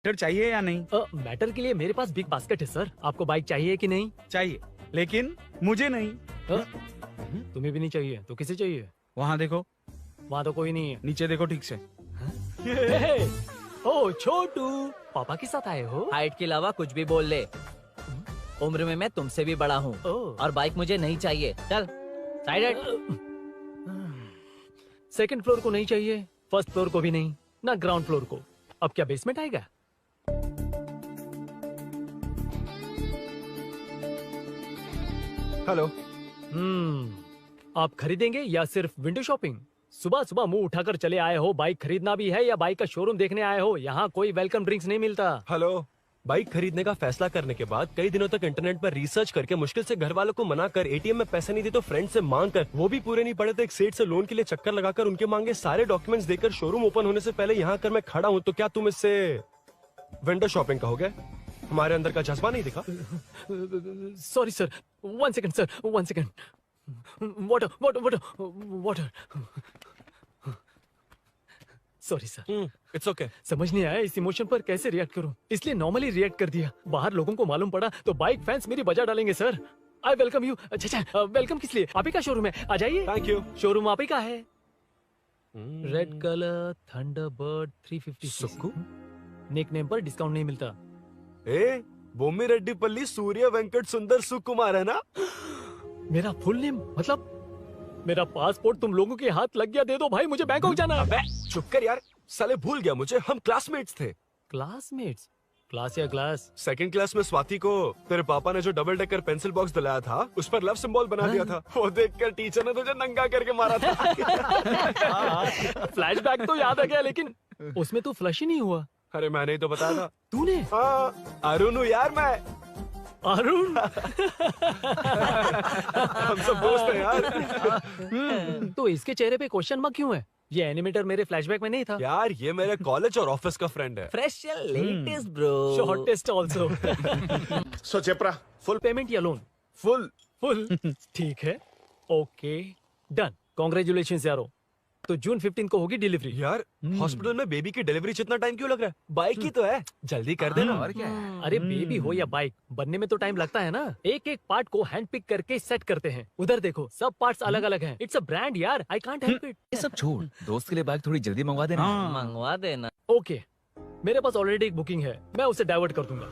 Matter चाहिए या नहीं? मैटर के लिए मेरे पास बिग बास्केट है सर। आपको बाइक चाहिए कि नहीं? चाहिए, लेकिन मुझे नहीं। तुम्हें भी नहीं चाहिए तो किसे चाहिए? वहाँ देखो, वहाँ तो कोई नहीं है। नीचे देखो ठीक से। ओ छोटू, पापा के साथ आए हो? हाइट के अलावा कुछ भी बोल ले। उम्र में मैं तुमसे भी बड़ा हूँ और बाइक मुझे नहीं चाहिए। चल साइड। सेकंड फ्लोर को नहीं चाहिए, फर्स्ट फ्लोर को भी नहीं, ना ग्राउंड फ्लोर को। अब क्या बेसमेंट आएगा? हेलो। आप खरीदेंगे या सिर्फ विंडो शॉपिंग? सुबह सुबह मुंह उठाकर चले आए हो। बाइक खरीदना भी है या बाइक का शोरूम देखने आए हो? यहाँ कोई वेलकम ड्रिंक्स नहीं मिलता। हेलो। बाइक खरीदने का फैसला करने के बाद कई दिनों तक इंटरनेट पर रिसर्च करके मुश्किल से घर वालों को मना कर, एटीएम में पैसे नहीं दी तो फ्रेंड से मांग कर, वो भी पूरे नहीं पड़े तो एक सेठ से लोन के लिए चक्कर लगाकर उनके मांगे सारे डॉक्यूमेंट्स देकर शोरूम ओपन होने से पहले यहाँ कर मैं खड़ा हूँ, तो क्या तुम इससे विंडो शॉपिंग कहोगे? हमारे अंदर का जज्बा नहीं दिखा? Sorry sir, 1 second sir, 1 second. Water water water water. Sorry sir. It's okay. समझ नहीं आया इस इमोशन पर कैसे रिएक्ट करूं, इसलिए नॉर्मली रिएक्ट कर दिया। बाहर लोगों को मालूम पड़ा तो बाइक फैंस मेरी बजा डालेंगे सर। I welcome you. अच्छा, वेलकम किस लिए? आप ही का शोरूम है, आ जाइए। Thank you. शोरूम आप ही का है। रेड कलर थंडरबर्ड 350 सुक्कू? निक नेम पर डिस्काउंट नहीं मिलता। ए, बोम्मी रेड्डी पल्ली सूर्य वेंकट सुंदर सुकुमार है ना? मेरा फुल नेम मतलब? मेरा पासपोर्ट तुम लोगों के हाथ लग गया, दे दो भाई, मुझे बैंकॉक जाना है। अबे चुप कर यार, साले भूल गया मुझे, हम क्लासमेट्स थे। क्लासमेट्स? क्लास या क्लास? सेकंड क्लास में स्वाति को तेरे पापा ने जो डबल डेकर पेंसिल बॉक्स दिलाया था, उस पर लव सिंबल बना दिया था। वो देखकर टीचर ने तुझे नंगा करके मारा था। फ्लैशबैक तो याद आ गया, लेकिन उसमें तो फ्लश ही नहीं हुआ। अरे मैंने ही तो बताया था। तूने? हाँ, अरुण हूँ यार मैं। अरुण? हम सब दोस्त हैं यार। तो इसके चेहरे पे क्वेश्चन मार्क क्यों है? ये एनिमेटर मेरे फ्लैशबैक में नहीं था। यार ये मेरे कॉलेज और ऑफिस का फ्रेंड है। Fresh and latest bro. Shortest also. So चेपरा, फुल पेमेंट या लोन? फुल। फुल। ठीक है, ओके डन। कांग्रेचुलेशंस यारो। तो जून 15 को होगी डिलीवरी। यार हॉस्पिटल में बेबी की डिलीवरी इतना टाइम क्यों लग रहा है? बाइक ही तो है, जल्दी कर देना। और क्या है? अरे बेबी हो या बाइक, बनने में तो टाइम लगता है ना। एक एक पार्ट को हैंड पिक करके सेट करते हैं। उधर देखो, सब पार्ट्स अलग अलग हैं। इट्स अ ब्रांड यार, आई कांट हेल्प इट। ये सब छोड़, दोस्त के लिए बाइक थोड़ी जल्दी मंगवा देना। मंगवा देना। ओके, मेरे पास ऑलरेडी एक बुकिंग है, मैं उसे डाइवर्ट कर दूंगा।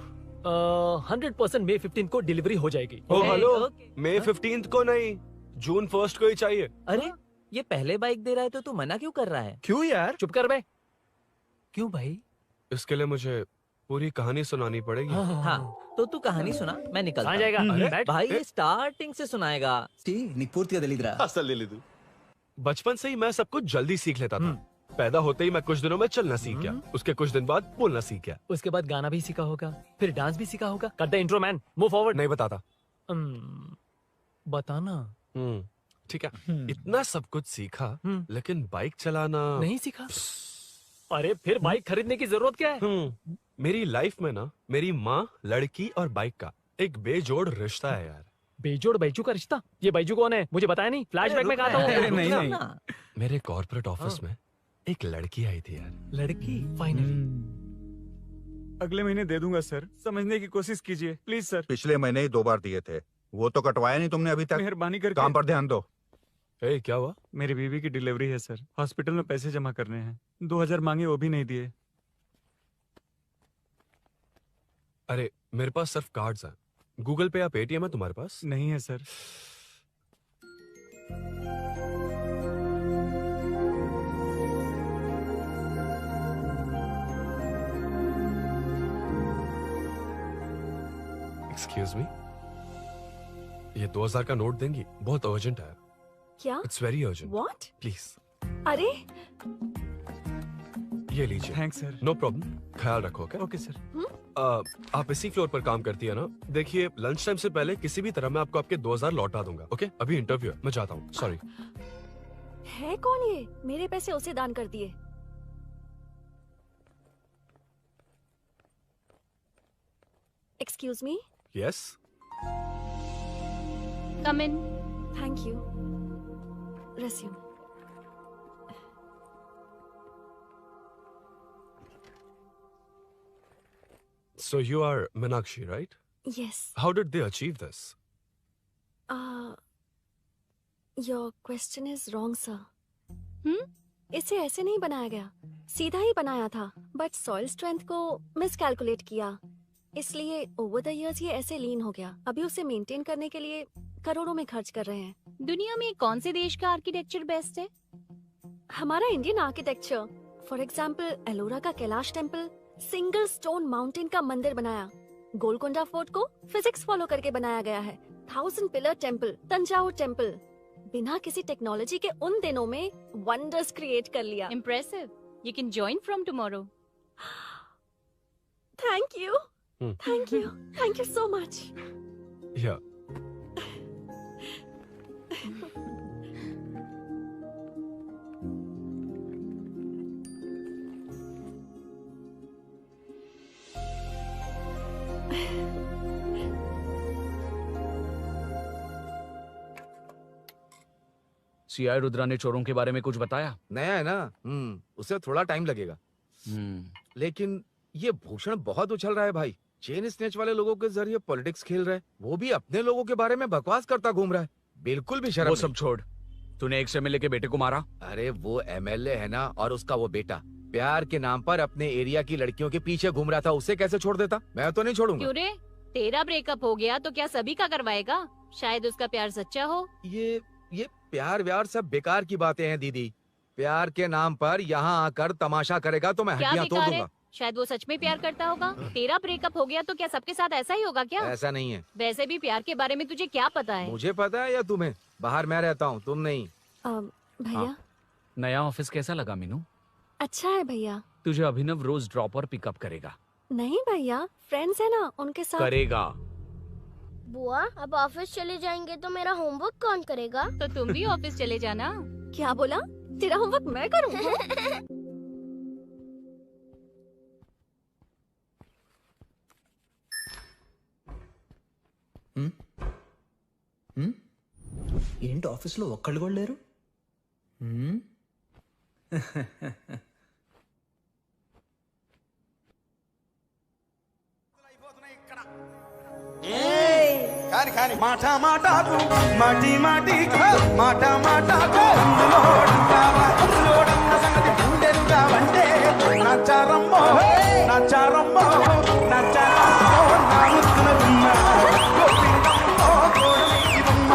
100% मई 15 को डिलीवरी हो जाएगी। ओ हेलो, ओके। मई 15 को नहीं, जून 1 को ही चाहिए। अरे ये पहले बाइक दे रहा है तो तू मना क्यों कर रहा है? क्यों यार? चुप कर बे। क्यों भाई? इसके लिए मुझे पूरी कहानी सुनानी पड़ेगी। हाँ, तो तू कहानी सुना, मैं निकलता कहाँ हूँ। जाएगा? अरे, बैठ। भाई ये स्टार्टिंग से सुनाएगा। నీకు పూర్తిగా తెలియదురా అసలు తెలీదు. बचपन से ही मैं सब कुछ जल्दी सीख लेता था। पैदा होते ही मैं कुछ दिनों में चलना सीख गया, उसके कुछ दिन बाद बोलना सीख गया। उसके बाद गाना भी सीखा होगा, फिर डांस भी सीखा होगा। Cut the intro man, move forward. नहीं बताता। बताना। ठीक है, इतना सब कुछ सीखा, लेकिन बाइक चलाना नहीं सीखा? अरे फिर बाइक खरीदने की जरूरत क्या है? मेरी लाइफ में ना, मेरी माँ, लड़की और बाइक का एक बेजोड़ रिश्ता है यार। बेजोड़ बैजू का रिश्ता? ये बैजू कौन है? मुझे बताया नहीं। फ्लैशबैक में कहा था वो। अरे नहीं नहीं। मेरे कॉर्पोरेट ऑफिस में एक लड़की आई थी यार। लड़की? फाइनली। अगले महीने दे दूंगा सर, समझने की कोशिश कीजिए प्लीज सर। पिछले महीने ही 2 बार दिए थे, वो तो कटवाया नहीं तुमने अभी तक। मेहरबानी करके। काम पर ध्यान दो। ए, क्या हुआ? मेरी बीवी की डिलीवरी है सर, हॉस्पिटल में पैसे जमा करने हैं। 2000 मांगे, वो भी नहीं दिए। अरे मेरे पास सिर्फ कार्ड्स हैं। गूगल पे या पेटीएम है तुम्हारे पास? नहीं है सर। एक्सक्यूज मी, ये 2000 का नोट देंगी? बहुत अर्जेंट है। क्या? It's very urgent. What? Please अरे ये लीजिए। Thanks sir. नो प्रॉब्लम, ख्याल रखो। Okay okay sir. आप इसी फ्लोर पर काम करती है ना? देखिए लंच टाइम से पहले किसी भी तरह मैं आपको आपके 2000 लौटा दूंगा। ओके, अभी इंटरव्यू है, मैं जाता हूँ। सॉरी। है कौन ये? मेरे पैसे उसे दान कर दिए। Excuse me. Yes. Come in. Thank you. Resume. So you are Meenakshi, right? Yes. How did they achieve this? Your question is wrong, sir. इसे ऐसे नहीं बनाया गया, सीधा ही बनाया था, बट सॉइल स्ट्रेंथ को मिसकैलकुलेट किया, इसलिए ओवर द इयर्स ये ऐसे लीन हो गया। अभी उसे मेंटेन करने के लिए करोड़ों में खर्च कर रहे हैं। दुनिया में कौन से देश का आर्किटेक्चर बेस्ट है? हमारा Indian architecture, for example Ellora का Kailash temple, single stone mountain का मंदिर बनाया। गोलकोंडा फोर्ट को फिजिक्स फॉलो करके बनाया गया है। 1000 पिलर टेम्पल, तंजावुर टेम्पल, बिना किसी टेक्नोलॉजी के उन दिनों में वंडर्स क्रिएट कर लिया। Impressive. You can join from tomorrow. Thank you, thank you, thank you so much. Yeah. CI Rudra ने चोरों के बारे में कुछ बताया? नया है ना, उसे थोड़ा टाइम लगेगा। लेकिन ये भूषण बहुत उछल रहा है भाई। चेन स्नेच वाले लोगों के जरिए पॉलिटिक्स खेल रहा है, वो भी अपने लोगों के बारे में बकवास करता घूम रहा है। बिल्कुल भी शर्म वो नहीं। सब छोड़, तूने एक एमएलए के बेटे को मारा? अरे वो एमएलए है ना, और उसका वो बेटा प्यार के नाम पर अपने एरिया की लड़कियों के पीछे घूम रहा था, उसे कैसे छोड़ देता? मैं तो नहीं छोड़ूंगा। क्यों रे? तेरा ब्रेकअप हो गया तो क्या सभी का करवाएगा? शायद उसका प्यार सच्चा हो। ये प्यार व्यार सब बेकार की बातें हैं दीदी। प्यार के नाम पर यहाँ आकर तमाशा करेगा तो मैं क्या हड्डियां तोड़ बेकार है? दूंगा। शायद वो सच में प्यार करता होगा। तेरा ब्रेकअप हो गया तो क्या सबके साथ ऐसा ही होगा क्या? ऐसा नहीं है। वैसे भी प्यार के बारे में तुझे क्या पता है? मुझे पता है या तुम्हें? बाहर मैं रहता हूँ, तुम नहीं। भैया नया ऑफिस कैसा लगा मीनू? अच्छा है भैया। तुझे अभिनव रोज ड्रॉप और पिकअप करेगा? नहीं भैया, फ्रेंड्स है ना, उनके साथ करेगा। बुआ अब ऑफिस चले जाएंगे तो मेरा होमवर्क कौन करेगा? तो तुम भी ऑफिस चले जाना। क्या बोला? तेरा होमवर्क मैं करूँगा? ఏంటి ఆఫీస్లో ఒక్కళ్ళు కూడా లేరు? కాని కాని మాట మాటకు మాటి మాటికు మాట మాటకు అందులోడన్న సంగతి గుండెలుగా వంటే నచ్చారమ్మో నచ్చారమ్మో నచ్చారమ్మో నా ముద్దుల గుమ్మ గోపిందమ్మో గోడమేకి బొమ్మ.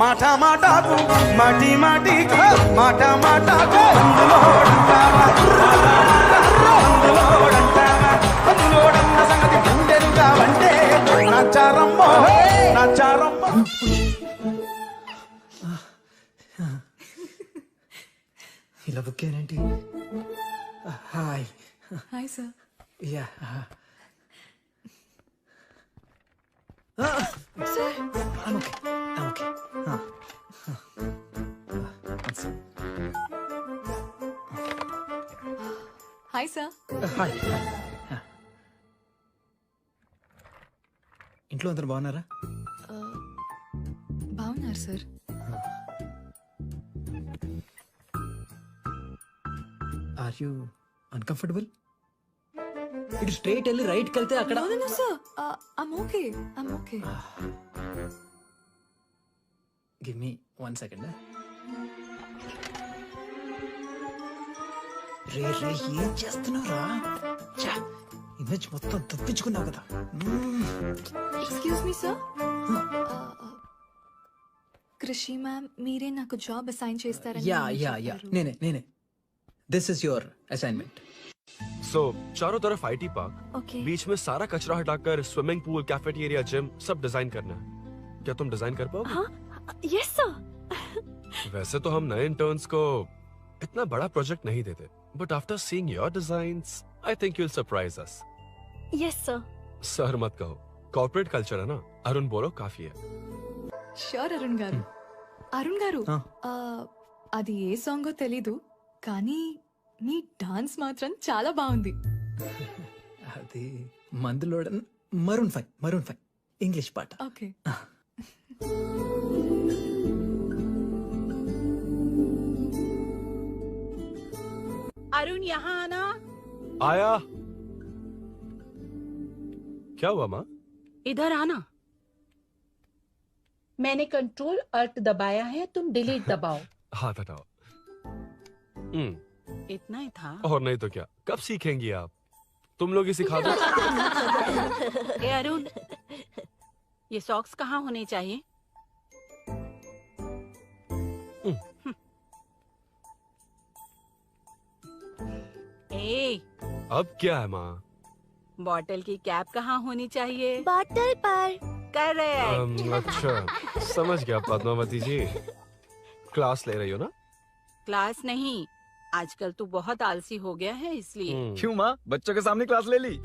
మాట మాటకు మాటి మాటికు మాట మాటకు అందులోడన్న సంగతి గుండెలుగా వంటే నచ్చారమ్మో నచ్చారమ్మో. ఇలా బుక్ అయ్యానేంటి? Hi hi sir. Yeah sir okay okay. Hi sir. Hi. ఇంట్లో అందరు బాగున్నారా? బాగున్నారు సార్. Are you uncomfortable? ఇటు స్ట్రైట్ వెళ్ళి రైట్కి వెళ్తే అక్కడ. No sir, I'm okay, I'm okay. Give me 1 second. రే రే ఏం చేస్తున్నావురా? ఇమేజ్ మొత్తం తప్పించుకున్నావు కదా. Excuse me sir. Krishi ma'am మీరే నాకు జాబ్ అసైన్ చేస్తారని యా యా యా నేనే. This is your assignment. So चारों तरफ IT पार्क, ओके। बीच में सारा कचरा हटाकर स्विमिंग पूल, कैफेटेरिया, जिम सब डिजाइन करना है। क्या तुम डिजाइन कर पाओगे? हाँ, यस सर। वैसे तो हम नए इंटर्न्स को इतना बड़ा प्रोजेक्ट नहीं देते, but after seeing your designs I think you will surprise us. Yes sir. Sir मत कहो, कॉर्पोरेट कल्चर है ना। अरुण बोलो काफी है। షూర్ అరుణ్ గారు. అరుణ్ గారు, అది ఏ సాంగో తెలీదు కానీ మీ డాన్స్ మాత్రం చాలా బాగుంది. అది మందులోడన్ Maroon 5 English part. Okay. Arun यहाँ आना। आया। क्या हुआ माँ? इधर आना। मैंने कंट्रोल अल्ट दबाया है, तुम डिलीट दबाओ। हाथ हटाओ। इतना ही था। और नहीं तो क्या, कब सीखेंगी आप? तुम लोग ही सिखा दो। ए अरुण, ये सॉक्स कहाँ होने चाहिए? ए, अब क्या है माँ? बॉटल की कैप कहाँ होनी चाहिए? बॉटल पर। करेक्ट। अच्छा, समझ गया पद्मावती जी। क्लास ले रही हो ना? क्लास नहीं, आजकल तू बहुत आलसी हो गया है इसलिए। क्यों माँ, बच्चों के सामने क्लास ले ली?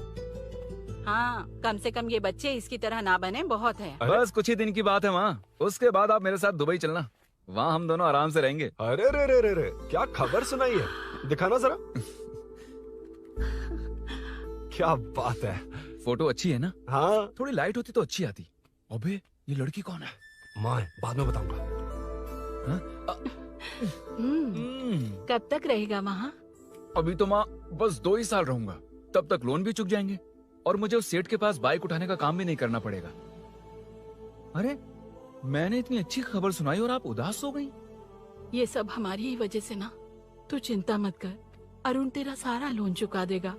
हाँ, कम से कम ये बच्चे इसकी तरह ना बने, बहुत है। बस कुछ ही दिन की बात है माँ, उसके बाद आप मेरे साथ दुबई चलना, वहाँ हम दोनों आराम से रहेंगे। अरे रे रे रे रे, क्या खबर सुनाई है, दिखाना जरा। क्या बात है। फोटो अच्छी है ना? हाँ। थोड़ी लाइट होती तो अच्छी आती। अबे ये लड़की कौन है? माँ, बाद में बताऊंगा। कब तक रहेगा वहाँ? अभी तो माँ बस 2 ही साल रहूंगा, तब तक लोन भी चुक जाएंगे और मुझे उस सेठ के पास बाइक उठाने का काम भी नहीं करना पड़ेगा। अरे मैंने इतनी अच्छी खबर सुनाई और आप उदास हो गई। ये सब हमारी ही वजह से ना, तू चिंता मत कर, अरुण तेरा सारा लोन चुका देगा।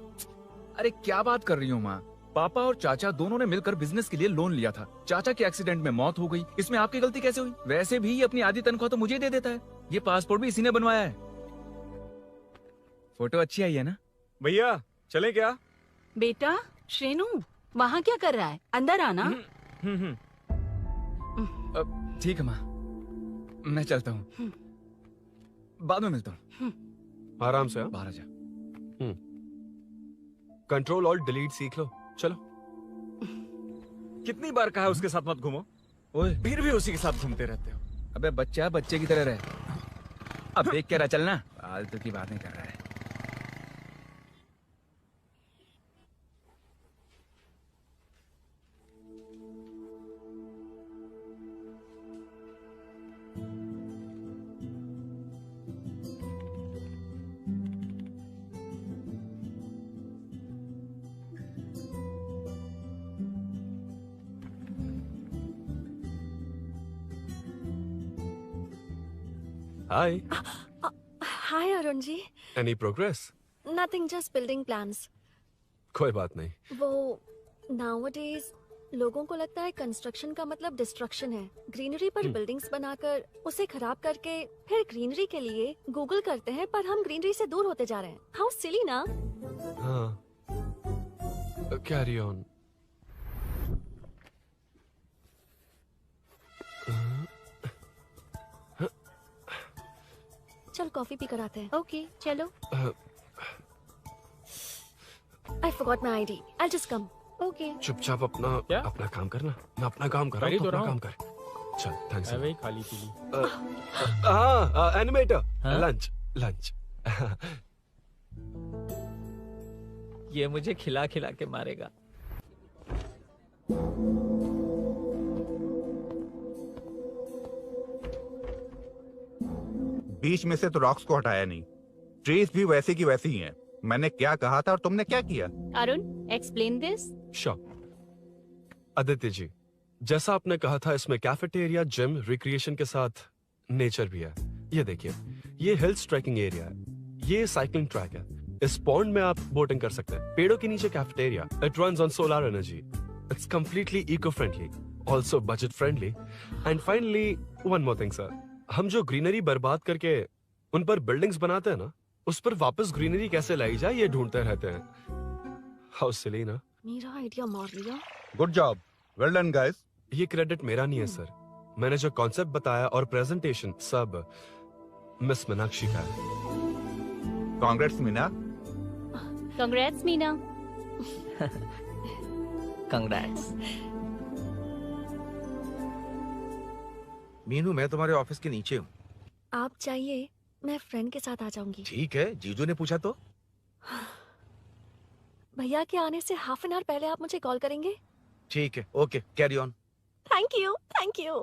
अरे क्या बात कर रही हो माँ, पापा और चाचा दोनों ने मिलकर बिजनेस के लिए लोन लिया था। चाचा की एक्सीडेंट में मौत हो गई, इसमें आपकी गलती कैसे हुई? वैसे भी अपनी आधी तनख्वाह तो मुझे दे देता है। ये पासपोर्ट भी इसी ने बनवाया है। फोटो अच्छी आई है ना? भैया चले क्या? बेटा श्रेनु, वहाँ क्या कर रहा है? अंदर आना। ठीक है माँ, मैं चलता हूँ, बाद में मिलता हूँ। आराम से। बाहर आ जा। कंट्रोल और डिलीट सीख लो, चलो। कितनी बार कहा उसके साथ मत घूमो, ओए फिर भी उसी के साथ घूमते रहते हो। अबे बच्चा बच्चे की तरह रहे, अब देख के रहा चलना, फालतू की बातें कर रहा है। Hi. Hi Arun ji. Any progress? Nothing, just building plans. कोई बात नहीं। वो nowadays लोगों को लगता है कंस्ट्रक्शन का मतलब डिस्ट्रक्शन है। ग्रीनरी पर बिल्डिंग्स बनाकर उसे खराब करके फिर ग्रीनरी के लिए गूगल करते हैं, पर हम ग्रीनरी से दूर होते जा रहे हैं। हाउ सिली ना? हाँ। Carry on. चल कॉफी पी कर आते हैं। ओके चलो। I forgot my ID. I'll just come. Okay. चुपचाप अपना काम करना। मैं अपना काम कर रहा हूँ, अपना काम कर। चल, थैंक्स। वही खाली पीली। हाँ, एनिमेटर। लंच। ये मुझे खिला खिला के मारेगा। बीच में से तो रॉक्स को हटाया नहीं, ट्रीज भी वैसे की वैसी ही हैं। मैंने क्या कहा था और तुमने क्या किया? Arun, explain this. आदित्य जी, जैसा आपने कहा था, इसमें कैफेटेरिया, जिम, रिक्रिएशन के साथ नेचर भी है। ये देखिए, ये हिल्स ट्रैकिंग एरिया है, ये साइकिलिंग ट्रैक है। इस पॉन्ड में आप बोटिंग कर सकते हैं। पेड़ों के नीचे cafeteria, it runs on solar energy. It's completely eco friendly, also budget friendly. And finally one more thing sir, हम जो ग्रीनरी बर्बाद करके उन पर बिल्डिंग्स बनाते हैं ना, उस पर वापस ग्रीनरी कैसे लाई जाए ये ढूंढते रहते हैं। हाउ सिली ना? मेरा आइडिया मार लिया। Good job, well done guys. ये क्रेडिट मेरा नहीं है सर, मैंने जो कॉन्सेप्ट बताया और प्रेजेंटेशन सब मिस मीनाक्षी का है। Congrats Meena. Congrats Meena. Congrats. Meenu, मैं तुम्हारे ऑफिस के नीचे हूँ। आप चाहिए मैं फ्रेंड के साथ आ जाऊंगी। ठीक है, जीजू ने पूछा तो। भैया के आने से हाफ एन आवर पहले आप मुझे कॉल करेंगे? ठीक है, okay, carry on. Thank you, thank you.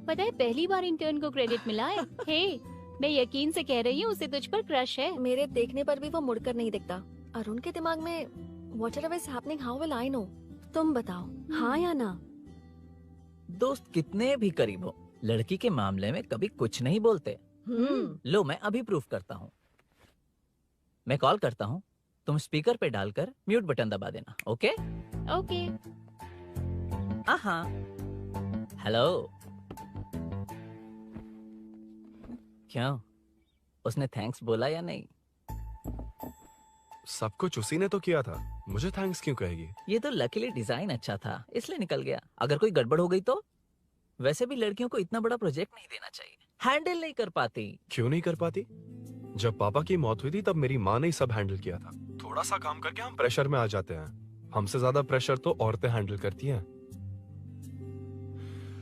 पता है पहली बार इंटर्न को क्रेडिट मिला है। हे, मैं यकीन से कह रही हूँ उसे तुझ पर क्रश है। मेरे देखने पर भी वो मुड़कर नहीं दिखता। अरुण के दिमाग में whatever is happening, how will I know? तुम बताओ, हाँ या ना? दोस्त कितने भी करीब हो, लड़की के मामले में कभी कुछ नहीं बोलते। लो मैं अभी प्रूफ करता हूँ। मैं कॉल करता हूँ, तुम स्पीकर पे डालकर म्यूट बटन दबा देना। Okay okay. हाँ। हेलो। क्यों, उसने थैंक्स बोला या नहीं? सब कुछ उसी ने तो किया था, मुझे थैंक्स क्यों कहेगी? ये तो लकीली डिजाइन अच्छा था इसलिए निकल गया। अगर कोई गड़बड़ हो गई तो? वैसे भी लड़कियों को इतना बड़ा प्रोजेक्ट नहीं देना चाहिए, हैंडल नहीं कर पाती। क्यों नहीं कर पाती? जब पापा की मौत हुई थी तब मेरी माँ ने ही सब हैंडल किया था। थोड़ा सा काम करके हम प्रेशर में आ जाते हैं। हमसे ज्यादा प्रेशर तो औरतें हैंडल करती हैं।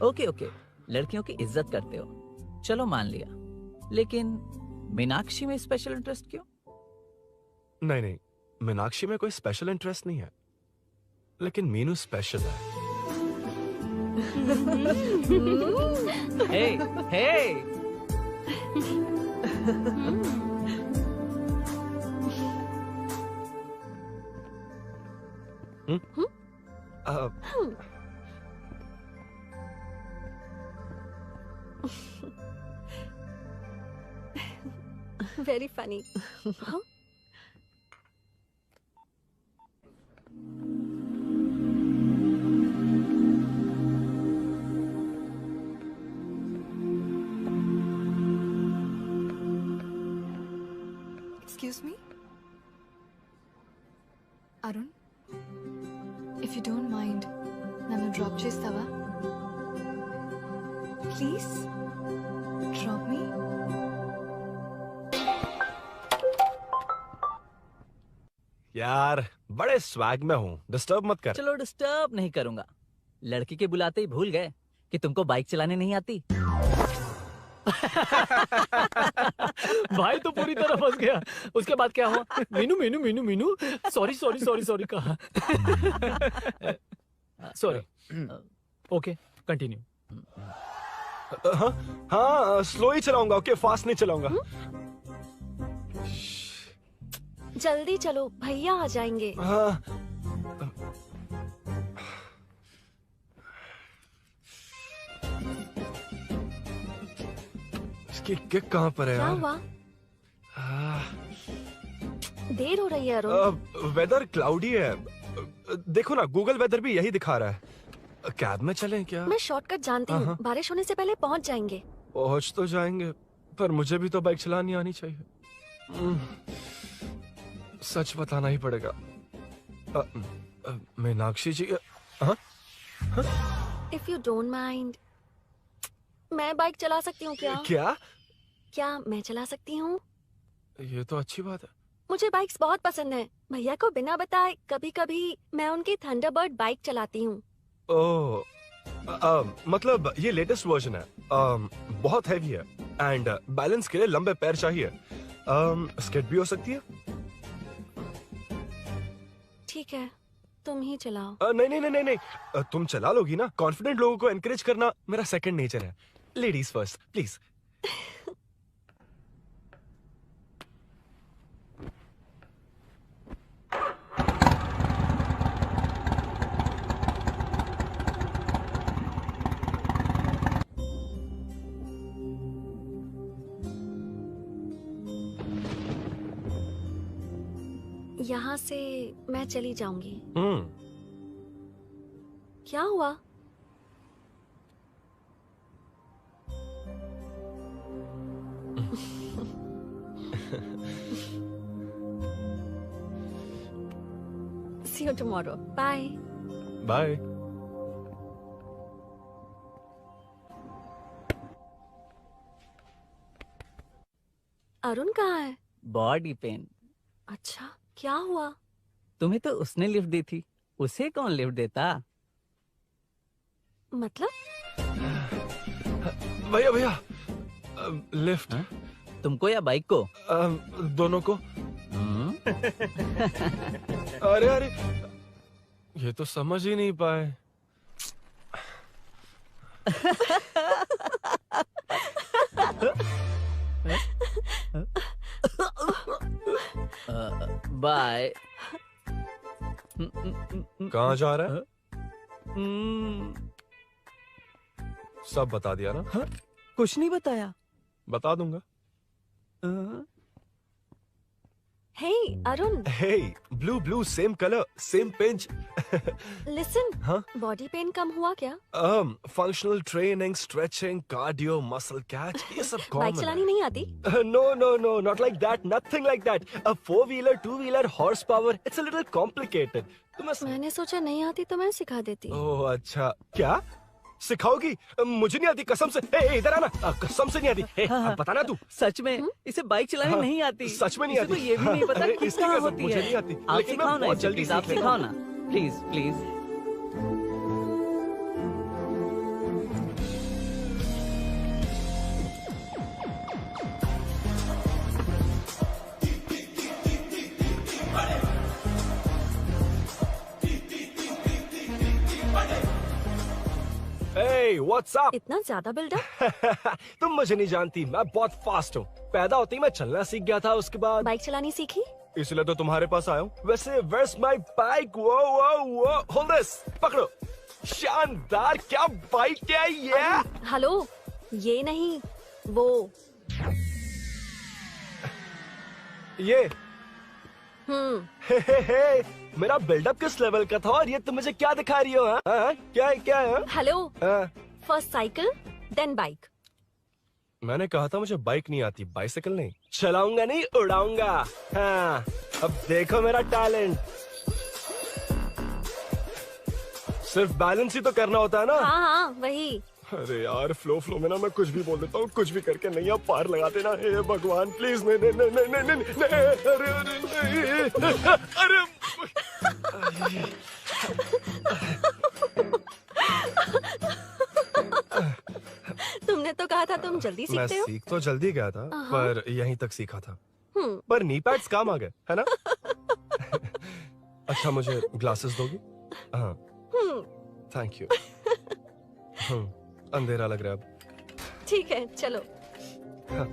ओके, लड़कियों की इज्जत करते हो, चलो मान लिया। लेकिन मीनाक्षी में स्पेशल इंटरेस्ट क्यों? नहीं, मीनाक्षी में कोई स्पेशल इंटरेस्ट नहीं है, लेकिन मीनू स्पेशल है। हे। Very funny. Huh? Excuse me? Arun? If you don't mind, nanu drop chestava? Please? Drop me? यार बड़े स्वैग में हूँ, डिस्टर्ब मत कर। चलो डिस्टर्ब नहीं करूंगा। लड़की के बुलाते ही भूल गए कि तुमको बाइक चलाने नहीं आती। भाई तो पूरी तरह फंस गया। उसके बाद क्या हुआ? मीनू सॉरी कहा। सॉरी। Okay, continue. हाँ, स्लो ही चलाऊंगा। ओके, फास्ट नहीं चलाऊंगा। जल्दी चलो, भैया आ जाएंगे। हाँ। इसकी किक कहाँ पर है क्या यार? हुआ? देर हो रही है अरुण। वेदर क्लाउडी है। देखो ना, गूगल वेदर भी यही दिखा रहा है। कैब में चलें क्या? मैं शॉर्टकट जानती हूँ, बारिश होने से पहले पहुँच जाएंगे। पहुँच तो जाएंगे, पर मुझे भी तो बाइक चलानी आनी चाहिए। सच बताना ही पड़ेगा। मीनाक्षी जी। If you don't mind, मैं बाइक चला सकती हूँ क्या? क्या मैं चला सकती हूँ? ये तो अच्छी बात है। मुझे बाइक्स बहुत पसंद है। भैया को बिना बताए कभी कभी मैं उनकी थंडरबर्ड बाइक चलाती हूँ। ओह, मतलब ये लेटेस्ट वर्जन है। बहुत हैवी है एंड बैलेंस के लिए लंबे पैर चाहिए। स्किड भी हो सकती है। ठीक है, तुम ही चलाओ। नहीं, तुम चला लोगी ना। कॉन्फिडेंट लोगों को एनकरेज करना मेरा सेकंड नेचर है। Ladies first please. यहाँ से मैं चली जाऊंगी। क्या हुआ? See you tomorrow. Bye. Bye. Arun कहाँ है? Body pain. अच्छा, क्या हुआ? तुम्हें तो उसने लिफ्ट दी थी, उसे कौन लिफ्ट देता? मतलब? भैया लिफ्ट। तुमको या बाइक को? दोनों को। अरे अरे, ये तो समझ ही नहीं पाए। बाय। कहाँ जा रहा है? सब बता दिया ना? कुछ नहीं बताया। बता दूंगा। Hey, Arun. Hey, blue, same color, same pinch. Listen. हाँ? Body pain कम हुआ क्या? Functional training, stretching, cardio, muscle catch, ये सब common बाइक चलानी नहीं आती? No, not like that, nothing like that. A 4-wheeler, 2-wheeler, horsepower, it's a little complicated. मैंने सोचा नहीं आती तो मैं सिखा देती। ओह अच्छा, क्या? सिखाओगी? मुझे नहीं आती कसम से। ए, इधर आना, कसम से नहीं आती। ए, बताना तू। सच में इसे बाइक चलानी नहीं आती। सच में नहीं आती। इसे तो ये भी नहीं पता अरे, कि इसकी कहाँ कसम, होती मुझे है। नहीं आती। आप लेकिन मैं सिखाओ ना बहुत इसे, जल्दी प्लीज आप सीख सिखाओ लेता ना, प्लीज। Hey, what's up? इतना ज्यादा बिल्डअप? तुम मुझे नहीं जानती, मैं बहुत फास्ट हूँ। पैदा होते ही मैं चलना सीख गया था, उसके बाद बाइक चलानी सीखी? इसलिए तो तुम्हारे पास आया हूँ। वैसे where's my bike? वो hold this, पकड़ो। शानदार, क्या बाइक है ये? हेलो, ये नहीं, वो। ये हे, मेरा बिल्डअप किस लेवल का था और ये तुम मुझे क्या दिखा रही हो? हाँ? क्या है? Hello, first cycle then bike. मैंने कहा था मुझे बाइक नहीं आती, बाइसिकल नहीं। चलाऊंगा नहीं, उड़ाऊंगा। हाँ, अब देखो मेरा टैलेंट। सिर्फ बैलेंस ही तो करना होता है ना? हाँ, वही। अरे यार, फ्लो में ना मैं कुछ भी बोल देता हूँ, कुछ भी करके नहीं आप पार लगा देना। हे भगवान प्लीज, नहीं, अरे तुमने तो कहा था तुम जल्दी मैं सीखते हो। सीख तो जल्दी गया था, पर यहीं तक सीखा था। हम्म। पर नी पैड्स काम आ गए, है ना? अच्छा, मुझे ग्लासेस दोगी? हाँ, थैंक यू। अंधेरा लग रहा है अब। ठीक है, चलो। हाँ।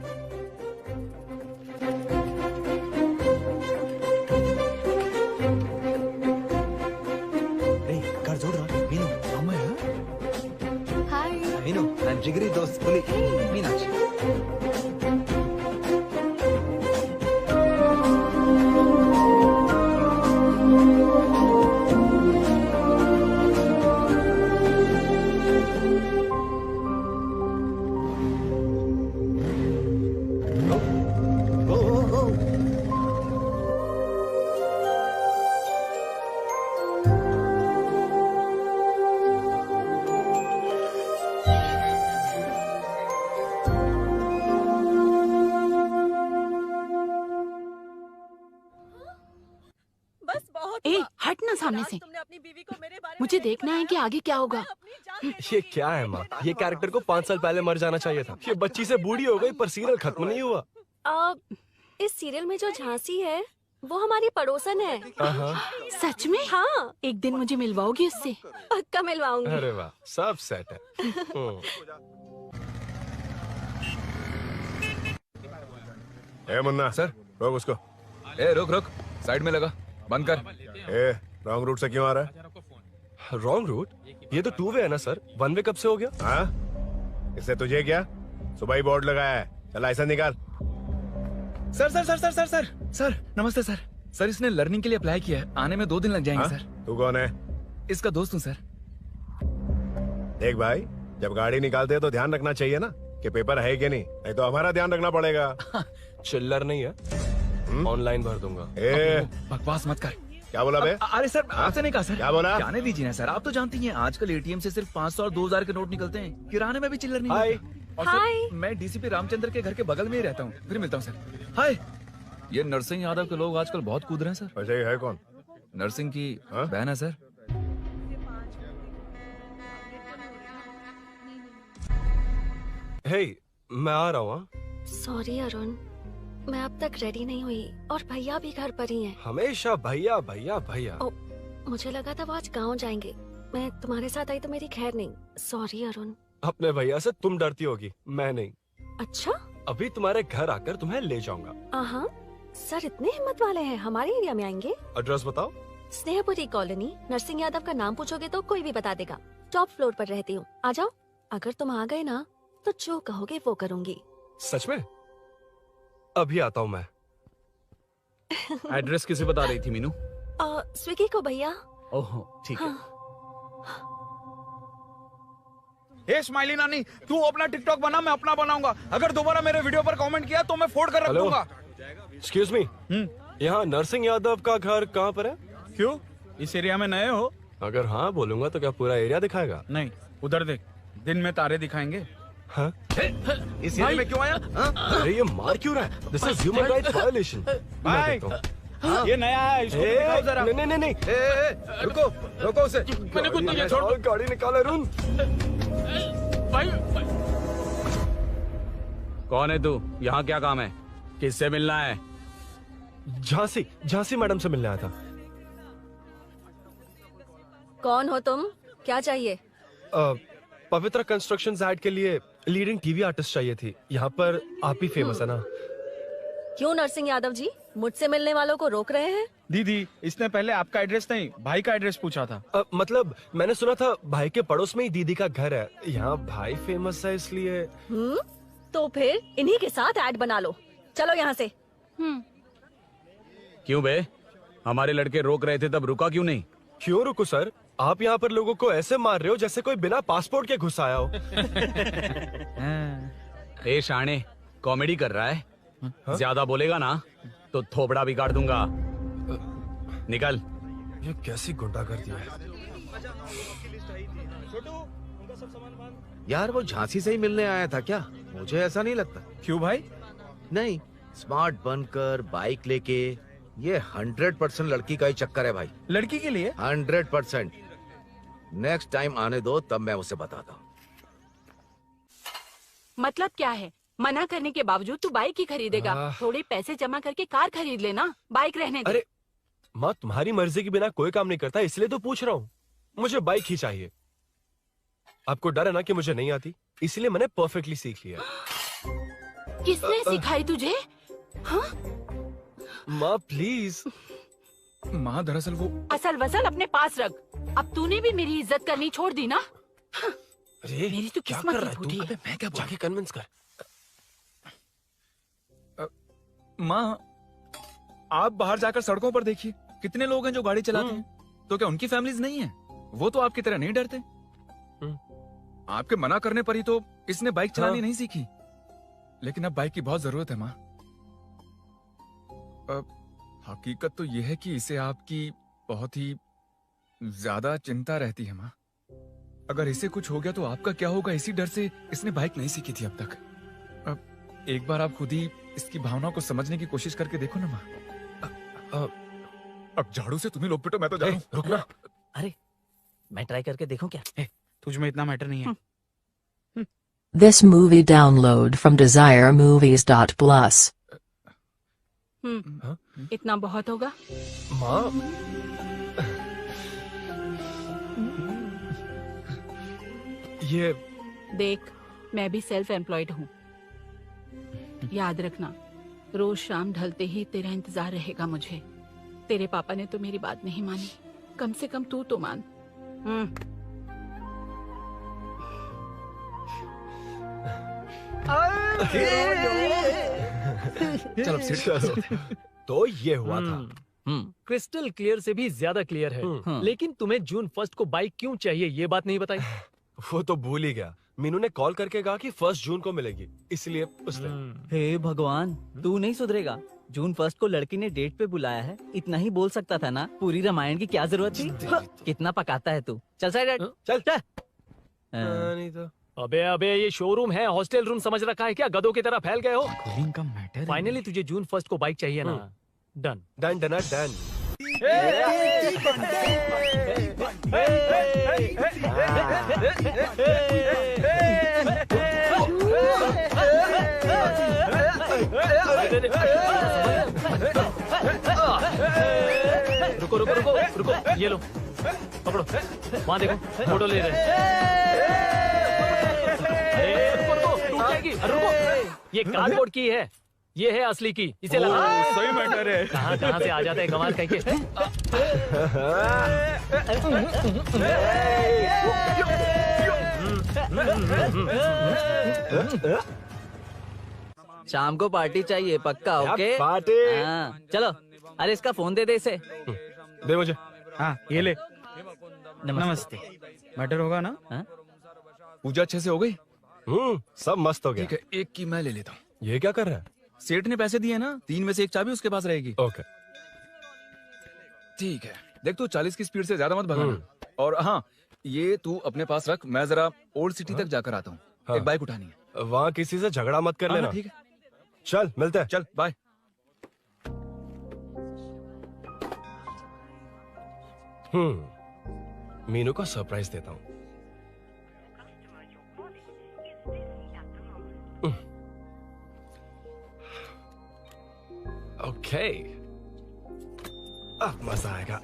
कर जोड़ रहा मीनू अमय हाय मीनू आई एम जिगरी दोस्त पुली मीनाक्षी ए, हट ना सामने से। मुझे देखना है कि आगे क्या होगा। ये क्या है माँ? ये कैरेक्टर को 5 साल पहले मर जाना चाहिए था। ये बच्ची से बूढ़ी हो गई पर सीरियल खत्म नहीं हुआ। इस सीरियल में जो झांसी है वो हमारी पड़ोसन है। सच में? हाँ। एक दिन मुझे मिलवाओगी उससे? पक्का मिलवाऊंगी। अरे वाह, सब सेट है। ए मुन्ना सर, रोक उसको। ए रुक, साइड में लगा, बंद कर। ए रॉन्ग रूट से क्यों आ रहा है? Wrong route? ये तो 2 वे है ना सर, 1 वे कब से हो गया? हाँ, इससे तुझे क्या? सुबह ही बोर्ड लगाया है, चल लाइसेंस निकाल। सर नमस्ते सर। सर इसने लर्निंग के लिए अप्लाई किया है, आने में 2 दिन लग जाएंगे। हाँ? सर तू कौन है? इसका दोस्त हूँ सर। देख भाई, जब गाड़ी निकालते हैं तो ध्यान रखना चाहिए ना कि पेपर है कि नहीं तो हमारा ध्यान रखना पड़ेगा। चिल्लर नहीं है, ऑनलाइन भर दूंगा। बकवास मत कर। क्या बोला बे? अरे सर, आपसे नहीं कहा सर। क्या बोला? जाने दीजिए ना सर, आप तो जानती हैं आजकल एटीएम से सिर्फ 500 और 2000 के नोट निकलते हैं, किराने में भी चिल्लर नहीं हाय। मिलता। और सर, मैं डीसीपी रामचंद्र के घर के बगल में ही रहता हूँ, फिर मिलता हूँ सर। हाय। ये नरसिंह यादव के लोग आजकल बहुत कूद रहे हैं सर। अच्छा, ये है कौन? नरसिंह की बहन है सर। हे, मैं आ रहा हूँ। सॉरी अरुण, मैं अब तक रेडी नहीं हुई और भैया भी घर पर ही हैं। हमेशा भैया भैया भैया। मुझे लगा था वो आज गाँव जाएंगे। मैं तुम्हारे साथ आई तो मेरी खैर नहीं। सॉरी अरुण। अपने भैया से तुम डरती होगी, मैं नहीं। अच्छा? अभी तुम्हारे घर आकर तुम्हें ले जाऊंगा। हाँ, सर इतने हिम्मत वाले हैं, हमारे एरिया में आएंगे। एड्रेस बताओ। स्नेहपुरी कॉलोनी, नरसिंह यादव का नाम पूछोगे तो कोई भी बता देगा। टॉप फ्लोर पर रहती हूँ, आ जाओ। अगर तुम आ गए ना तो जो कहोगे वो करूँगी। सच में? अभी आता हूँ मैं। एड्रेस किसे बता रही थी मीनू? स्विगी को भैया। ओहो ठीक है। हे स्माइली नानी, तू अपना टिकटॉक बना, मैं अपना बनाऊंगा। अगर दोबारा मेरे वीडियो पर कमेंट किया तो मैं फोड़ कर रख दूंगा। एक्सक्यूज मी, यहाँ नरसिंह यादव का घर कहाँ पर है? क्यों, इस एरिया में नए हो? अगर हाँ बोलूंगा तो क्या पूरा एरिया दिखाएगा? नहीं, उधर देख, दिन में तारे दिखाएंगे। हाँ? इस एरिया में क्यों आया? अरे ये मार क्यों रहा है? This is human rights violation. भाई, ये नया है, इसको दिखाओ जरा। नहीं। रुको रुको उसे। मैंने कुछ नहीं किया, छोड़। गाड़ी निकाल अरुण। भाई कौन है तू? यहाँ क्या काम है? किससे मिलना है? झांसी मैडम से मिलने आया था। कौन हो तुम? क्या चाहिए? पवित्र कंस्ट्रक्शंस ऐड के लिए लीडिंग टीवी आर्टिस्ट चाहिए थी। यहाँ पर आप ही फेमस है ना? क्यों नरसिंह यादव जी मुझसे मिलने वालों को रोक रहे हैं? दीदी, इसने पहले आपका एड्रेस नहीं, भाई का एड्रेस पूछा था। मतलब मैंने सुना था भाई के पड़ोस में ही दीदी का घर है। यहाँ भाई फेमस है इसलिए। तो फिर इन्हीं के साथ ऐड बना लो। चलो यहाँ से। क्यों बे? हमारे लड़के रोक रहे थे तब रुका क्यों नहीं? क्यों रुको सर? आप यहाँ पर लोगों को ऐसे मार रहे हो जैसे कोई बिना पासपोर्ट के घुस आया हो। ए शाणे, कॉमेडी कर रहा है? ज्यादा बोलेगा ना तो थोपड़ा भी काट दूंगा। निकल। ये कैसी गुंडागर्दी है? यार वो झांसी से ही मिलने आया था क्या? मुझे ऐसा नहीं लगता। क्यों भाई? नहीं, स्मार्ट बनकर बाइक लेके, ये 100% लड़की का ही चक्कर है भाई। लड़की के लिए? 100%। नेक्स्ट टाइम आने दो, तब मैं उसे बताता हूँ। मतलब क्या है? मना करने के बावजूद तू बाइक ही खरीदेगा? थोड़े पैसे जमा करके कार खरीद लेना, बाइक रहने दे। अरे माँ, तुम्हारी मर्जी के बिना कोई काम नहीं करता, इसलिए तो पूछ रहा हूँ। मुझे बाइक ही चाहिए। आपको डर है ना कि मुझे नहीं आती, इसलिए मैंने परफेक्टली सीख लिया। किसने सिखाई तुझे? हाँ? माँ प्लीज। माँ दरअसल वो असल वसल अपने पास रख। अब तूने भी मेरी इज्जत करनी छोड़ दी ना? अरे मेरी तो क्या किस्मत कर ही रहा है फूटी तू? है। अबे मैं क्या जाके कन्विंस कर। माँ, आप बाहर जाकर सड़कों पर देखिए, कितने लोग हैं जो गाड़ी चलाते हैं। तो क्या उनकी फैमिलीज नहीं है? वो तो आपकी तरह नहीं डरते। आपके मना करने पर ही तो इसने बाइक चलानी नहीं सीखी। लेकिन अब बाइक की बहुत जरूरत है माँ। हकीकत तो यह है कि इसे आपकी बहुत ही ज्यादा चिंता रहती है माँ। अगर इसे कुछ हो गया तो आपका क्या होगा, इसी डर से इसने बाइक नहीं सीखी थी अब तक। अब एक बार आप खुद ही इसकी भावना को समझने की कोशिश करके देखो ना माँ। अब झाड़ू से तुम्हें लोग पिटो, मैं तो जा रहा हूं। रुकना। अरे मैं ट्राई करके देखूं क्या? तुझ में इतना मैटर नहीं है। This movie download from desiremovies.plus. इतना बहुत होगा? माँ, ये देख, मैं भी सेल्फ एम्प्लॉयड हूँ। याद रखना, रोज शाम ढलते ही तेरा इंतजार रहेगा मुझे। तेरे पापा ने तो मेरी बात नहीं मानी, कम से कम तू तो मान। चलो सीट। तो ये हुआ था। क्रिस्टल क्लियर से भी ज्यादा क्लियर है। लेकिन तुम्हें जून 1 को बाइक क्यों चाहिए, ये बात नहीं बताई। वो तो भूल ही गया। मीनू ने कॉल करके कहा कि 1 जून को मिलेगी, इसलिए उसने। हे भगवान, तू नहीं सुधरेगा। जून 1 को लड़की ने डेट पे बुलाया है, इतना ही बोल सकता था ना। पूरी रामायण की क्या जरूरत थी? कितना पकाता है तू। चल साइड चल चल। नहीं तो अबे ये शोरूम है, हॉस्टल रूम समझ रखा है क्या? गधों की तरह फैल गए हो। कूलिंग का मैटर। फाइनली तुझे जून 1 को बाइक चाहिए ना? Done done done done. रुको रुको रुको रुको, ये लो पकड़ो, वहाँ देखो फोटो ले रहे हैं। रुको रुको, टूट जाएगी, रुको। ये कार्डबोर्ड की है, ये है असली की, इसे लगा। सही मैटर है। कहाँ कहाँ से आ जाते हैं कमाल कहीं के। शाम को पार्टी चाहिए पक्का? क्या ओके पार्टी? हाँ, चलो। अरे इसका फोन दे दे इसे। दे मुझे। हाँ ये ले। नमस्ते। मैटर होगा ना? पूजा अच्छे से हो गई? सब मस्त हो गया। ठीक है, एक की मैं ले लेता हूँ। ये क्या कर रहा है? सेठ ने पैसे दिए ना, 3 में से 1 चाबी उसके पास रहेगी। ओके ठीक है, देख तू 40 की स्पीड से ज्यादा मत भगाना। और हाँ, ये तू अपने पास रख, मैं जरा ओल्ड सिटी तक जाकर आता हूँ। हाँ। एक बाइक उठानी है। वहाँ किसी से झगड़ा मत कर हाँ, लेना। ठीक है, चल मिलते हैं। चल बाय। मीनू को सरप्राइज देता हूँ। ओके, अब मजा आएगा।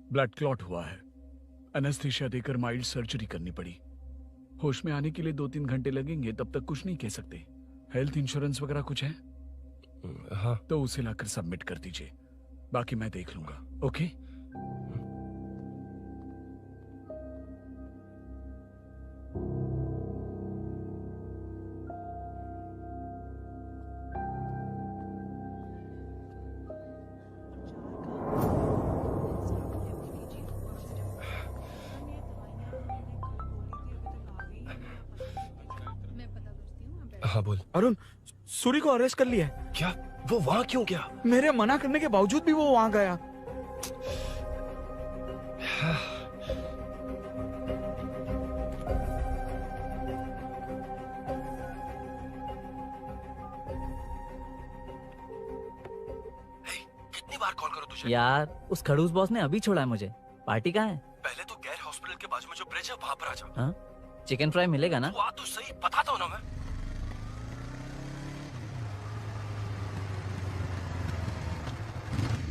ब्लड क्लॉट हुआ है, एनेस्थीसिया देकर माइल्ड सर्जरी करनी पड़ी। होश में आने के लिए 2-3 घंटे लगेंगे, तब तक कुछ नहीं कह सकते। हेल्थ इंश्योरेंस वगैरह कुछ है? हाँ। तो उसे लाकर सबमिट कर दीजिए, बाकी मैं देख लूंगा। ओके? हाँ बोल। अरुण, सूरी को अरेस्ट कर लिया है। क्या? वो वहाँ क्यों गया? मेरे मना करने के बावजूद भी वो वहाँ गया। कितनी बार कॉल करो तुझे? यार उस खड़ूस बॉस ने अभी छोड़ा है मुझे। पार्टी कहाँ है? पहले तो गैर हॉस्पिटल के बाजू में जो ब्रिज है वहाँ पर आ जा। हाँ? चिकन फ्राई मिलेगा ना? तू आ तो सही, बताता हूँ ना मैं।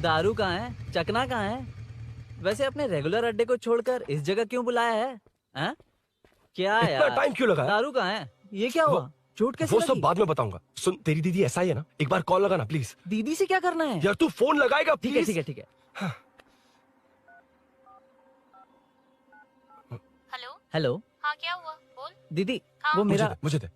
दारू कहाँ है? चकना कहाँ है? वैसे अपने रेगुलर अड्डे को छोड़कर इस जगह क्यों बुलाया है? हाँ? क्या इतना यार? टाइम क्यों लगा? दारू कहाँ है? ये क्या हुआ? चोट कैसे वो सब लगी? बाद में बताऊंगा। सुन, तेरी दीदी ऐसा ही है ना, एक बार कॉल लगाना प्लीज। दीदी से क्या करना है? यार तू फोन लगाएगा ठीक है प्लीज? ठीक है ठीक है। हेलो हेलो हाँ क्या हुआ बोल। दीदी, हाँ। वो मेरा मुझे दे।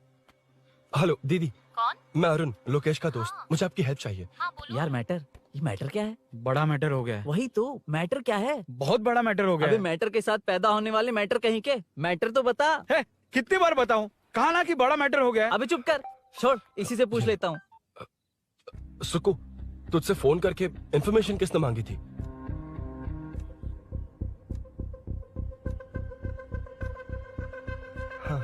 हेलो दीदी। कौन? मैं अरुण, लोकेश का दोस्त। मुझे आपकी हेल्प चाहिए। यार मैटर, ये मैटर क्या है? बड़ा मैटर हो गया है। वही तो, मैटर क्या है? बहुत बड़ा मैटर हो गया अबे है। मैटर के साथ पैदा होने वाले मैटर कहीं के, मैटर तो बता। है, कितनी बार बताऊं? कहा ना कि बड़ा मैटर हो गया है। अबे चुप कर, छोड़, इसी से पूछ लेता हूँ। सुकू, तुझसे फोन करके इन्फॉर्मेशन किसने मांगी थी? हाँ।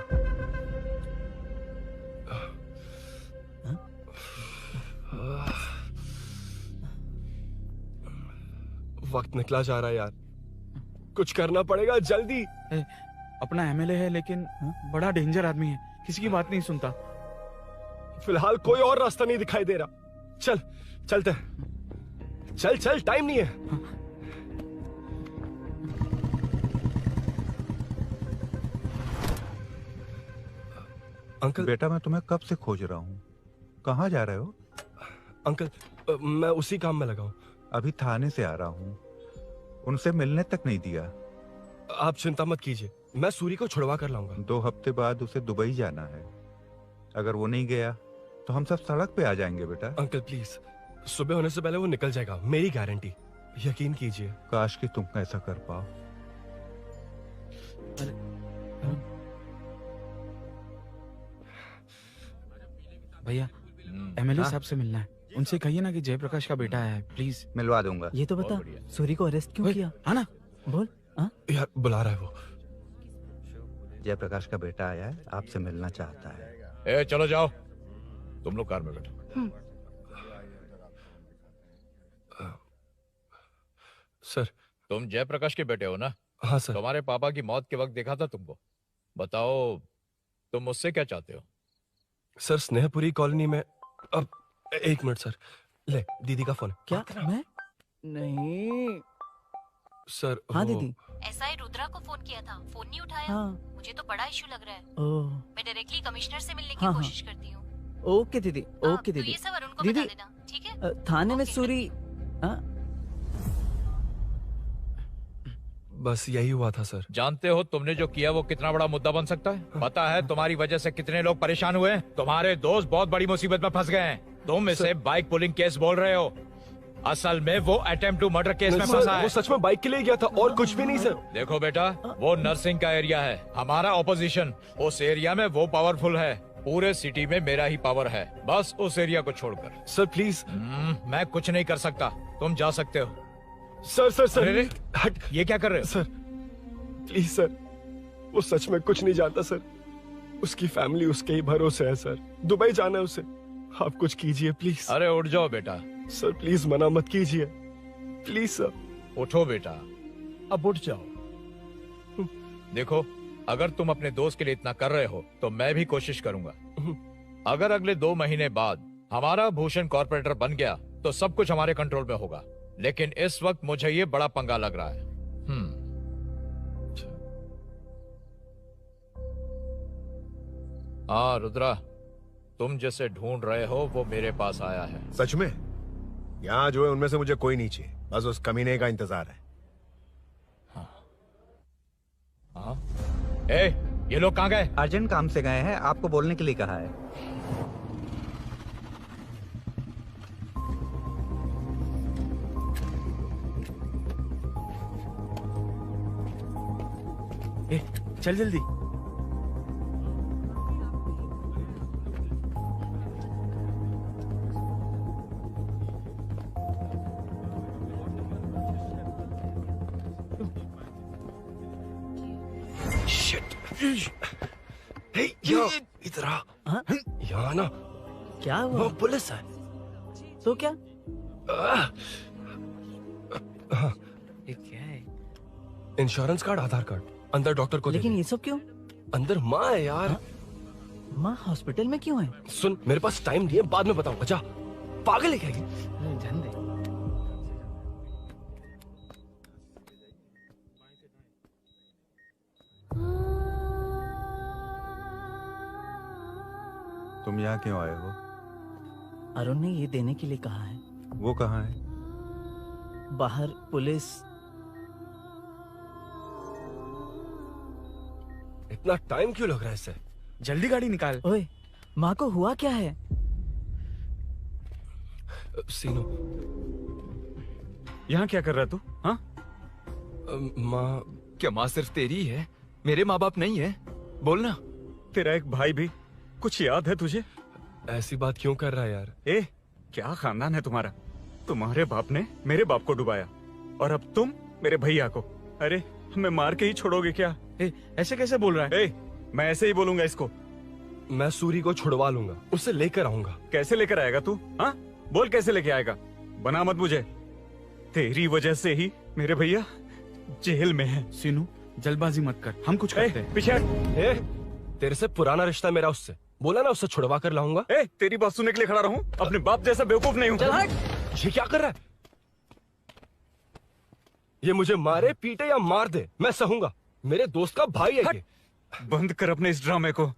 वक्त निकला जा रहा है यार, कुछ करना पड़ेगा जल्दी। अपना एमएलए है लेकिन बड़ा डेंजर आदमी है, किसी की बात नहीं सुनता। फिलहाल कोई और रास्ता नहीं दिखाई दे रहा। चल चलते हैं। चल चल, टाइम नहीं है। अंकल। बेटा मैं तुम्हें कब से खोज रहा हूँ, कहाँ जा रहे हो? अंकल मैं उसी काम में लगा हूँ। अभी थाने से आ रहा हूँ, उनसे मिलने तक नहीं दिया। आप चिंता मत कीजिए, मैं सूरी को छुड़वा कर लाऊंगा। 2 हफ्ते बाद उसे दुबई जाना है। अगर वो नहीं गया तो हम सब सड़क पे आ जाएंगे बेटा। अंकल प्लीज, सुबह होने से पहले वो निकल जाएगा, मेरी गारंटी, यकीन कीजिए। काश कि तुम ऐसा कर पाओ। भैया एमएलए साहब से मिलना है। उनसे कहिए ना कि जयप्रकाश का बेटा है, प्लीज। मिलवा दूंगा। ये तो बता, सूरी को अरेस्ट क्यों किया? हाँ ना, बोल। यार बुला रहा है वो। जयप्रकाश का बेटा आया है, आपसे मिलना चाहता है। ए चलो जाओ, तुम लोग कार में बैठो। सर, तुम जयप्रकाश के बेटे हो ना? हाँ सर। तुम्हारे पापा की मौत के वक्त देखा था तुमको। बताओ तुम मुझसे क्या चाहते हो? सर, स्नेहपुरी कॉलोनी में। अब 1 मिनट सर, ले दीदी का फोन। क्या? मैं नहीं सर। हाँ दीदी। एसआई रुद्रा को फोन किया था, फोन नहीं उठाया। हाँ। मुझे तो बड़ा इशू लग रहा है। ओह। मैं डायरेक्टली कमिश्नर से मिलने की हाँ, कोशिश करती हूँ। ओके दीदी, ओके तो दीदी। ये सब अरुण को दीदी, बता देना, ठीक है? थाने में सूरी। बस यही हुआ था सर। जानते हो तुमने जो किया वो कितना बड़ा मुद्दा बन सकता है? पता है तुम्हारी वजह से कितने लोग परेशान हुए हैं? तुम्हारे दोस्त बहुत बड़ी मुसीबत में फंस गए हैं। तुम इसे बाइक पुलिंग केस बोल रहे हो, असल में वो अटेम्प्ट टू मर्डर केस में फंसा है। वो सच में बाइक के लिए गया था और कुछ भी नहीं सर। देखो बेटा, वो नर्सिंग का एरिया है, हमारा ऑपोजिशन उस एरिया में वो पावरफुल है। पूरे सिटी में मेरा ही पावर है, बस उस एरिया को छोड़कर। Sir please. मैं कुछ नहीं कर सकता, तुम जा सकते हो। सर सर सर अरे, हट, ये क्या कर रहे हो? सर प्लीज सर, वो सच में कुछ नहीं जानता सर। उसकी फैमिली उसके ही भरोसे है सर। दुबई जाना है उसे, आप कुछ कीजिए प्लीज। अरे उठ जाओ बेटा। सर प्लीज मना मत कीजिए, प्लीज सर। उठो बेटा, अब उठ जाओ। देखो, अगर तुम अपने दोस्त के लिए इतना कर रहे हो तो मैं भी कोशिश करूंगा। अगर अगले 2 महीने बाद हमारा भूषण कॉर्पोरेटर बन गया तो सब कुछ हमारे कंट्रोल में होगा, लेकिन इस वक्त मुझे ये बड़ा पंगा लग रहा है। हाँ रुद्रा, तुम जैसे ढूंढ रहे हो वो मेरे पास आया है। सच में? यहाँ जो है उनमें से मुझे कोई नहीं चाहिए, बस उस कमीने का इंतजार है। हाँ? ए, ये लोग कहाँ गए? अर्जेंट काम से गए हैं, आपको बोलने के लिए कहा है। ए, चल जल्दी। इधर आ। यहाँ ना क्या हुआ? वो पुलिस है। तो क्या? ये क्या है? इंश्योरेंस कार्ड, आधार कार्ड, अंदर डॉक्टर को लेकिन ये सब क्यों? अंदर माँ है यार। माँ हॉस्पिटल में क्यों है? सुन, मेरे पास टाइम नहीं है, बाद में बताऊंगा। जा, पागल है क्या ये? जान दे। तुम यहाँ क्यों आए हो? अरुण ने ये देने के लिए कहा है। वो कहाँ है? बाहर पुलिस। इतना टाइम क्यों लग रहा है इसे? जल्दी गाड़ी निकाल। ओए, माँ को हुआ क्या है? सीनू, यहाँ क्या कर रहा तू? हाँ? माँ। क्या माँ सिर्फ तेरी ही है? मेरे माँ बाप नहीं है? बोलना। तेरा एक भाई भी, कुछ याद है तुझे? ऐसी बात क्यों कर रहा है यार? ए, क्या खानदान है तुम्हारा? तुम्हारे बाप ने मेरे बाप को डुबाया और अब तुम मेरे भैया को। अरे हमें मार के ही छोड़ोगे क्या? ऐसे कैसे बोल रहा है? मैं ऐसे ही बोलूंगा इसको। मैं सूरी को छुड़वा लूंगा, उसे लेकर आऊंगा। कैसे लेकर आएगा तू? हाँ, बोल कैसे लेके आएगा? बना मत मुझे। तेरी वजह से ही मेरे भैया जेल में है। सीनू, जल्दबाजी मत कर, हम कुछ करते हैं। पीछे तेरे से पुराना रिश्ता मेरा उससे। बोला ना उससे छुड़वा कर लाऊंगा। तेरी बात सुनने के लिए खड़ा रहूं? अपने बाप जैसा बेवकूफ नहीं हूं। चल हट। ये क्या कर रहा है? ये मुझे मारे पीटे या मार दे, मैं सहूंगा। मेरे दोस्त का भाई है ये। बंद कर अपने इस ड्रामे को।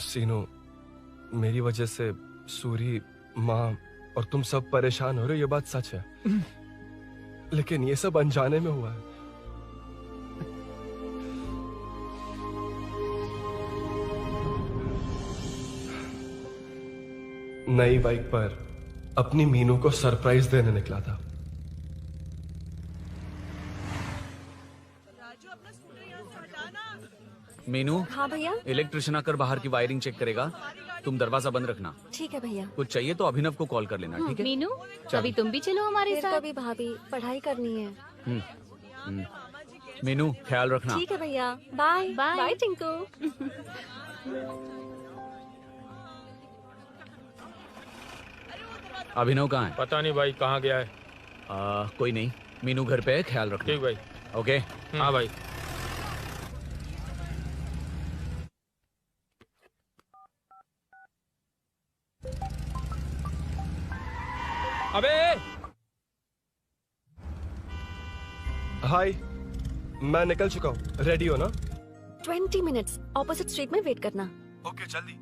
सीनो, मेरी वजह से सूरी, माँ, और तुम सब परेशान हो रहे हो, ये बात सच है। लेकिन ये सब अनजाने में हुआ है। नई बाइक पर अपनी मीनू को सरप्राइज देने निकला था। मीनू, हाँ भैया। इलेक्ट्रिशियन आकर बाहर की वायरिंग चेक करेगा, तुम दरवाजा बंद रखना। ठीक है भैया। कुछ चाहिए तो अभिनव को कॉल कर लेना, ठीक है? मीनू, चल। अभी तुम भी चलो हमारे फिर साथ। कभी भाभी, पढ़ाई करनी है। हम्म, हम्म। मीनू, ख्याल रखना। ठीक है भैया, बाय बाय। बाय टिंकू। अभिनव कहाँ है? पता नहीं भाई, कहाँ गया है। कोई नहीं, मीनू घर पे है, ख्याल रखना। ठीक भाई। ओके। हाँ भाई। अबे हाय, मैं निकल चुका हूँ, रेडी हो ना? 20 मिनट्स ऑपोजिट स्ट्रीट में वेट करना। ओके, जल्दी।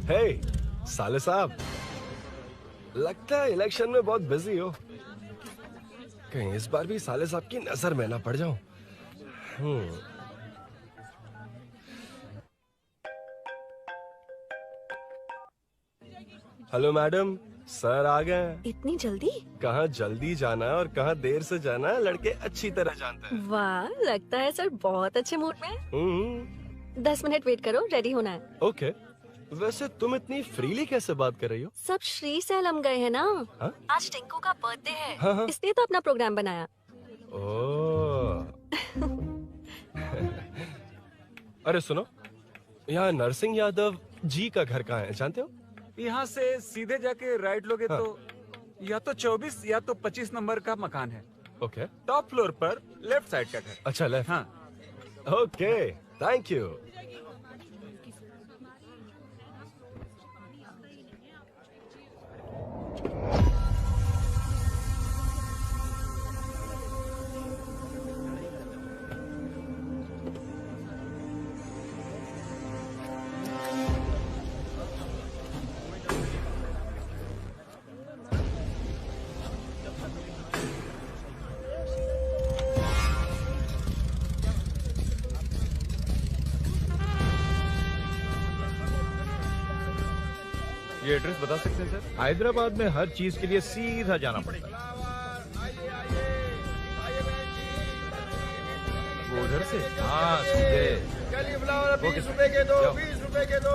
हे साले साहब, लगता है इलेक्शन में बहुत बिजी हो। कहीं इस बार भी साले साहब की नजर में ना पड़ जाऊं। हेलो मैडम, सर आ गए हैं। इतनी जल्दी? कहाँ जल्दी जाना है और कहाँ देर से जाना है लड़के अच्छी तरह जानते हैं। वाह, लगता है सर बहुत अच्छे मूड में हैं। 10 मिनट वेट करो, रेडी होना है। ओके। वैसे तुम इतनी फ्रीली कैसे बात कर रही हो? सब श्री सैलम गए हैं ना। हाँ? आज टिंकू का बर्थडे है, हाँ। इसलिए तो अपना प्रोग्राम बनाया। ओह। अरे सुनो, यहाँ नरसिंह यादव जी का घर कहाँ है, जानते हो? यहाँ से सीधे जाके राइट लोगे तो या तो 24 या तो 25 नंबर का मकान है। ओके। टॉप फ्लोर पर लेफ्ट साइड का घर। अच्छा, लेफ्ट। हाँ। Okay, thank you. ये एड्रेस बता सकते हैं सर? हैदराबाद में हर चीज के लिए सीधा जाना पड़ेगा। वो उधर से? हाँ, सीधे। कैलीफ्लावर 20 रुपए के दो, 20 रुपए के दो।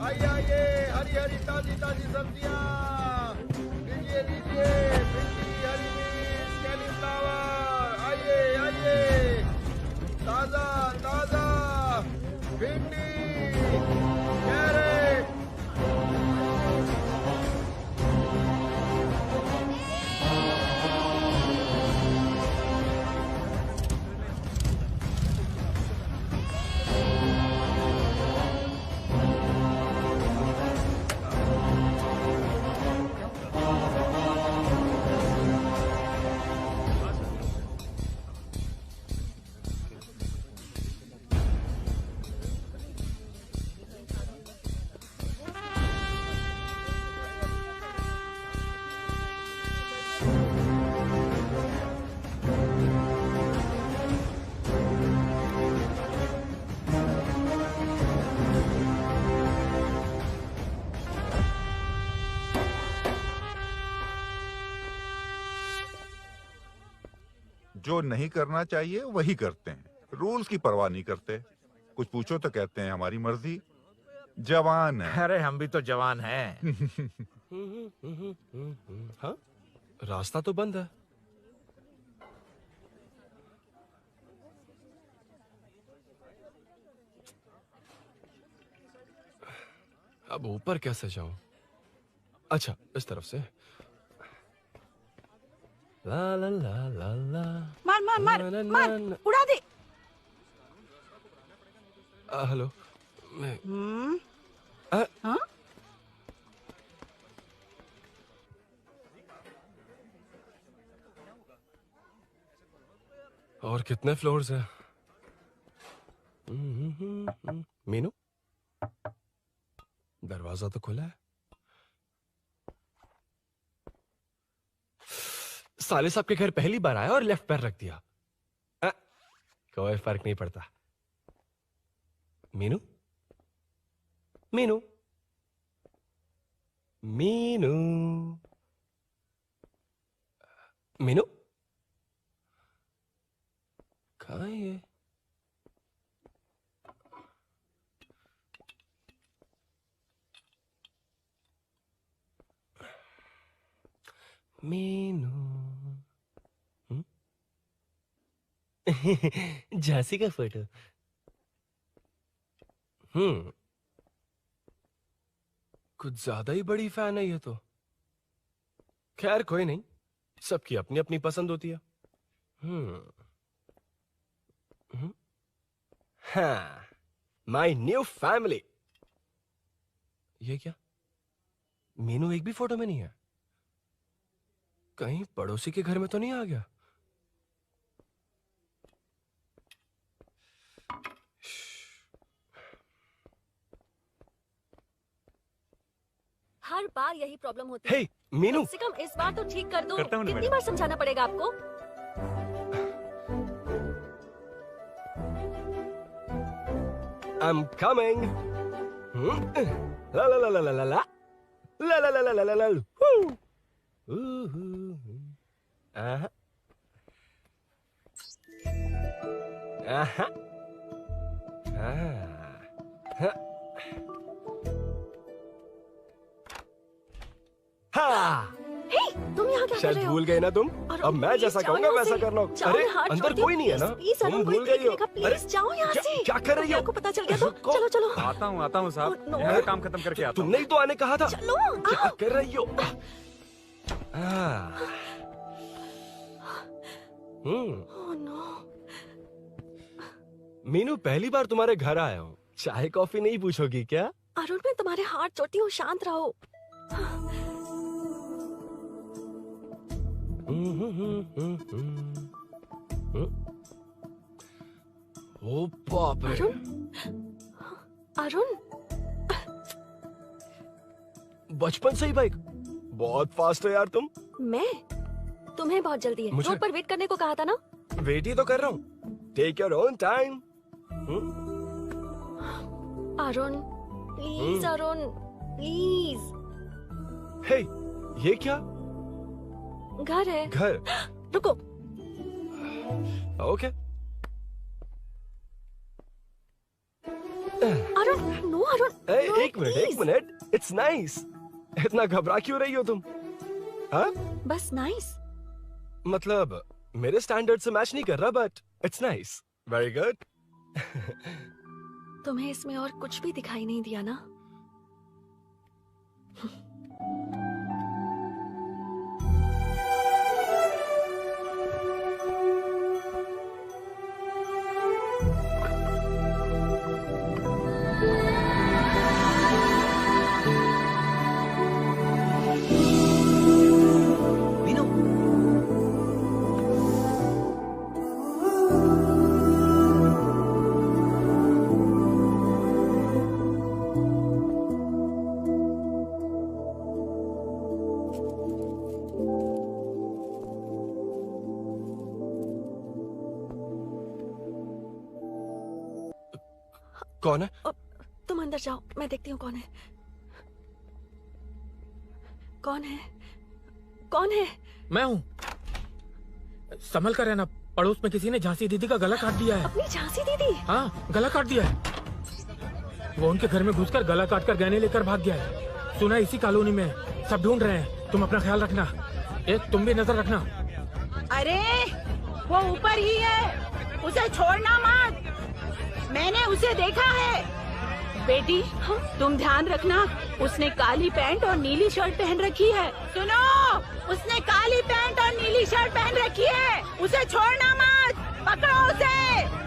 आइए आइए, हरी हरी ताजी ताजी सब्जियाँ लीजिए लीजिए। भिंडी, हरी मिर्च, कैलीफ्लावर, आइए आइए। ताजा ताजा भिंडी, कैरेट। जो नहीं करना चाहिए वही करते हैं, रूल्स की परवाह नहीं करते। कुछ पूछो तो कहते हैं हमारी मर्जी। जवान है। अरे हम भी तो जवान हैं। हाँ, रास्ता तो बंद है। अब ऊपर कैसे जाऊं? अच्छा, इस तरफ से। ला ला ला ला ला। मार मार मार मार, उड़ा दे। हेलो। हाँ? और कितने फ्लोर्स हैं? दरवाजा तो खुला है। साले साहब के घर पहली बार आया और लेफ्ट पैर रख दिया। कोई फर्क नहीं पड़ता। मीनू, मीनू, मीनू, मीनू, कहाँ है ये? मीनू, झांसी का फोटो। कुछ ज्यादा ही बड़ी फैन है ये तो। खैर कोई नहीं, सबकी अपनी अपनी पसंद होती है। हाँ, माई न्यू फैमिली। ये क्या? मीनू एक भी फोटो में नहीं है। कहीं पड़ोसी के घर में तो नहीं आ गया? हर बार यही प्रॉब्लम होती है। हे, मीनू। कम से कम इस बार तो ठीक कर दो। करता हूँ ना कितनी मैडम। बार समझाना पड़ेगा आपको? I'm coming. La la la la la la la. La la la la la la la. Woo. Aha. Aha. हाँ। हे, तुम यहाँ क्या कर शायद रहे हो? भूल गए ना तुम। अब मैं प्लीज जैसा जाओ कहूंगा यहाँ वैसा से। करना। जाओ, अरे हाथ अंदर छोड़ दो, कोई नहीं है ना? प्लीज, तुम अरुण, भूल कोई गई हो। देखेगा, प्लीज अरे, जाओ यहाँ से। क्या कर रही हो? आपको पता चल गया तो चलो चलो। आता हूँ साहब। यहाँ काम खत्म करके आता हूँ। तुमने ही तो आने कहा था। चलो, क्या कर रही हो? Oh no. मीनू, पहली बार तुम्हारे घर आया हूँ। चाय कॉफी नहीं पूछोगी क्या? अरुण, मैं तुम्हारे हाथ जोड़ती हूँ, शांत रहो। ओ बाप रे। अरुण, बचपन से ही बाइक। बहुत फास्ट है यार तुम। मैं? तुम्हें बहुत जल्दी है। मुझे- रोड पर वेट करने को कहा था ना? वेट ही तो कर रहा हूँ। Take your own time. Arun, please Arun, please. Hey, ये क्या? घर है। घर? रुको। ओके। अरुण, नो अरुण। ए, नो, एक मिनट, please। एक मिनट। It's nice. इतना घबरा क्यों रही हो तुम? हाँ? बस नाइस। मतलब मेरे स्टैंडर्ड से मैच नहीं कर रहा, but it's nice. Very good. तुम्हें इसमें और कुछ भी दिखाई नहीं दिया ना? कौन है? तुम अंदर जाओ, मैं देखती हूँ कौन है। कौन है? कौन है? मैं हूँ। संभल कर रहना, पड़ोस में किसी ने झांसी दीदी का गला काट दिया है। अपनी झांसी दीदी? हाँ, गला काट दिया है। वो उनके घर में घुसकर गला काट कर गहने लेकर भाग गया है। सुना इसी कॉलोनी में, सब ढूंढ रहे हैं। तुम अपना ख्याल रखना। तुम भी नजर रखना। अरे वो ऊपर ही है, उसे छोड़ना मत। मैंने उसे देखा है। बेटी, तुम ध्यान रखना, उसने काली पैंट और नीली शर्ट पहन रखी है। सुनो, उसने काली पैंट और नीली शर्ट पहन रखी है। उसे छोड़ना मत, पकड़ो उसे।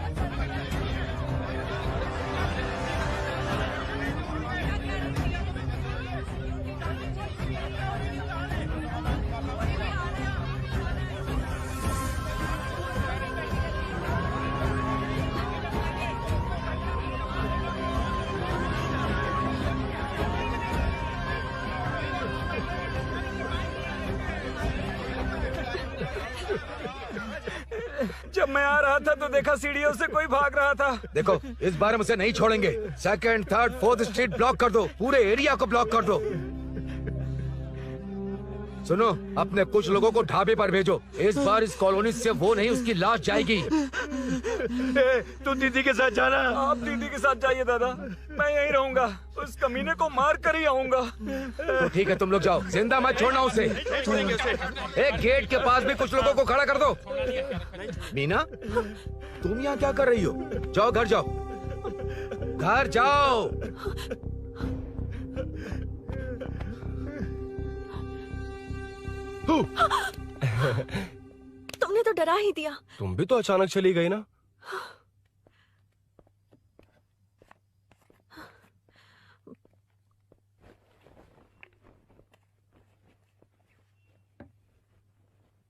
मैं आ रहा था तो देखा सीढ़ियों से कोई भाग रहा था। देखो इस बार हम उसे नहीं छोड़ेंगे। Second, third, fourth street block कर दो, पूरे एरिया को ब्लॉक कर दो। सुनो, अपने कुछ लोगों को ढाबे पर भेजो। इस बार इस कॉलोनी से वो नहीं, उसकी लाश जाएगी। तू दीदी के साथ जाना। आप दीदी के साथ जाइए दादा, मैं यहीं रहूंगा। उस कमीने को मार कर ही आऊंगा। तो ठीक है, तुम लोग जाओ, जिंदा मत छोड़ना उसे। एक गेट के पास भी कुछ लोगों को खड़ा कर दो। मीना, तुम यहाँ क्या कर रही हो? जाओ घर जाओ, घर जाओ। तुमने तो डरा ही दिया। तुम भी तो अचानक चली गई ना।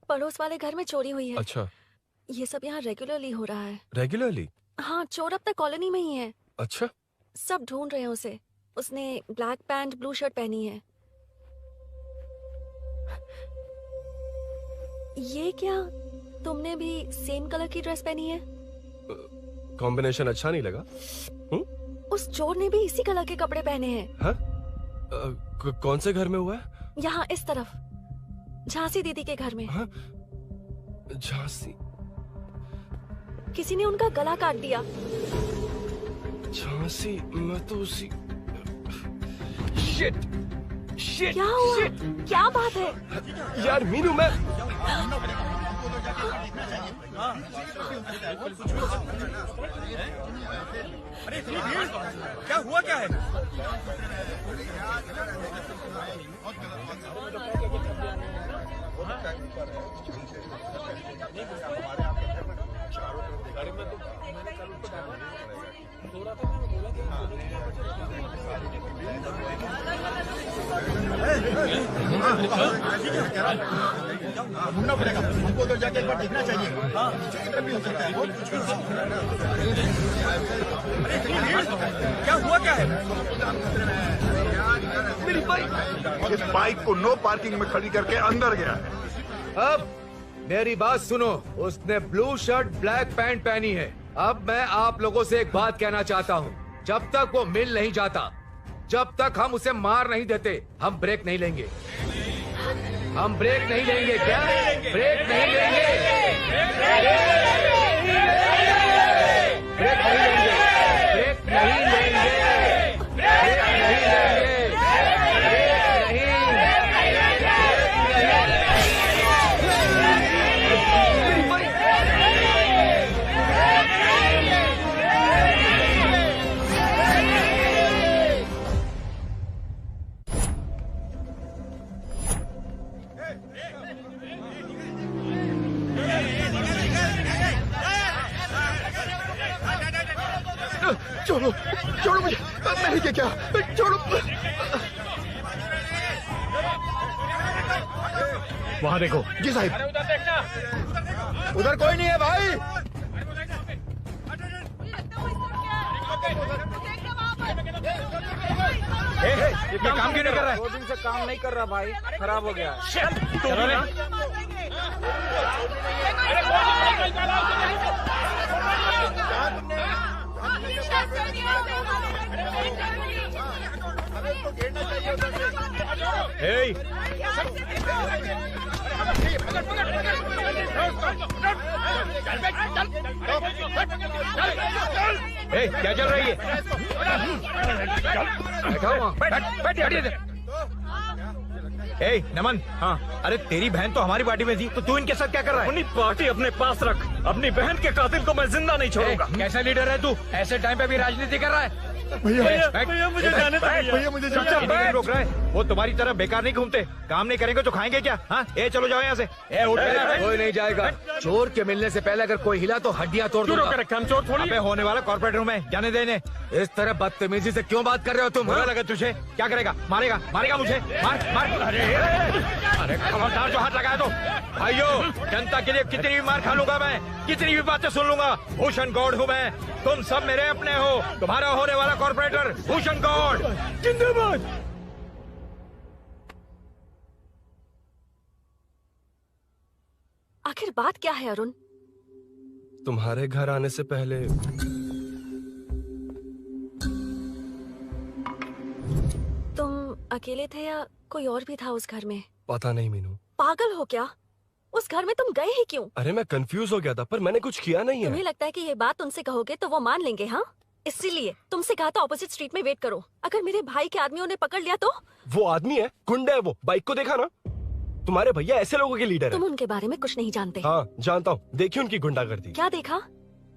पड़ोस वाले घर में चोरी हुई है। अच्छा, ये सब यहाँ रेगुलरली हो रहा है। रेगुलरली? हाँ, चोर अब तक कॉलोनी में ही है। अच्छा, सब ढूंढ रहे हैं उसे। उसने ब्लैक पैंट ब्लू शर्ट पहनी है। ये क्या, तुमने भी सेम कलर की ड्रेस पहनी है? कॉम्बिनेशन अच्छा नहीं लगा? उस चोर ने भी इसी कलर के कपड़े पहने हैं। हाँ? कौन से घर में हुआ है? यहाँ इस तरफ, झांसी दीदी के घर में। हाँ? झांसी? किसी ने उनका गला काट दिया। झांसी? मैं तो उसी... शिट! शिट! क्या हुआ? शिट! क्या बात है? यार मीनू, मैं... क्या हुआ, क्या है? ढूंढना पड़ेगा हमको, उधर जाके एक बार देखना चाहिए। हाँ, इधर भी हो सकता है। क्या हुआ, क्या है? मेरी बाइक, इस बाइक को नो पार्किंग में खड़ी करके अंदर गया है। अब मेरी बात सुनो, उसने ब्लू शर्ट ब्लैक पैंट पहनी है। अब मैं आप लोगों से एक बात कहना चाहता हूँ, जब तक वो मिल नहीं जाता, जब तक हम उसे मार नहीं देते, हम ब्रेक नहीं लेंगे। हम ब्रेक नहीं लेंगे। क्या? ब्रेक नहीं लेंगे। ब्रेक नहीं लेंगे। ब्रेक नहीं लेंगे। ब्रेक नहीं लेंगे। छोड़ो, छोड़ो मुझे, मैंने क्या? छोड़ो। वहाँ देखो। जी साहिब। उधर कोई नहीं है भाई। ये काम क्यों नहीं कर रहा है? 2 दिन से काम नहीं कर रहा भाई, खराब हो गया। चलो ना। क्या चल रही है? नमन, हाँ, अरे तेरी बहन तो हमारी पार्टी में थी, तो तू इनके साथ क्या कर रहा है? अपनी पार्टी अपने पास रख। अपनी बहन के कातिल को मैं जिंदा नहीं छोड़ूंगा। कैसा लीडर है तू? ऐसे टाइम पे भी राजनीति कर रहा है? भैया मुझे जाने दो। भैया मुझे जाने रोक रहा है। वो तुम्हारी तरह बेकार नहीं घूमते। काम नहीं करेंगे तो खाएंगे क्या? हाँ, चलो जाओ यहाँ से। कोई नहीं जाएगा। चोर के मिलने से पहले अगर कोई हिला तो हड्डियां तोड़ दूंगा। हम चोर थोड़ी होने वाला कॉर्पोरेट रूम है, जाने देने। इस तरह बदतमीजी से क्यों बात कर रहे हो तुम? बुरा लगा तुझे? क्या करेगा? मारेगा? मारेगा मुझे? मार मार। अरे खबरदार जो हाथ लगाया तो। भाइयों, जनता के लिए कितनी भी मार खा लूंगा मैं, कितनी भी बातें सुन लूंगा। भूषण गौड़ हूँ मैं, तुम सब मेरे अपने हो। तुम्हारा होने वाला कॉर्पोरेटर भूषण गौड़ जिंदाबाद। आखिर बात क्या है अरुण? तुम्हारे घर आने से पहले तुम अकेले थे या कोई और भी था उस घर में? पता नहीं मीनू। पागल हो क्या? उस घर में तुम गए ही क्यों? अरे मैं कंफ्यूज हो गया था, पर मैंने कुछ किया नहीं तुम्हें है। लगता है कि ये बात उनसे कहोगे तो वो मान लेंगे? हाँ, इसीलिए तुमसे कहा था ऑपोजिट स्ट्रीट में वेट करो। अगर मेरे भाई के आदमियों ने पकड़ लिया तो? वो आदमी है, गुंडा है वो। बाइक को देखा ना? तुम्हारे भैया ऐसे लोगों के लीडर तुम है। उनके बारे में कुछ नहीं जानते। हाँ जानता हूँ, देखिए उनकी गुंडागर्दी। क्या देखा?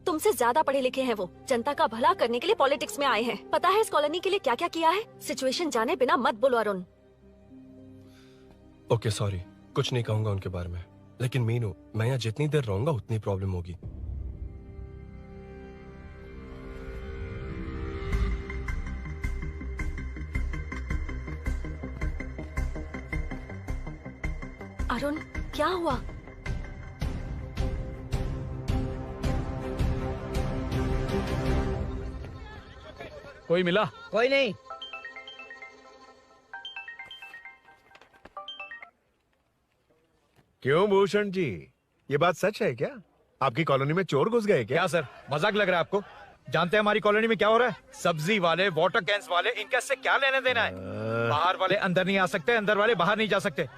तुमसे ज्यादा पढ़े लिखे हैं वो। जनता का भला करने के लिए पॉलिटिक्स में आए हैं। पता है इस कॉलोनी के लिए क्या क्या किया है? सिचुएशन जाने बिना मत बोलो अरुण। ओके सॉरी, कुछ नहीं कहूंगा उनके बारे में। लेकिन मीनू, मैं यहाँ जितनी देर रहूंगा उतनी प्रॉब्लम होगी। अरुण, क्या हुआ? कोई मिला? कोई नहीं। क्यों भूषण जी, ये बात सच है क्या? आपकी कॉलोनी में चोर घुस गए क्या? सर, मजाक लग रहा है आपको? जानते हैं हमारी कॉलोनी में क्या हो रहा है? सब्जी वाले, वाटर कैंस वाले, इनका से क्या लेने देना है? बाहर वाले अंदर नहीं आ सकते, अंदर वाले बाहर नहीं जा सकते।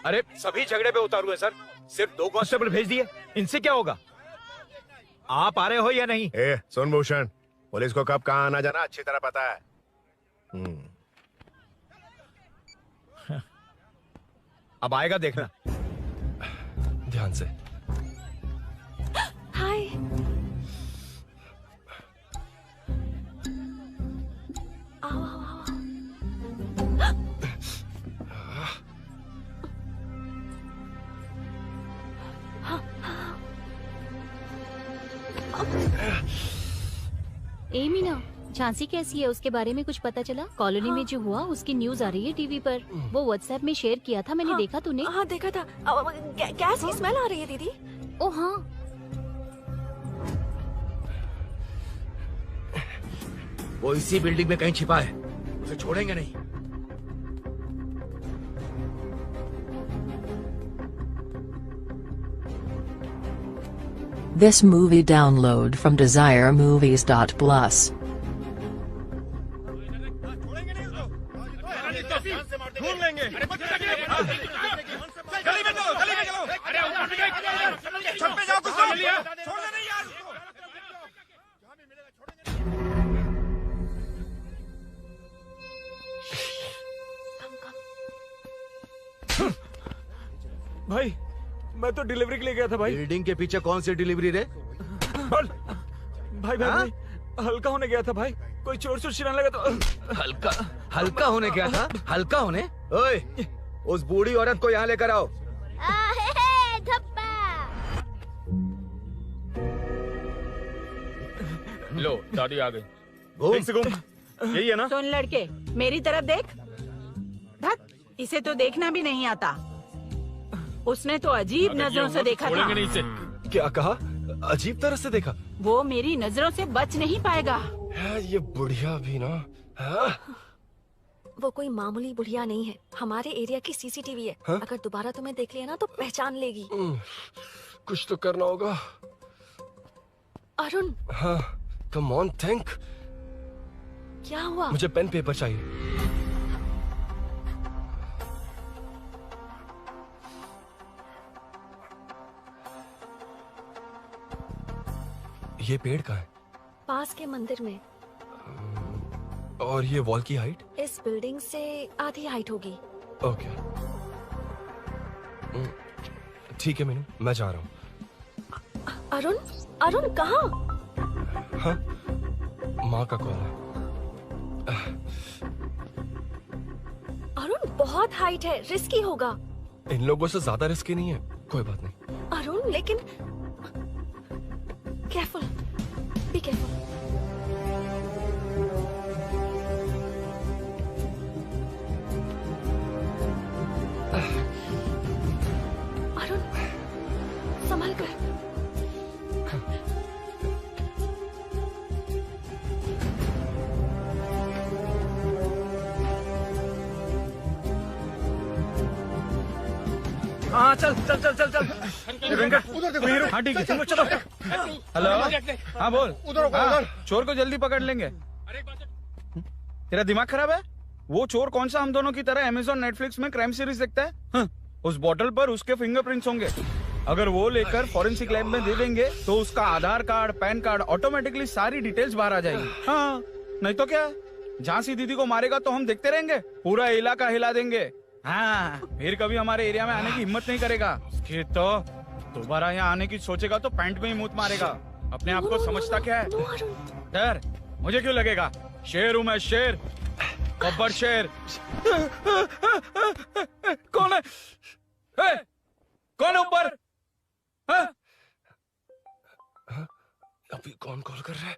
अरे सभी झगड़े पे उतारू है सर। सिर्फ 2 कांस्टेबल भेज दिए, इनसे क्या होगा? आप आ रहे हो या नहीं? ए, सुन भूषण, पुलिस को कब कहाँ आना जाना अच्छी तरह पता है। अब आएगा देखना। ध्यान से। हाय। आओ आओ आओ। ए मीना, झांसी कैसी है? उसके बारे में कुछ पता चला? कॉलोनी में जो हुआ उसकी न्यूज आ रही है टीवी पर। वो व्हाट्सएप में शेयर किया था, मैंने देखा। तूने? हाँ देखा था। गैस की स्मेल आ रही है दीदी। ओ हाँ। वो इसी बिल्डिंग में कहीं छिपा है, उसे छोड़ेंगे नहीं। This movie download from DesireMovies.plus. ढूंढ लेंगे। गली में चलो, गली में चलो। छत पे जाओ, कुछ छोड़ दे नहीं यार उसको। भाई, मैं तो डिलीवरी के लिए गया था भाई। बिल्डिंग के पीछे कौन सी डिलीवरी रे? बोल। भाई भाई, हल्का होने गया था भाई। कोई चोर चोर चिल्लाने लगा तो। हल्का होने गया था? हल्का होने? ओए, उस बूढ़ी औरत को यहाँ लेकर आओ। लो, दादी आ गई। घूम से घूम। यही है ना? सुन लड़के, मेरी तरफ देख। धत, इसे तो देखना भी नहीं आता। उसने तो अजीब नजरों से देखा था। नहीं इसे। क्या कहा? अजीब तरह से देखा? वो मेरी नजरों से बच नहीं पाएगा। ये बुढ़िया भी ना। वो कोई मामूली बुढ़िया नहीं है, हमारे एरिया की सीसीटीवी है। अगर दोबारा तुम्हें देख लिया ना तो पहचान लेगी। कुछ तो करना होगा। अरुण। हाँ, कम ऑन थिंक। क्या हुआ? मुझे पेन पेपर चाहिए। ये पेड़ कहाँ है? पास के मंदिर में। और ये वॉल की हाइट? इस बिल्डिंग से आधी हाइट होगी। ओके, ठीक है मीनू, मैं जा रहा हूँ। अरुण, अरुण कहाँ? हाँ, माँ का कॉल है। अरुण बहुत हाइट है, रिस्की होगा। इन लोगों से ज्यादा रिस्की नहीं है। कोई बात नहीं। अरुण लेकिन केयरफुल, बी केयरफुल। अरुण संभल कर। हाँ चल चल चल चल चल वेंकट हाँ ठीक है तुम लोग चलो। हेलो हाँ बोल। उधर चोर को जल्दी पकड़ लेंगे। तेरा दिमाग खराब है? वो चोर कौन सा हम दोनों की तरह अमेज़न नेटफ्लिक्स में क्राइम सीरीज देखता है? उस बॉटल पर उसके फिंगरप्रिंट्स होंगे। अगर वो लेकर फॉरेंसिक लैब में दे देंगे तो उसका आधार कार्ड पैन कार्ड ऑटोमेटिकली सारी डिटेल्स बाहर आ जाएगी। हाँ नहीं तो क्या, झांसी दीदी को मारेगा तो हम देखते रहेंगे, पूरा इलाका हिला देंगे। हाँ फिर कभी हमारे एरिया में आने की हिम्मत नहीं करेगा। फिर तो दोबारा यहाँ आने की सोचेगा तो पैंट में ही मूत मारेगा। अपने आप को समझता क्या है? डर मुझे क्यों लगेगा? शेर हूँ मैं, शेर, गब्बर शेर। कौन है? कौन है ऊपर? अभी कौन कॉल कर रहा है?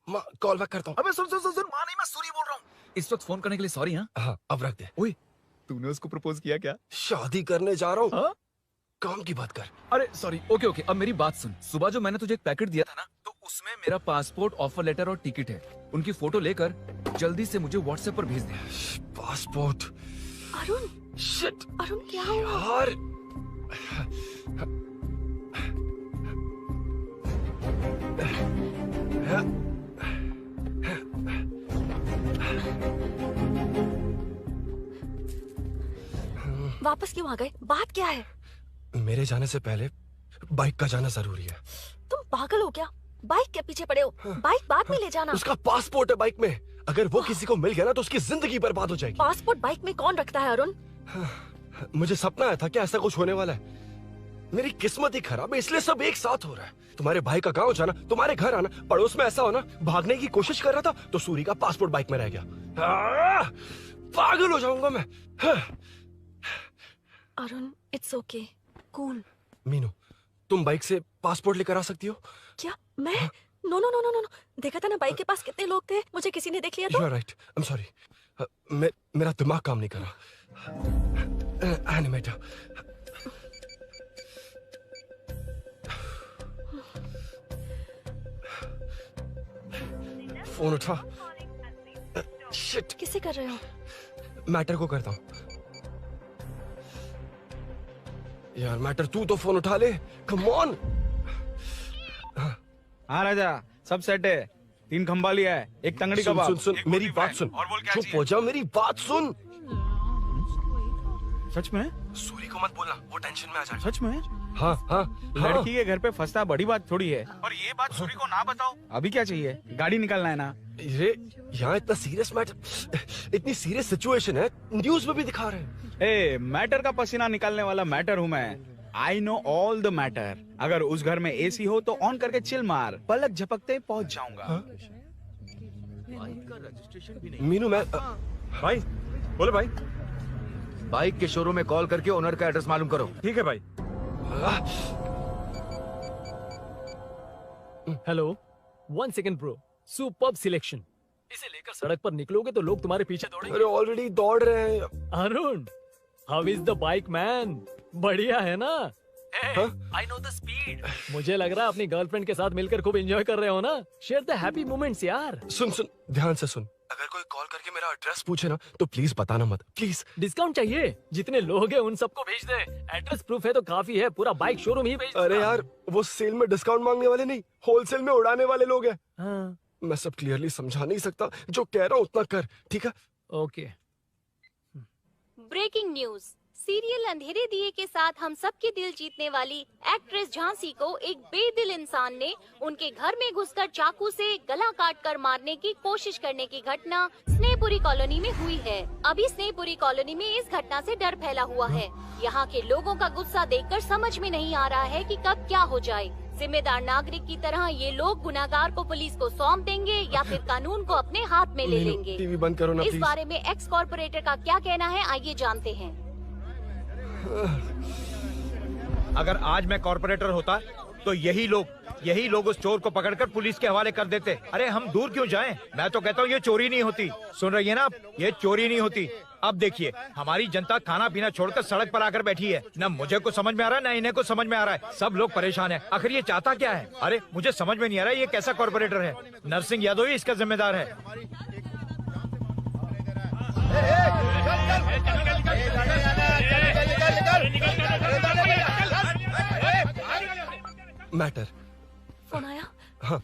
माँ कॉल बैक करता हूँ। अबे सुन सुन सुन सुन, माँ नहीं, मैं सूरी बोल रहा हूँ। इस वक्त फोन करने के लिए सॉरी। हाँ अब रख दे। ओए तूने उसको प्रपोज किया क्या? शादी करने जा रहा हूँ। काम की बात कर। अरे सॉरी, ओके ओके, अब मेरी बात सुन। सुबह जो मैंने तुझे एक पैकेट दिया था ना, तो उसमें मेरा पासपोर्ट, ऑफर लेटर और टिकट है। उनकी फोटो लेकर जल्दी से मुझे व्हाट्सएप पर भेज दे। पासपोर्ट। अरुण शिट। अरुण क्या हुआ? यार वापस क्यों आ गए? बात क्या है? मेरे जाने से पहले बाइक का जाना जरूरी है। तुम पागल हो क्या? बाइक के पीछे पड़े हो? बाइक बाद में ले जाना। उसका पासपोर्ट है बाइक में, अगर वो किसी को मिल गया ना तो उसकी जिंदगी बर्बाद हो जाएगी। पासपोर्ट बाइक में कौन रखता है अरुण? मुझे सपना आया था कि ऐसा कुछ होने वाला है। मेरी किस्मत ही खराब है, इसलिए सब एक साथ हो रहा है। तुम्हारे भाई का गांव जाना, तुम्हारे घर आना, पड़ोस में ऐसा होना। भागने की कोशिश कर रहा था तो सूरी का पासपोर्ट बाइक में रह गया। पागल हो जाऊंगा मैं। Arun it's okay, cool. Meenu तुम बाइक से पासपोर्ट लेकर आ सकती हो? क्या मैं? No no no no no. देखा था ना बाइक के पास कितने लोग थे, मुझे किसी ने देख लिया तो। You are right, I am sorry. मेरा दिमाग काम नहीं कर रहा। एनिमेटर। फोन उठा। शिट। किससे कर रहे हो? मैटर को करता हूँ। यार मैटर तू तो फोन उठा ले, कम ऑन। हाँ राजा सब सेट है। 3 खंबा लिया है, एक तंगड़ी सुन कबाब। सुन सुन मेरी बात सुन। चुप हो जा, मेरी बात सुन। सच में? सूरी को मत बोलना, वो टेंशन में आ जाए। सच में? हाँ हाँ। लड़की के घर पे फंसना बड़ी बात थोड़ी है। और ये बात सूरी को ना बताओ। अभी क्या चाहिए? गाड़ी निकालना है ना? ये यहाँ इतना सीरियस मैटर, इतनी सीरियस सिचुएशन है, न्यूज में भी दिखा रहे हैं। ए मैटर का पसीना निकालने वाला मैटर हूँ मैं। I know all the matter. अगर उस घर में एसी हो तो ऑन करके चिल मार, पलक झपकते ही पहुंच जाऊंगा। मीनू मैं भाई बोले भाई। बाइक के शोरूम में कॉल करके ओनर का एड्रेस मालूम करो। ठीक है भाई। Hello 1 second bro, superb selection. इसे लेकर सड़क पर निकलोगे तो लोग तुम्हारे पीछे दौड़ेंगे। अरे ऑलरेडी दौड़ रहे हैं। Arun how is the bike man? बढ़िया है ना? I know the speed. मुझे लग रहा है अपनी गर्लफ्रेंड के साथ मिलकर खूब एंजॉय कर रहे हो ना। शेयर द हैप्पी मोमेंट्स यार। सुन सुन ध्यान से सुन, अगर कोई कॉल करके मेरा एड्रेस पूछे ना तो प्लीज बताना मत, प्लीज। डिस्काउंट चाहिए? जितने लोग हैं उन सबको भेज दे। एड्रेस प्रूफ है तो काफी है, पूरा बाइक शोरूम ही भेज। अरे यार वो सेल में डिस्काउंट मांगने वाले नहीं, होलसेल में उड़ाने वाले लोग हैं। हाँ। मैं सब क्लियरली समझा नहीं सकता, जो कह रहा हूँ उतना कर, ठीक है? ओके। Breaking news. सीरियल अंधेरे दिए के साथ हम सबके दिल जीतने वाली एक्ट्रेस झांसी को एक बेदिल इंसान ने उनके घर में घुसकर चाकू से गला काटकर मारने की कोशिश करने की घटना स्नेहपुरी कॉलोनी में हुई है। अभी स्नेहपुरी कॉलोनी में इस घटना से डर फैला हुआ है। यहाँ के लोगों का गुस्सा देखकर समझ में नहीं आ रहा है कि कब क्या हो जाए। जिम्मेदार नागरिक की तरह ये लोग गुनाहगार को पुलिस को सौंप देंगे या फिर कानून को अपने हाथ में ले लेंगे। टीवी बंद करो ना इस प्लीज। बारे में एक्स कॉर्पोरेटर का क्या कहना है, आइए जानते हैं। अगर आज मैं कॉर्पोरेटर होता तो यही लोग उस चोर को पकड़कर पुलिस के हवाले कर देते। अरे हम दूर क्यों जाएं? मैं तो कहता हूँ ये चोरी नहीं होती। सुन रही है ना आप? ये चोरी नहीं होती। अब देखिए हमारी जनता खाना पीना छोड़कर सड़क पर आकर बैठी है। न मुझे को समझ में आ रहा है, न इन्हें को समझ में आ रहा है। सब लोग परेशान हैं। आखिर ये चाहता क्या है? अरे मुझे समझ में नहीं आ रहा है ये कैसा कॉर्पोरेटर है। नरसिंह यादव ही इसका जिम्मेदार है। मैटर। फोन आया? हाँ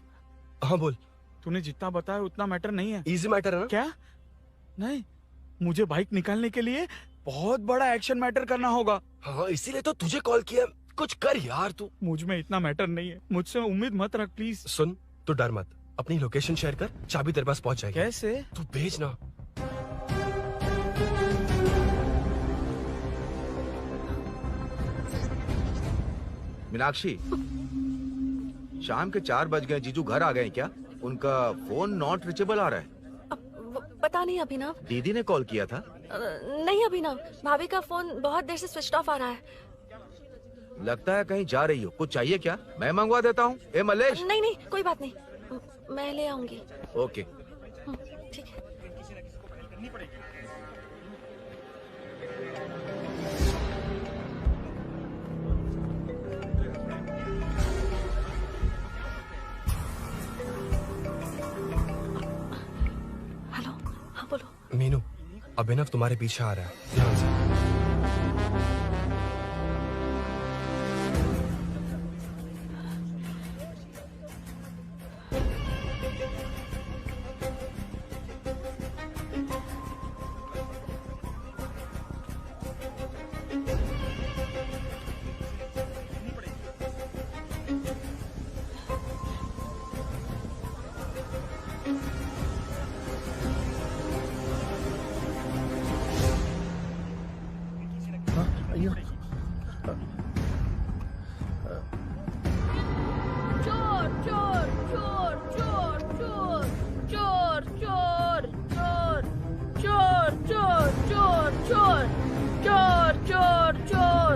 हाँ बोल। तूने जितना बताया उतना मैटर नहीं है। इजी मैटर है ना? क्या? नहीं, मुझे बाइक निकालने के लिए बहुत बड़ा एक्शन मैटर करना होगा। हाँ इसीलिए तो तुझे कॉल किया। कुछ कर यार तू। मुझ में इतना मैटर नहीं है, मुझसे उम्मीद मत रख प्लीज। सुन, तू डर मत, अपनी लोकेशन शेयर कर, चाबी तेरे पास पहुंच जाएगी। कैसे? तू भेज ना। मीनाक्षी, शाम के 4 बज गए, जीजू घर आ गए क्या? उनका फोन नॉट रिचेबल आ रहा है। पता नहीं अभिनव। दीदी ने कॉल किया था? नहीं अभिनव, भाभी का फोन बहुत देर से स्विच ऑफ आ रहा है। लगता है कहीं जा रही हो। कुछ चाहिए क्या? मैं मंगवा देता हूँ। ए मलेश। नहीं नहीं कोई बात नहीं, मैं ले आऊंगी। ओके ठीक है। हेलो, हाँ बोलो। मीनू, अभिनव तुम्हारे पीछे आ रहा है, ध्यान से। चोर चोर चोर चोर चोर चोर चोर चोर चोर चोर चोर चोर चोर चोर चोर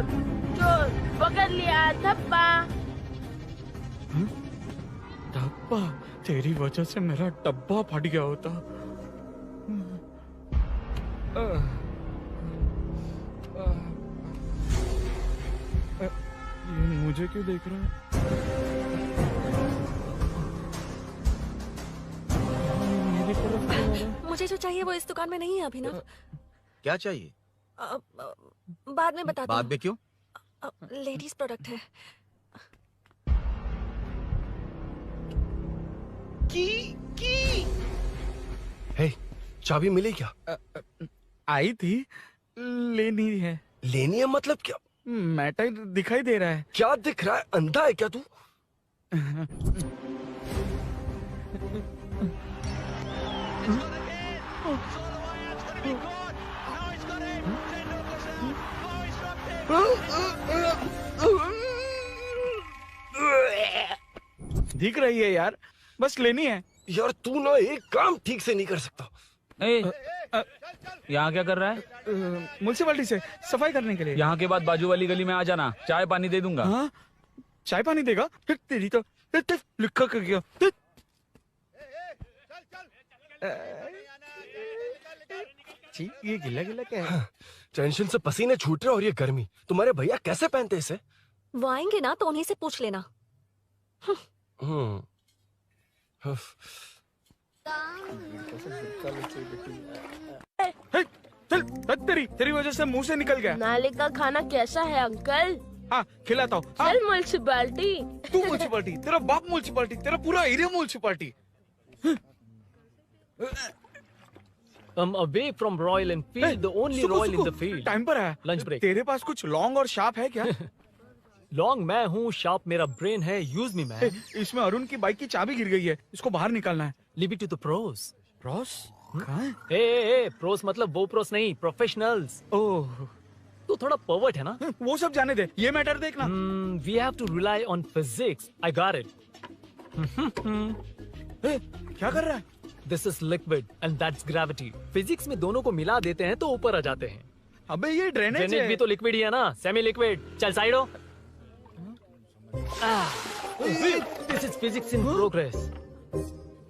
चोर पकड़ लिया धप्पा। डब्बा? तेरी वजह से मेरा डब्बा फट गया होता। ये मुझे क्यों देख रहा है? मेरी तरफ क्यों आ रहा है? मुझे जो चाहिए वो इस दुकान में नहीं है अभिनव। क्या चाहिए? बाद में बताती बाद में क्यों? लेडीज प्रोडक्ट है। की हे, चाबी मिली क्या? आई थी, लेनी है। लेनी है मतलब क्या? मैटर दिखाई दे रहा है। क्या दिख रहा है? अंधा है क्या तू? दिख रही है यार, बस लेनी है। यार तू ना एक काम ठीक से नहीं कर सकता। यहाँ क्या कर रहा है? म्युनिसिपैलिटी से सफाई करने के लिए। यहाँ के बाद बाजू वाली गली में आ जाना, चाय पानी दे दूंगा। हाँ? चाय पानी देगा? तेरी तो लिखा कर गया। ये गिला गिला क्या है? टेंशन से पसीने छूट रहे और ये गर्मी, तुम्हारे भैया कैसे पहनते इसे? वो आएंगे ना तो उन्हीं से पूछ लेना। चल, तेरी वजह से मुंह से निकल गया। नाले का खाना कैसा है अंकल? हाँ खिलाता हूँ। चल म्युनिसिपैलिटी। तू म्युनिसिपैलिटी, तेरा बाप म्युनिसिपैलिटी, तेरा पूरा area municipality. I'm away from Royal Enfield, the only Royal in the field. Time पर है। Lunch break. तेरे पास कुछ लॉन्ग और शार्प है क्या? लॉन्ग मैं हूँ, शार्प मेरा ब्रेन है, यूज मी मैन। इसमें अरुण की बाइक की चाबी गिर गई है, इसको बाहर निकालना है। Leave it to the pros. Pros? कहाँ है? ए प्रोस मतलब वो प्रोस नहीं, प्रोफेशनल्स। ओह, तू थोड़ा पर्वर्ट है ना? वो सब जाने दे, ये मैटर देखना। We have to rely on physics. I got it. क्या कर रहा है? This is liquid and that's gravity. Physics में दोनों को मिला देते हैं तो ऊपर आ जाते हैं। अबे ये ड्रेनेज है। भी तो लिक्विड ही है ना, सेमी लिक्विड। चल साइड हो। This is physics in progress.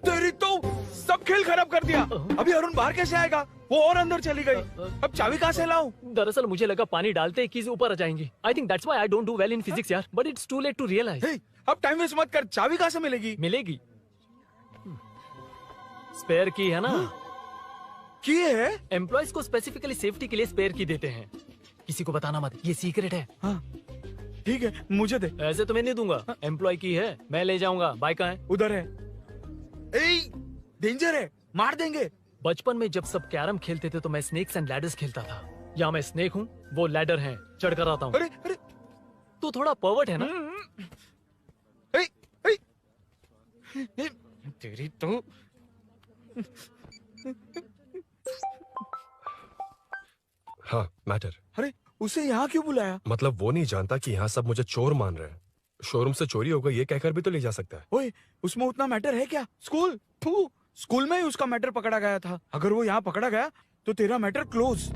तेरी तो सब खेल खराब कर दिया। अभी अरुण बाहर कैसे आएगा? वो और अंदर चली गई। अब चाबी कहाँ से लाऊं? दरअसल मुझे लगा पानी डालते ही कीज ऊपर आ जाएंगी। I think that's why I don't do well in physics यार। But it's too late to realize. अब टाइम वेस्ट मत कर, चाबी कहाँ से मिलेगी? मिलेगी। स्पेयर की है ना? की है? एम्प्लॉयज को स्पेसिफिकली सेफ्टी के लिए स्पेयर की देते हैं। किसी को बताना मत, ये सीक्रेट है। हाँ, ठीक है, मुझे दे। ऐसे तो मैं नहीं दूंगा, एम्प्लॉय की है, मैं ले जाऊंगा। बाइक कहाँ है? उधर है। ए, डेंजर है, मार देंगे। बचपन में जब सब कैरम खेलते थे तो मैं स्नेक्स एंड लैडर्स खेलता था। यहाँ मैं स्नेक हूँ, वो लैडर है, चढ़ कर आता हूँ। अरे अरे, तू थोड़ा पर्वर्ट है ना? तेरी तो हाँ, मैटर। अरे उसे यहाँ क्यों बुलाया? मतलब वो नहीं जानता कि यहाँ सब मुझे चोर मान रहे हैं। शोरूम से चोरी होगा ये कहकर भी तो ले जा सकता है। ओए, उसमें उतना मैटर है क्या? स्कूल में ही उसका मैटर पकड़ा गया था। अगर वो यहाँ पकड़ा गया तो तेरा matter close.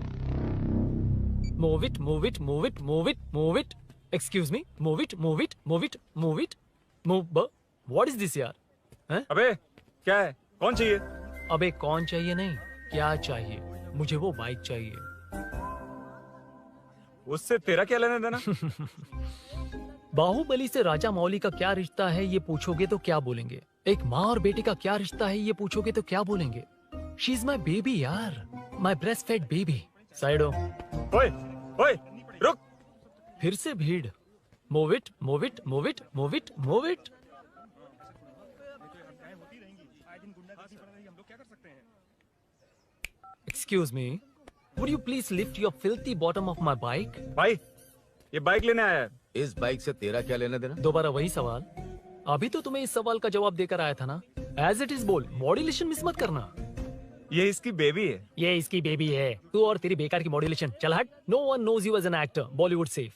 Move it, move it, move it, move it, move it. Excuse me, move it, move it, move it, move it, move. What is this यार? हैं? अबे क्या है? कौन चाहिए? अबे कौन चाहिए नहीं, क्या चाहिए? मुझे वो बाइक चाहिए। उससे तेरा क्या लेना देना? बाहुबली से राजा मौली का क्या रिश्ता है ये पूछोगे तो क्या बोलेंगे? एक माँ और बेटे का क्या रिश्ता है ये पूछोगे तो क्या बोलेंगे? शी इज माई बेबी यार, माई ब्रेस्ट फेड बेबी। साइडो। ओए, ओए, रुक। फिर से भीड़। Move it, move it, move it, move it, move it. Excuse me, would you please lift your filthy bottom of my bike? भाई, ये बाइक लेने आया है। इस बाइक से तेरा क्या लेना देना? दोबारा वही सवाल। अभी तो तुम्हें इस सवाल का जवाब देकर आया था ना। एज इट इज बोल, मॉड्यूलेशन मिस मत करना। ये इसकी बेबी है। ये इसकी बेबी है। तू और तेरी बेकार की मॉड्यूलेशन। चल हट। No one knows you as an actor. Bollywood safe.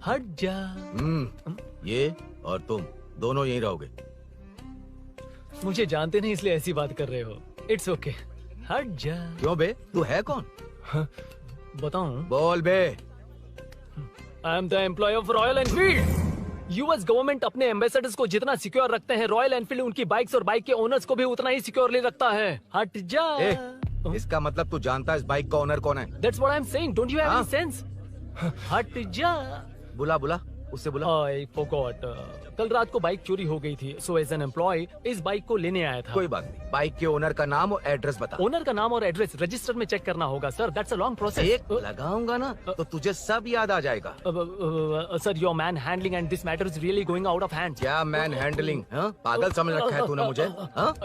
हट जा। ये और तुम दोनों यहीं रहोगे। मुझे जानते नहीं इसलिए ऐसी बात कर रहे हो। It's okay. हट जा। क्यों बे? तू है कौन? बताऊं? बोल बे। I am the employ of Royal Enfield. US government अपने एम्बेसडर्स को जितना सिक्योर रखते हैं, रॉयल एनफील्ड उनकी बाइक्स और बाइक के ओनर्स को भी उतना ही सिक्योरली रखता है। हट जा। इसका मतलब तू जानता है इस बाइक का ओनर कौन है? That's what I'm saying. Don't you have any sense? हट जा। बुला बुला, उससे बुला। I forgot. कल रात को बाइक चोरी हो गई थी, so as an employee इस बाइक को लेने आया था। कोई बात नहीं, बाइक के ओनर का नाम और एड्रेस बता। ओनर का नाम और एड्रेस रजिस्टर में चेक करना होगा sir. That's a long process. एक लगाऊंगा ना तो तुझे सब याद आ जाएगा। Sir your man handling and this matter is really going out of hand. क्या मैन हैंडलिंग? पागल समझ रखा है तूने मुझे?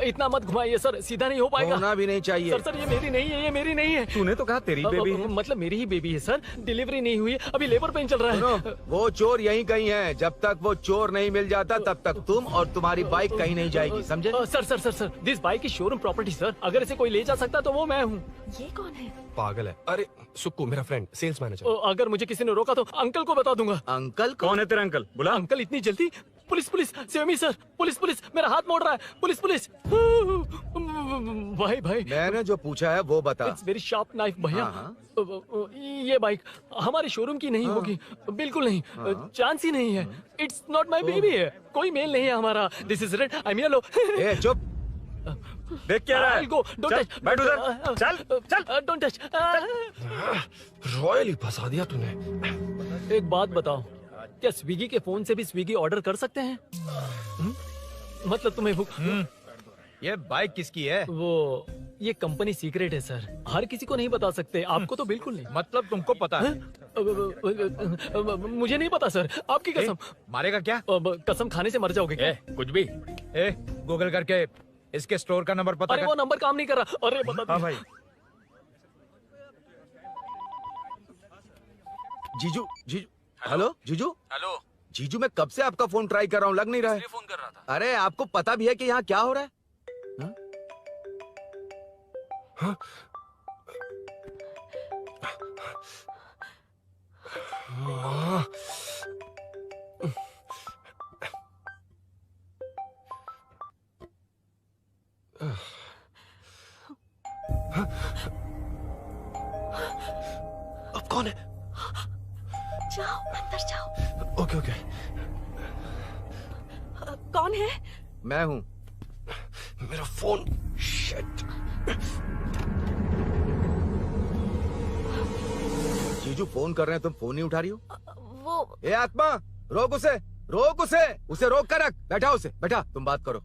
इतना मत घुमाइए सर, सीधा नहीं हो पाएगा। होना भी नहीं चाहिए। सर ये मेरी नहीं है, ये मेरी नहीं है। तूने तो कहा तेरी बेबी है। मतलब मेरी ही बेबी है सर। डिलीवरी नहीं हुई, अभी लेबर पेन चल रहा है। वो चोर यहीं कहीं है। जब तक वो चोर नहीं मिल जाता तब तक तुम और तुम्हारी बाइक कहीं नहीं जाएगी, समझे? Sir this bike is showroom property sir. अगर इसे कोई ले जा सकता तो वो मैं हूँ। ये कौन है? पागल है। अरे सुक्कू, मेरा फ्रेंड, सेल्स मैनेजर। अगर मुझे किसी ने रोका तो अंकल को बता दूंगा। अंकल? कौन है तेरा अंकल? बुला। अंकल इतनी जल्दी? Police save me sir. Police मेरा हाथ मोड़ रहा है। पुलिस भाई मैंने जो पूछा है वो बता। इट्स वेरी शार्प नाइफ भैया। ये बाइक हमारे शोरूम की नहीं होगी, बिल्कुल नहीं। चांस ही नहीं है। इट्स नॉट माई बेबी है, कोई मेल नहीं है हमारा। This is red, I am yellow. चुप। देख क्या रहा है? गो, डोंट टच। बैठ उधर। चल डोंट टच। रॉयल ही फंसा दिया तूने। एक बात बताओ, क्या स्विगी के फोन से भी स्विगी ऑर्डर कर सकते हैं? मतलब तुम्हें भूख? ये बाइक किसकी है? वो ये कंपनी सीक्रेट है सर, हर किसी को नहीं बता सकते। आपको तो बिल्कुल नहीं। मतलब तुमको पता है? मुझे नहीं पता सर, आपकी कसम। मारेगा क्या? कसम खाने से मर जाओगे क्या? कुछ भी। गूगल करके इसके स्टोर का नंबर पता अरे कर। वो नंबर काम नहीं कर रहा। अरे बता। हाँ भाई। जीजू। हेलो जीजू। जीजू, मैं कब से आपका फोन ट्राई कर रहा हूँ, लग नहीं रहा है। फोन कर रहा था। अरे आपको पता भी है कि यहाँ क्या हो रहा है? हाँ? अब कौन है? जाओ अंदर जाओ। ओके। कौन है? मैं हूँ। मेरा फोन। शिट। जीजू फोन कर रहे हैं, तुम फोन नहीं उठा रही हो? वो ए आत्मा, रोक उसे रोक कर रख। बैठाओ उसे, बैठा, तुम बात करो।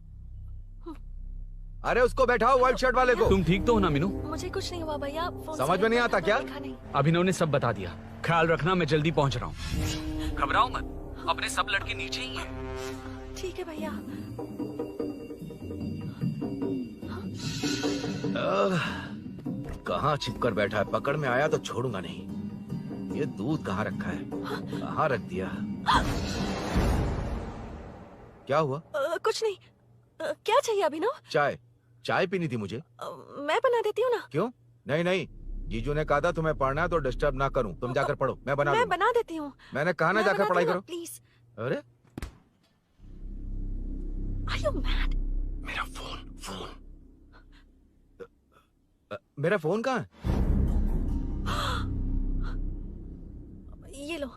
अरे उसको बैठाओ, व्हाइट शर्ट वाले को। तुम ठीक तो हो ना मीनू? मुझे कुछ नहीं हुआ भैया। समझ में नहीं आता क्या? अभिनव ने सब बता दिया। ख्याल रखना, मैं जल्दी पहुंच रहा हूँ। घबराओ मत, अपने सब लड़के नीचे ही हैं। ठीक है भैया। कहाँ छिप कर बैठा है, पकड़ में आया तो छोड़ूंगा नहीं। ये दूध कहाँ रखा है, कहाँ रख दिया? क्या हुआ? कुछ नहीं। क्या चाहिए अभिनव? चाय, चाय पीनी थी मुझे। मैं बना देती हूँ ना। क्यों? नहीं नहीं, जीजू ने कहा था तुम्हें पढ़ना है तो डिस्टर्ब ना करूं, तुम जाकर पढ़ो, मैं बना लूंगा। बना देती हूँ। मैंने कहा ना जाकर पढ़ाई करो प्लीज। अरे Are you mad? मेरा फोन मेरा फोन कहाँ है? ये लो।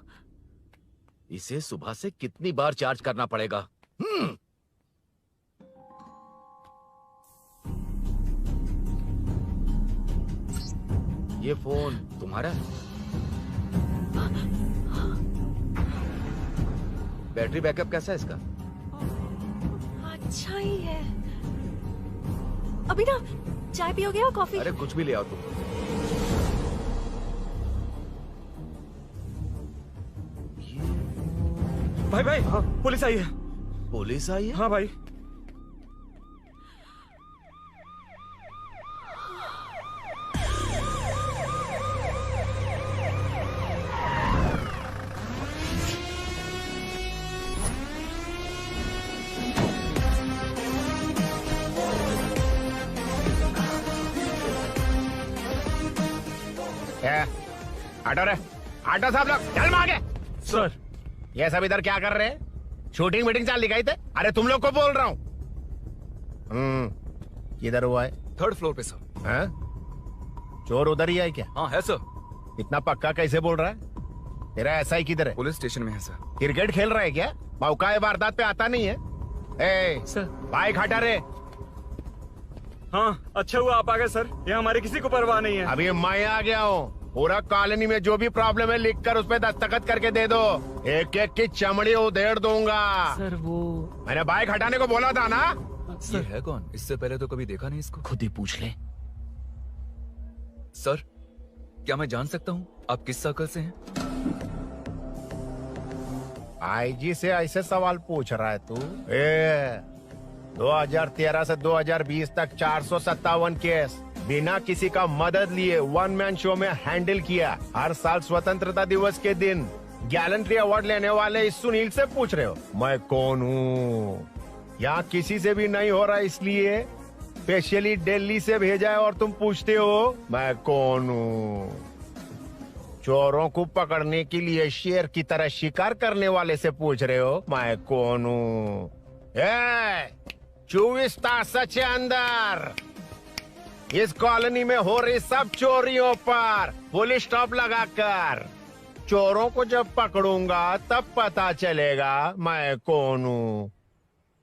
इसे सुबह से कितनी बार चार्ज करना पड़ेगा? ये फोन तुम्हारा है? बैटरी बैकअप कैसा है इसका? अच्छा ही है। अभिनव, चाय पियोगे या कॉफी? अरे कुछ भी ले आओ तुम। भाई भाई, हाँ, पुलिस आई है। पुलिस आई है? हाँ भाई। ऑटो रे, ऑटो साहब लोग चल मांगे। सर, ये सब इधर क्या कर रहे हैं? शूटिंग मीटिंग चाल दिखाई थे? अरे तुम लोग को बोल रहा हूँ। किधर हुआ है? 3rd फ्लोर पे सर। हैं? चोर उधर ही है क्या? हाँ है सर। इतना पक्का कैसे बोल रहा है? तेरा एसआई किधर है? पुलिस स्टेशन में है सर। क्रिकेट खेल रहा है क्या? मौका है वारदात पे आता नहीं है? ए सर, बाइक हटा रे। हाँ, अच्छा हुआ आप आ गए सर, ये हमारी किसी को परवाह नहीं है। अभी मैं आ गया हूँ। पूरा कॉलोनी में जो भी प्रॉब्लम है लिख कर उस पे दस्तखत करके दे दो। एक एक की चमड़ी उधेड़ दूंगा। सर वो मैंने बाइक हटाने को बोला था ना? ये है कौन? इससे पहले तो कभी देखा नहीं इसको। खुद ही पूछ ले। सर, क्या मैं जान सकता हूँ आप किस सर्कल से हैं? आईजी से ऐसे सवाल पूछ रहा है तू? 2013 से 2020 तक 457 केस बिना किसी का मदद लिए 1 मैन शो में हैंडल किया। हर साल स्वतंत्रता दिवस के दिन गैलेंट्री अवार्ड लेने वाले इस सुनील से पूछ रहे हो मैं कौन हूँ? यहाँ किसी से भी नहीं हो रहा, इसलिए स्पेशली दिल्ली से भेजा है और तुम पूछते हो मैं कौन हूँ? चोरों को पकड़ने के लिए शेर की तरह शिकार करने वाले से पूछ रहे हो मैं कौन हूँ? 24 तास से अंदर इस कॉलोनी में हो रही सब चोरियों पर पुलिस स्टॉप लगाकर चोरों को जब पकड़ूंगा तब पता चलेगा मैं कौन हूँ।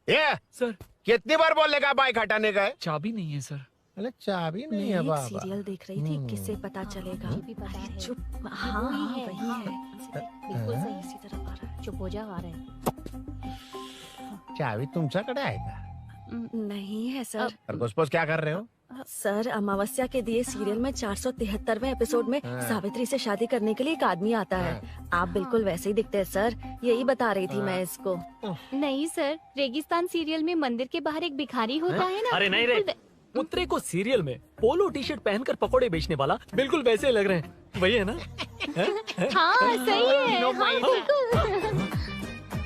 सर, कितनी बार बोलेगा बाइक हटाने का? चाबी नहीं है सर। अरे चाबी नहीं मैं है एक बाबा। सीरियल देख रही थी, किससे पता चलेगा? अरे चुप। हाँ वही है। बिल्कुल सही। इसी तरफ आ रहा है। चुप हो जा, आ रहा है। चाबी तुमच्याकडे आहे का? नहीं है सर। और घुसपौस क्या कर रहे हो? सर, अमावस्या के दिए सीरियल में 473वें एपिसोड में हाँ। सावित्री से शादी करने के लिए एक आदमी आता है। आप बिल्कुल वैसे ही दिखते हैं सर, यही बता रही थी मैं इसको। नहीं सर, रेगिस्तान सीरियल में मंदिर के बाहर एक भिखारी होता है ना। अरे नहीं रे, पुत्रे को सीरियल में पोलो टी शर्ट पहनकर पकोड़े बेचने वाला बिल्कुल वैसे लग रहे हैं। वही है ना? हाँ सही है। हाँ,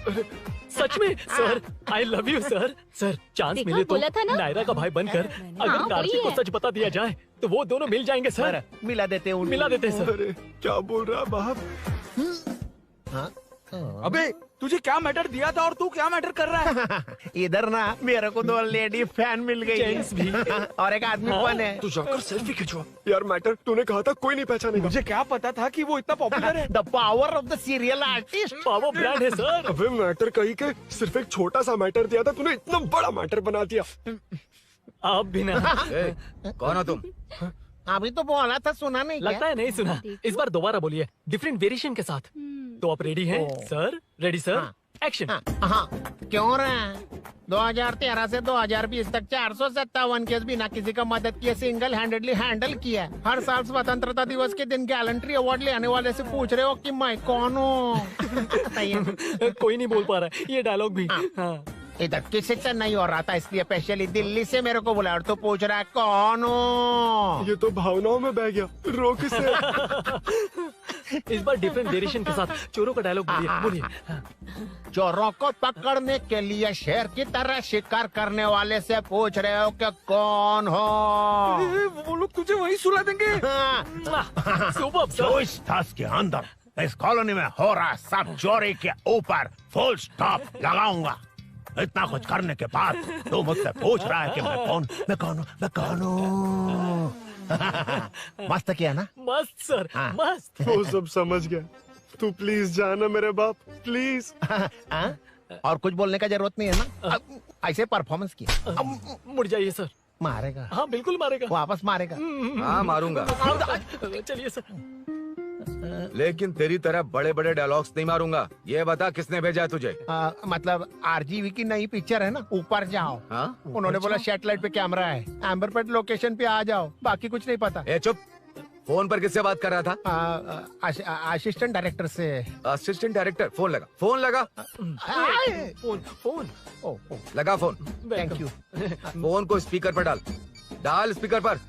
बिल्कुल। सच में sir, I love you sir. Sir, chance देखा, मिले तो बोला था ना? नायरा का भाई बनकर अगर हाँ, कार्तिक वही को है। सच बता दिया जाए तो वो दोनों मिल जाएंगे सर। मिला देते हैं मिला देते हैं सर। अरे क्या बोल रहा बाप? हाँ? अबे तुझे क्या मैटर दिया था और तू क्या मैटर कर रहा है? इधर ना मेरे को 2 लेडी फैन मिल गई है। जेंट्स भी। और एक आदमी फन है। तू जाकर सेल्फी खिंचवा। यार मैटर तूने कहा था कोई नहीं पहचानेगा। मुझे क्या पता था कि वो इतना पॉपुलर है। The power of the serial artist. Power brand है सर। अबे मैटर कहीं के सिर्फ एक छोटा सा मैटर दिया था, तूने इतना बड़ा मैटर बना दिया। आप भी ना। कौन हो तुम? अभी तो बोला था, सुना नहीं लगता है नहीं सुना। इस बार दोबारा बोलिए, डिफरेंट वेरिएशन के साथ। तो आप रेडी हैं सर? Ready sir? एक्शन। हाँ क्यों रहे 2013 से 2020 तक 457 केस बिना किसी का मदद किए सिंगल हैंडेडली हैंडल किया। हर साल स्वतंत्रता दिवस के दिन गैलेंट्री अवार्ड लेने वाले से पूछ रहे हो कि मैं कौन हूँ? कोई नहीं बोल पा रहा है ये डायलॉग भी। हाँ। इधर किसी से नहीं हो रहा था इसलिए स्पेशली दिल्ली से मेरे को बुलाया और तू पूछ रहा है कौन हूँ? ये तो भावनाओं में बह गया, रोक से। इस बार डिफरेंट वेरिएशन के साथ चोरों का डायलॉग बोलिए। चोरों को पकड़ने के लिए शेर की तरह शिकार करने वाले से पूछ रहे हो कि कौन हो? वो लोग तुझे वही सुला देंगे। जो इस दस के अंदर इस कॉलोनी में हो रहा सब चोरी के ऊपर फुल स्टॉप लगाऊंगा। इतना कुछ करने के बाद तू मुझसे पूछ रहा है कि मैं कौन हूँ? मस्त किया ना? मस्त सर, मस्त। वो सब समझ गया। तू प्लीज जाना मेरे बाप, प्लीज। और कुछ बोलने का जरूरत नहीं है ना? ऐसे परफॉर्मेंस किया। मुड़ जाइए सर। मारेगा? हाँ बिल्कुल मारेगा। वापस मारेगा? हाँ मारूंगा। चलिए सर। लेकिन तेरी तरह बड़े बड़े डायलॉग्स नहीं मारूंगा। ये बता किसने भेजा है तुझे? मतलब आरजीवी की नई पिक्चर है ना, ऊपर जाओ। उन्होंने बोला सैटेलाइट पे कैमरा है, एम्बर पेट लोकेशन पे आ जाओ, बाकी कुछ नहीं पता। ए चुप। फोन पर किससे बात कर रहा था? असिस्टेंट डायरेक्टर से। Assistant director? फोन लगा, फोन लगा। फोन लगा फोन। Thank you. फोन को स्पीकर पर डाल, डाल स्पीकर पर।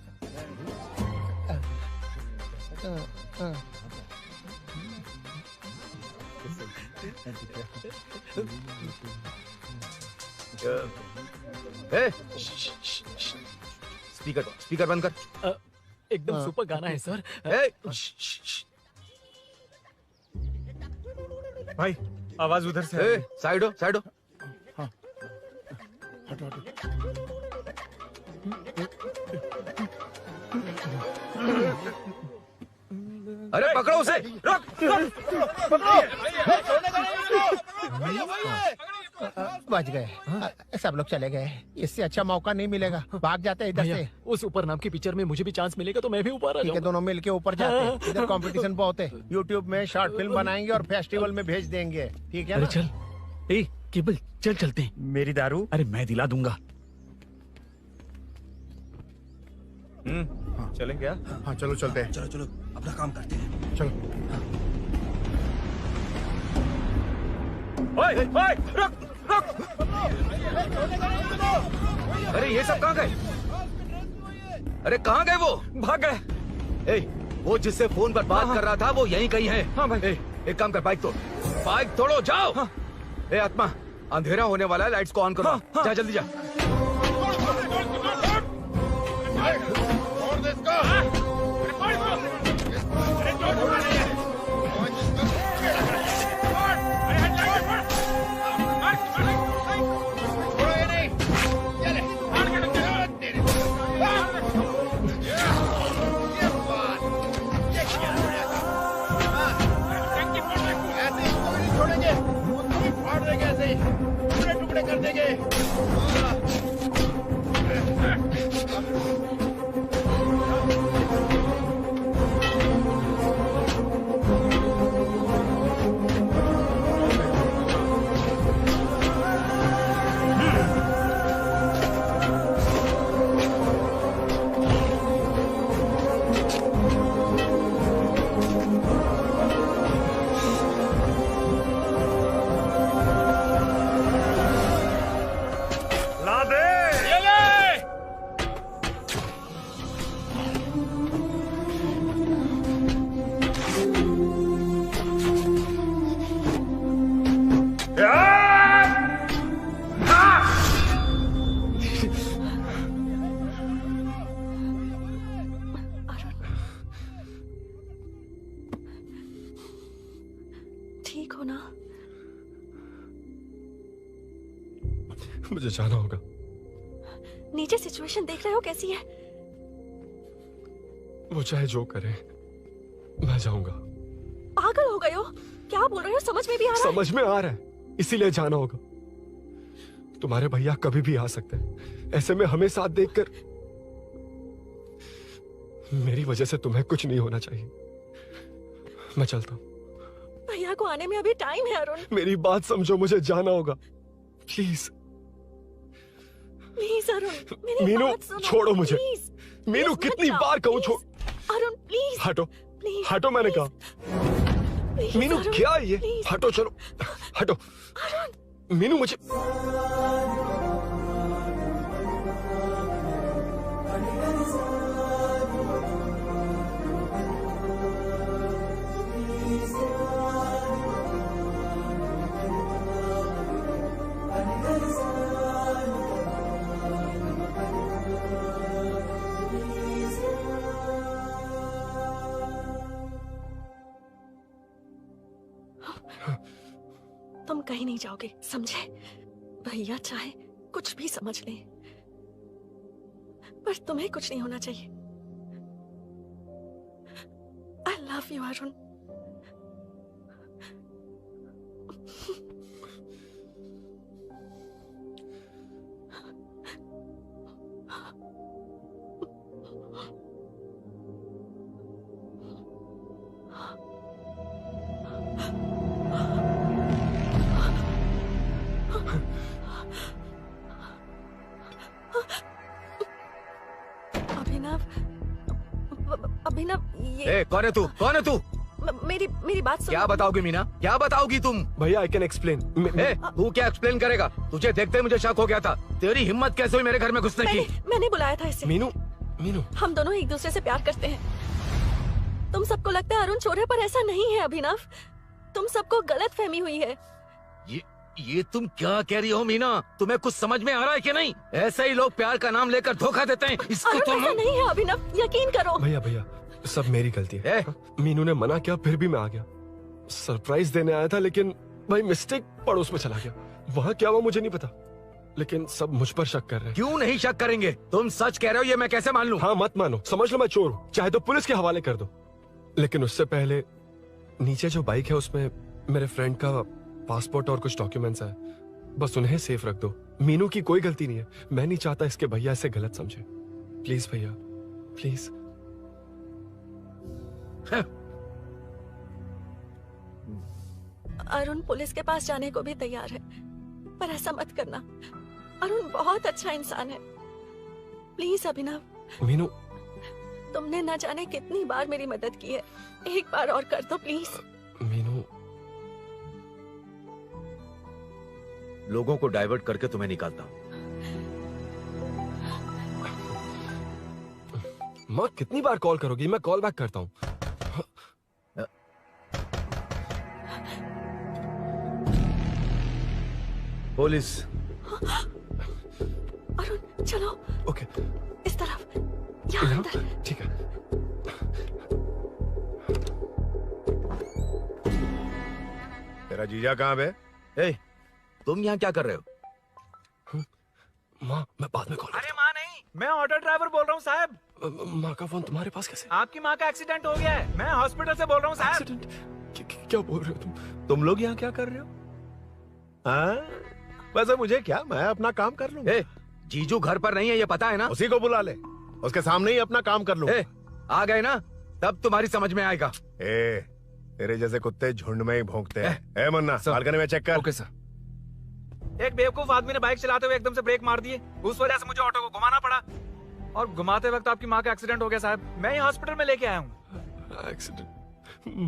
स्पीकर बंद कर। एकदम सुपर गाना है सर। भाई आवाज उधर से। साइड हो, साइड हो। अरे पकड़ो उसे, रुक, बच गए। सब लोग चले गए, इससे अच्छा मौका नहीं मिलेगा। भाग जाते हैं इधर से। उस ऊपर नाम की पिक्चर में मुझे भी चांस मिलेगा तो मैं भी ऊपर आ जाऊंगा। दोनों मिलके ऊपर जाते हैं। इधर कंपटीशन बहुत है। यूट्यूब में शॉर्ट फिल्म बनाएंगे और फेस्टिवल में भेज देंगे, ठीक है ना? चल ए केबल चल चलते हैं। मेरी दारू? अरे मैं दिला दूंगा। चलें क्या? हाँ चलो चलते हैं। चलो चलो अपना काम करते हैं। चलो। ओए, ओए, रुक, रुक। अरे ये सब कहाँ गए? अरे कहाँ गए वो? भाग गए। ए, वो जिससे फोन पर बात कर रहा था वो यहीं कहीं है। हाँ भाई। एक काम कर, बाइक तोड़, बाइक तोड़ो, जाओ। ए आत्मा, अंधेरा होने वाला है, लाइट्स को ऑन करो। जा जल्दी जा। टुकड़े कर देंगे। ठीक हो ना? मुझे जाना होगा। नीचे सिचुएशन देख रहे हो कैसी है? वो चाहे जो करे, मैं जाऊंगा। पागल हो गए हो? क्या बोल रहे हो? समझ में भी आ रहा है? समझ में आ रहा है, इसीलिए जाना होगा। तुम्हारे भैया कभी भी आ सकते हैं, ऐसे में हमें साथ देखकर मेरी वजह से तुम्हें कुछ नहीं होना चाहिए। मैं चलता हूँ। भैया को आने में अभी टाइम है अरुण। मेरी बात समझो, मुझे जाना होगा प्लीज। प्लीज अरुण, मेरी मीनू बात सुनो, छोड़ो मुझे। प्लीज। मीनू प्लीज कितनी मत जाओ, बार कहूँ प्लीज। छोड़। अरुण प्लीज। हटो प्लीज, हटो, मैंने कहा। प्लीज, मीनू अरुण, क्या है ये? प्लीज। हटो, चलो हटो। मीनू मुझे तुम कहीं नहीं जाओगे, समझे? भैया चाहे कुछ भी समझ लें, पर तुम्हें कुछ नहीं होना चाहिए। I love you Arun. Abhinav, ये कौन है तू? कौन है तू? मेरी बात सुनो। क्या बताओगी मीना? क्या बताओगी तुम? भैया आई कैन एक्सप्लेन। तू क्या एक्सप्लेन करेगा? तुझे देखते ही मुझे शक हो गया था। तेरी हिम्मत कैसे हुई मेरे घर में घुसने की? मैंने बुलाया था इसे। मीनू, मीनू, हम दोनों एक दूसरे से प्यार करते हैं। तुम सबको लगता है अरुण चोर है, पर ऐसा नहीं है अभिनव। तुम सबको गलत फहमी हुई है। ये तुम क्या कह रही हो मीना? तुम्हें कुछ समझ में आ रहा है कि नहीं? ऐसे ही लोग प्यार का नाम लेकर धोखा देते हैं। इसको तुम ऐसा नहीं है अभिनव, यकीन करो। भैया भैया सब मेरी गलती है। मीनू ने मना किया, फिर भी मैं आ गया। सरप्राइज देने आया था, लेकिन भाई मिस्टेक पड़ोस में चला गया। वहाँ क्या हुआ मुझे नहीं पता, लेकिन सब मुझ पर शक कर रहे हैं। क्यों नहीं शक करेंगे? तुम सच कह रहे हो, ये मैं कैसे मान लूं? हाँ मत मानो, समझ लो मैं चोर हूँ, चाहे तो पुलिस के हवाले कर दो। लेकिन उससे पहले नीचे जो बाइक है उसमें मेरे फ्रेंड का पासपोर्ट और कुछ डॉक्यूमेंट्स है, बस उन्हें सेफ रख दो। मीनू की कोई गलती नहीं है। मैं नहीं चाहता इसके भैया इसे गलत समझे। प्लीज भैया, प्लीज। अरुण पुलिस के पास जाने को भी तैयार है, पर ऐसा मत करना। अरुण बहुत अच्छा इंसान है। प्लीज अभिनव। मीनू, तुमने न जाने कितनी बार मेरी मदद की है, एक बार और कर दो प्लीज। मीनू, लोगों को डाइवर्ट करके तुम्हें निकालता हूँ। माँ कितनी बार कॉल करोगी? मैं कॉल बैक करता हूँ। पुलिस। अरुण चलो। ओके। इस तरफ। यहाँ अंदर। ठीक है। तेरा जीजा कहाँ है? तुम यहाँ क्या कर रहे हो? माँ मैं बाद में कॉल। अरे माँ नहीं, मैं ऑटो ड्राइवर बोल रहा हूँ साहब। माँ का फोन तुम्हारे पास कैसे? आपकी माँ का एक्सीडेंट हो गया है, मैं हॉस्पिटल से बोल रहा हूँ साहब। क्या बोल रहे हो तुम लोग यहाँ क्या कर रहे हो? हाँ वैसे मुझे क्या, मैं अपना काम कर लूँ। जीजू घर पर नहीं है, ये पता है ना? उसी को बुला ले, उसके सामने ही अपना काम कर लूँ। आ गए ना, तब तुम्हारी समझ में आएगा। तेरे जैसे कुत्ते झुंड में ही भौंकते हैं। मुन्ना बालकनी में चेक कर। Okay sir. एक बेवकूफ आदमी ने बाइक चलाते हुए एकदम से ब्रेक मार दिए, उस वजह से मुझे ऑटो को घुमाना पड़ा, और घुमाते वक्त आपकी माँ का एक्सीडेंट हो गया साहब। मैं ही हॉस्पिटल में लेके आया हूँ। एक्सीडेंट?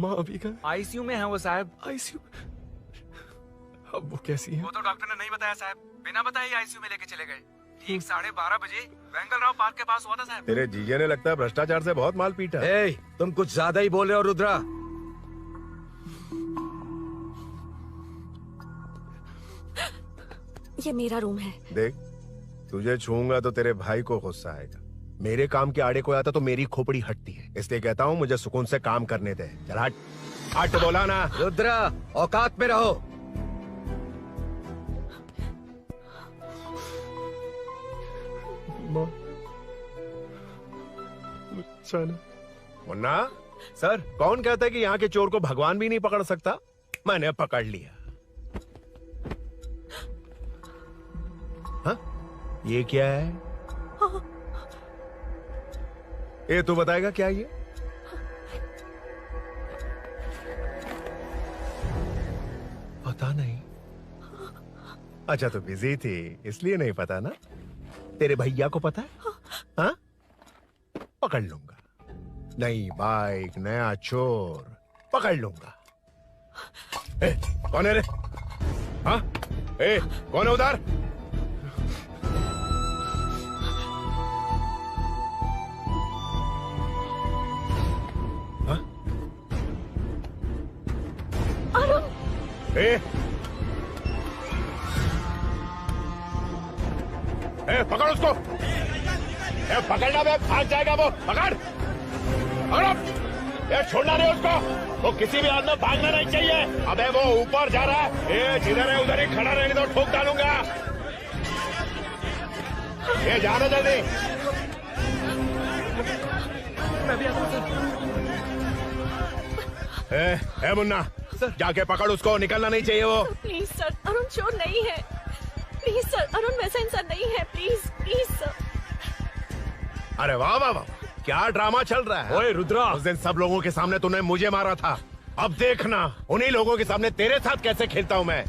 माँ अभी का आईसीयू में है वो साहब। आईसीयू? अब वो कैसी है? वो तो डॉक्टर ने नहीं बताया साहब, बिना बताए आईसीयू में लेके चले गए। ठीक 12:30 बजे वेंगल राव पार्क के पास हुआ था साहब। तेरे जीजे ने लगता है भ्रष्टाचार से बहुत माल पीटा। तुम कुछ ज्यादा ही बोल रहे हो रुद्रा। ये मेरा रूम है। देख, तुझे छूंगा तो तेरे भाई को गुस्सा आएगा। मेरे काम के आड़े को आता तो मेरी खोपड़ी हटती है, इसलिए कहता हूँ मुझे सुकून से काम करने दे। चल हट। हट बोला ना। रुद्रा औकात में रहो। मुन्ना सर, कौन कहता है कि यहाँ के चोर को भगवान भी नहीं पकड़ सकता? मैंने पकड़ लिया। हाँ? ये क्या है? ये तू बताएगा क्या ये? पता नहीं। अच्छा तो बिजी थी इसलिए नहीं पता ना। तेरे भैया को पता है? हाँ? पकड़ लूंगा। नई बाइक, नया चोर, पकड़ लूंगा। ए, कौन है रे? हाँ? ए, कौन है उधर? हाँ? ए, पकड़ उसको। पकड़ना बे, भाग जाएगा वो। पकड़ पकड़ो। छोड़ना नहीं उसको। वो किसी भी हाल में भागना नहीं चाहिए। अबे वो ऊपर जा रहा है। जिधर है उधर ही खड़ा रहने दो, ठोक डालूंगा। जाना जल्दी। मैं भी आता हूं। मुन्ना जाके पकड़ उसको, निकलना नहीं चाहिए वो। प्लीज सर, अरुण चोर नहीं है। प्लीज सर, अरुण वैसा इंसान नहीं है। Please please sir. अरे वाह वाह वाह, क्या ड्रामा चल रहा है। ओए रुद्रा, उस दिन सब लोगों के सामने तूने मुझे मारा था। अब देखना उन्हीं लोगों के सामने तेरे साथ कैसे खेलता हूं मैं।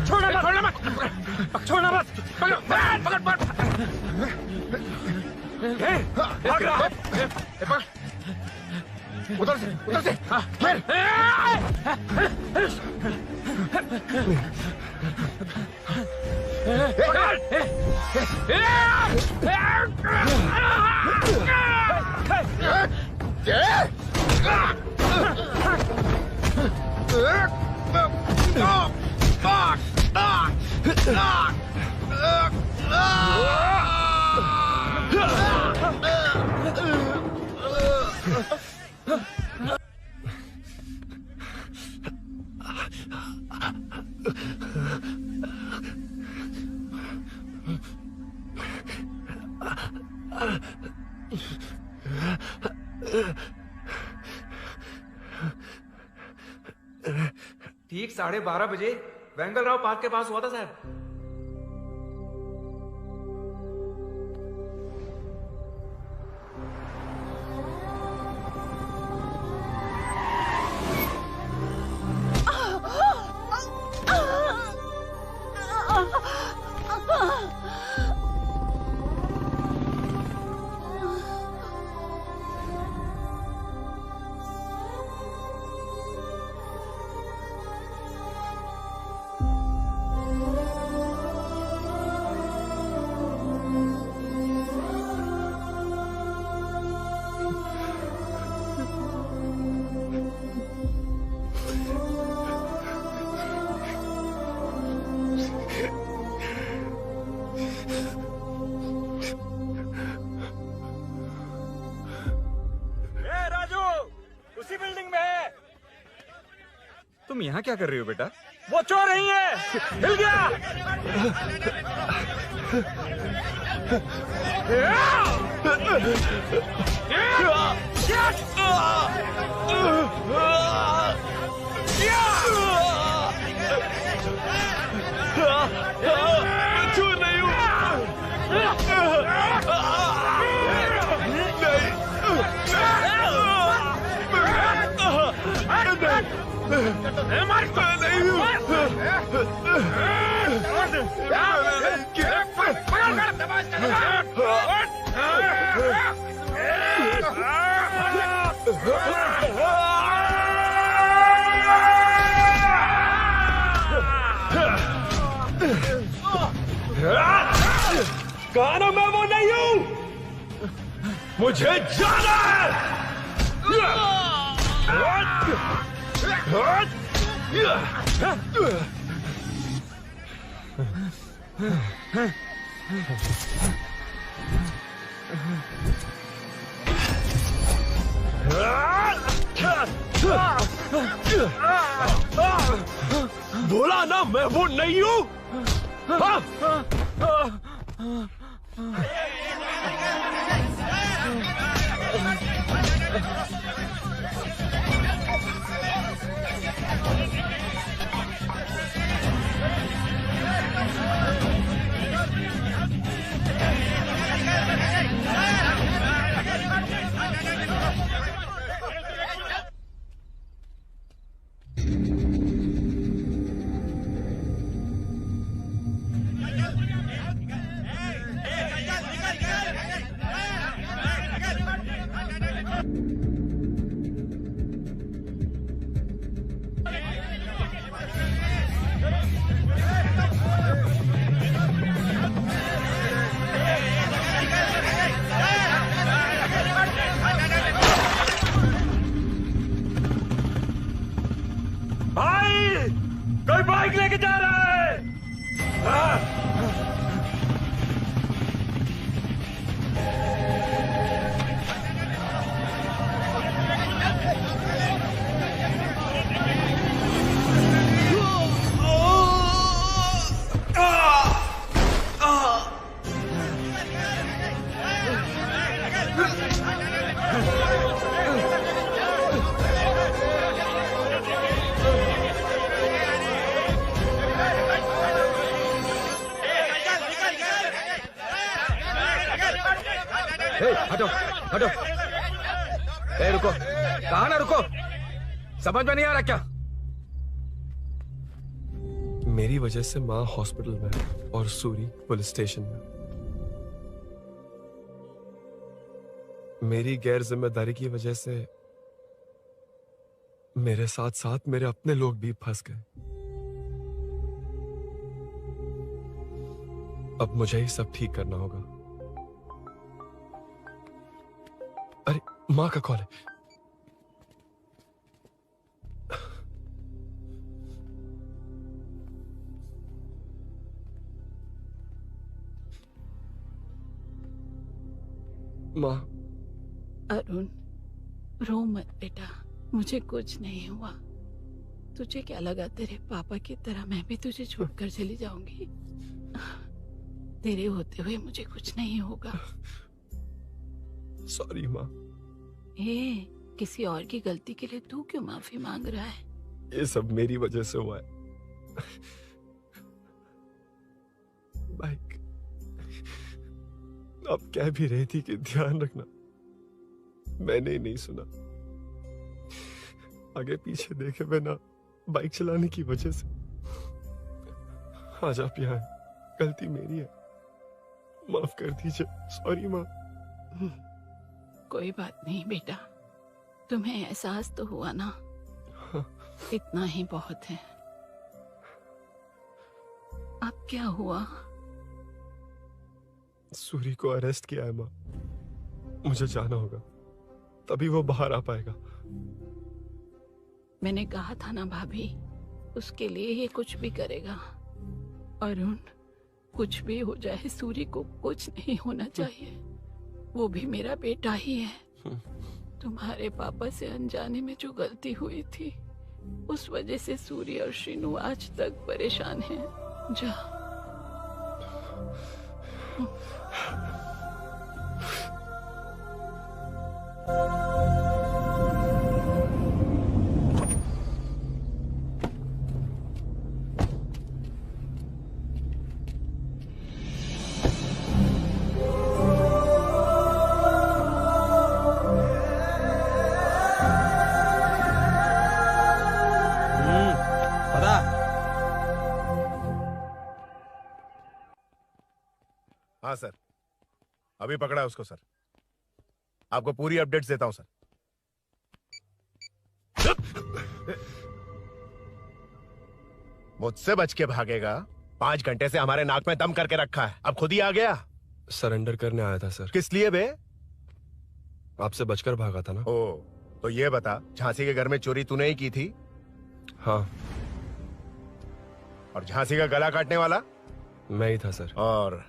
छोड़ना मत, छोड़ना मत। पकड़ पकड़ पकड़। भाग रहा। उधर से फिर। ठीक 12:30 बजे वेंगल राव पार्क के पास हुआ था साहब। तुम यहाँ क्या कर रही हो बेटा? वो चोर नहीं है, हिल गया। चोर नहीं हूँ। कहा ना मैं वो नहीं हूँ, मुझे जाना है। बोला ना मैं वो नहीं हूँ। बाइक लेके जा रहा है। हटो हटो। रुको, कहा ना रुको, समझ में नहीं आ रहा क्या? मेरी वजह से माँ हॉस्पिटल में और सूरी पुलिस स्टेशन में। मेरी गैर जिम्मेदारी की वजह से मेरे साथ साथ मेरे अपने लोग भी फंस गए। अब मुझे ही सब ठीक करना होगा। अरे माँ का कॉल है। माँ। अरुण, रो मत बेटा, मुझे कुछ नहीं हुआ। तुझे क्या लगा तेरे पापा की तरह मैं भी तुझे छोड़कर चली जाऊंगी? तेरे होते हुए मुझे कुछ नहीं होगा। सॉरी माँ। किसी और की गलती के लिए तू क्यों माफी मांग रहा है? ये सब मेरी वजह से हुआ है। बाइक अब कह भी रही थी कि ध्यान रखना, मैंने ही नहीं सुना। आगे पीछे देखे बिना बाइक चलाने की वजह से आज आप यहाँ हैं। गलती मेरी है, माफ कर दीजिए। सॉरी माँ। कोई बात नहीं बेटा, तुम्हें एहसास तो हुआ ना? इतना ही बहुत है। अब क्या हुआ? सूरी को अरेस्ट किया है माँ। मुझे जाना होगा, तभी वो बाहर आ पाएगा। मैंने कहा था ना भाभी, उसके लिए ये कुछ भी करेगा। अरुण, कुछ भी हो जाए सूरी को कुछ नहीं होना चाहिए। वो भी मेरा बेटा ही है। तुम्हारे पापा से अनजाने में जो गलती हुई थी, उस वजह से सूरी और श्रीनु आज तक परेशान हैं। जा। हाँ सर, अभी पकड़ा है उसको सर। आपको पूरी अपडेट्स देता हूं सर। मुझसे बच के भागेगा? 5 घंटे से हमारे नाक में दम करके रखा है, अब खुद ही आ गया। सरेंडर करने आया था सर। किस लिए बे? आपसे बचकर भागा था ना। ओ, तो ये बता, झांसी के घर में चोरी तूने ही की थी? हाँ। और झांसी का गला काटने वाला? मैं ही था सर। और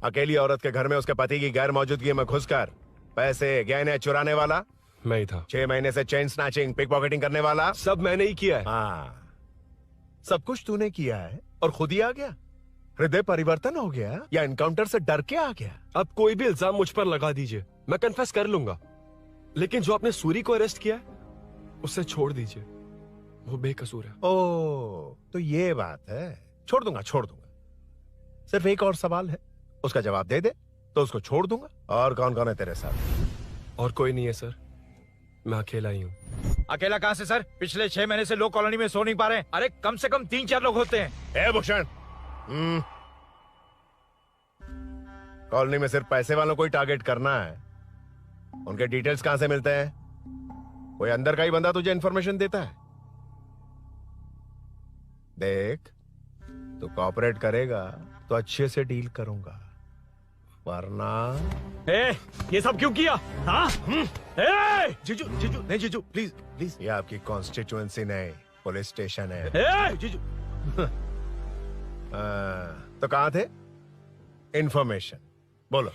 अकेली औरत के घर में उसके पति की गैर मौजूदगी में घुसकर पैसे गहने चुराने वाला? मैं ही था। 6 महीने से चेन स्नैचिंग, पिक पॉकेटिंग करने वाला? सब मैंने ही किया है। हाँ, सब कुछ तूने किया है और खुद ही आ गया? हृदय परिवर्तन हो गया या एनकाउंटर से डर के आ गया? अब कोई भी इल्जाम मुझ पर लगा दीजिए, मैं कन्फेस कर लूंगा। लेकिन जो आपने सूरी को अरेस्ट किया है, उसे छोड़ दीजिए, वो बेकसूर है। ओ, तो ये बात है। छोड़ दूंगा, छोड़ दूंगा। सिर्फ एक और सवाल है, उसका जवाब दे दे तो उसको छोड़ दूंगा। और कौन कौन है तेरे साथ? और कोई नहीं है सर, मैं अकेला ही हूँ। अकेला कहाँ से सर? पिछले 6 महीने से लोग कॉलोनी में सो नहीं पा रहे हैं। अरे कम से कम 3-4 लोग होते हैं। ए भूषण, कॉलोनी में सिर्फ पैसे वालों को ही टारगेट करना है। उनके डिटेल्स कहां से मिलते हैं? कोई अंदर का ही बंदा तुझे इंफॉर्मेशन देता है? देख, तू कॉपरेट करेगा तो अच्छे से डील करूंगा, वरना ये सब क्यों किया? हाँ? जीजू, जीजू, नहीं जीजू, प्लीज प्लीज। ये आपकी कॉन्स्टिट्यूएंसी नहीं, पुलिस स्टेशन है। जीजू, तो कहाँ थे? इंफॉर्मेशन बोलो।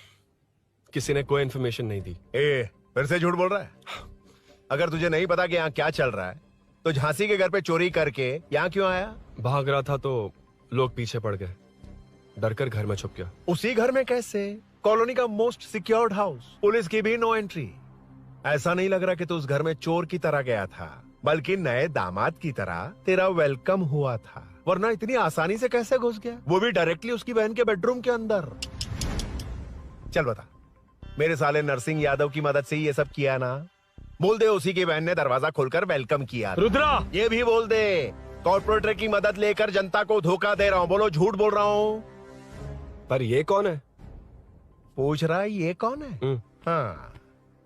किसी ने कोई इन्फॉर्मेशन नहीं दी। फिर से झूठ बोल रहा है? अगर तुझे नहीं पता कि यहाँ क्या चल रहा है तो झांसी के घर पे चोरी करके यहाँ क्यों आया? भाग रहा था तो लोग पीछे पड़ गए, डरकर घर में छुप गया। उसी घर में कैसे? कॉलोनी का मोस्ट सिक्योर्ड हाउस, पुलिस की भी नो एंट्री। ऐसा नहीं लग रहा कि तू उस घर में चोर की तरह गया था, बल्कि नए दामाद की तरह तेरा वेलकम हुआ था। वरना इतनी आसानी से कैसे घुस गया, वो भी डायरेक्टली उसकी बहन के बेडरूम के अंदर? चल बता, मेरे साले नरसिंह यादव की मदद से ही ये सब किया ना? बोल दे उसी की बहन ने दरवाजा खोलकर वेलकम किया। रुद्रा! ये भी बोल दे कॉर्पोरेटर की मदद लेकर जनता को धोखा दे रहा हूँ। बोलो झूठ बोल रहा हूँ? पर ये कौन है? पूछ रहा है ये कौन है? हाँ,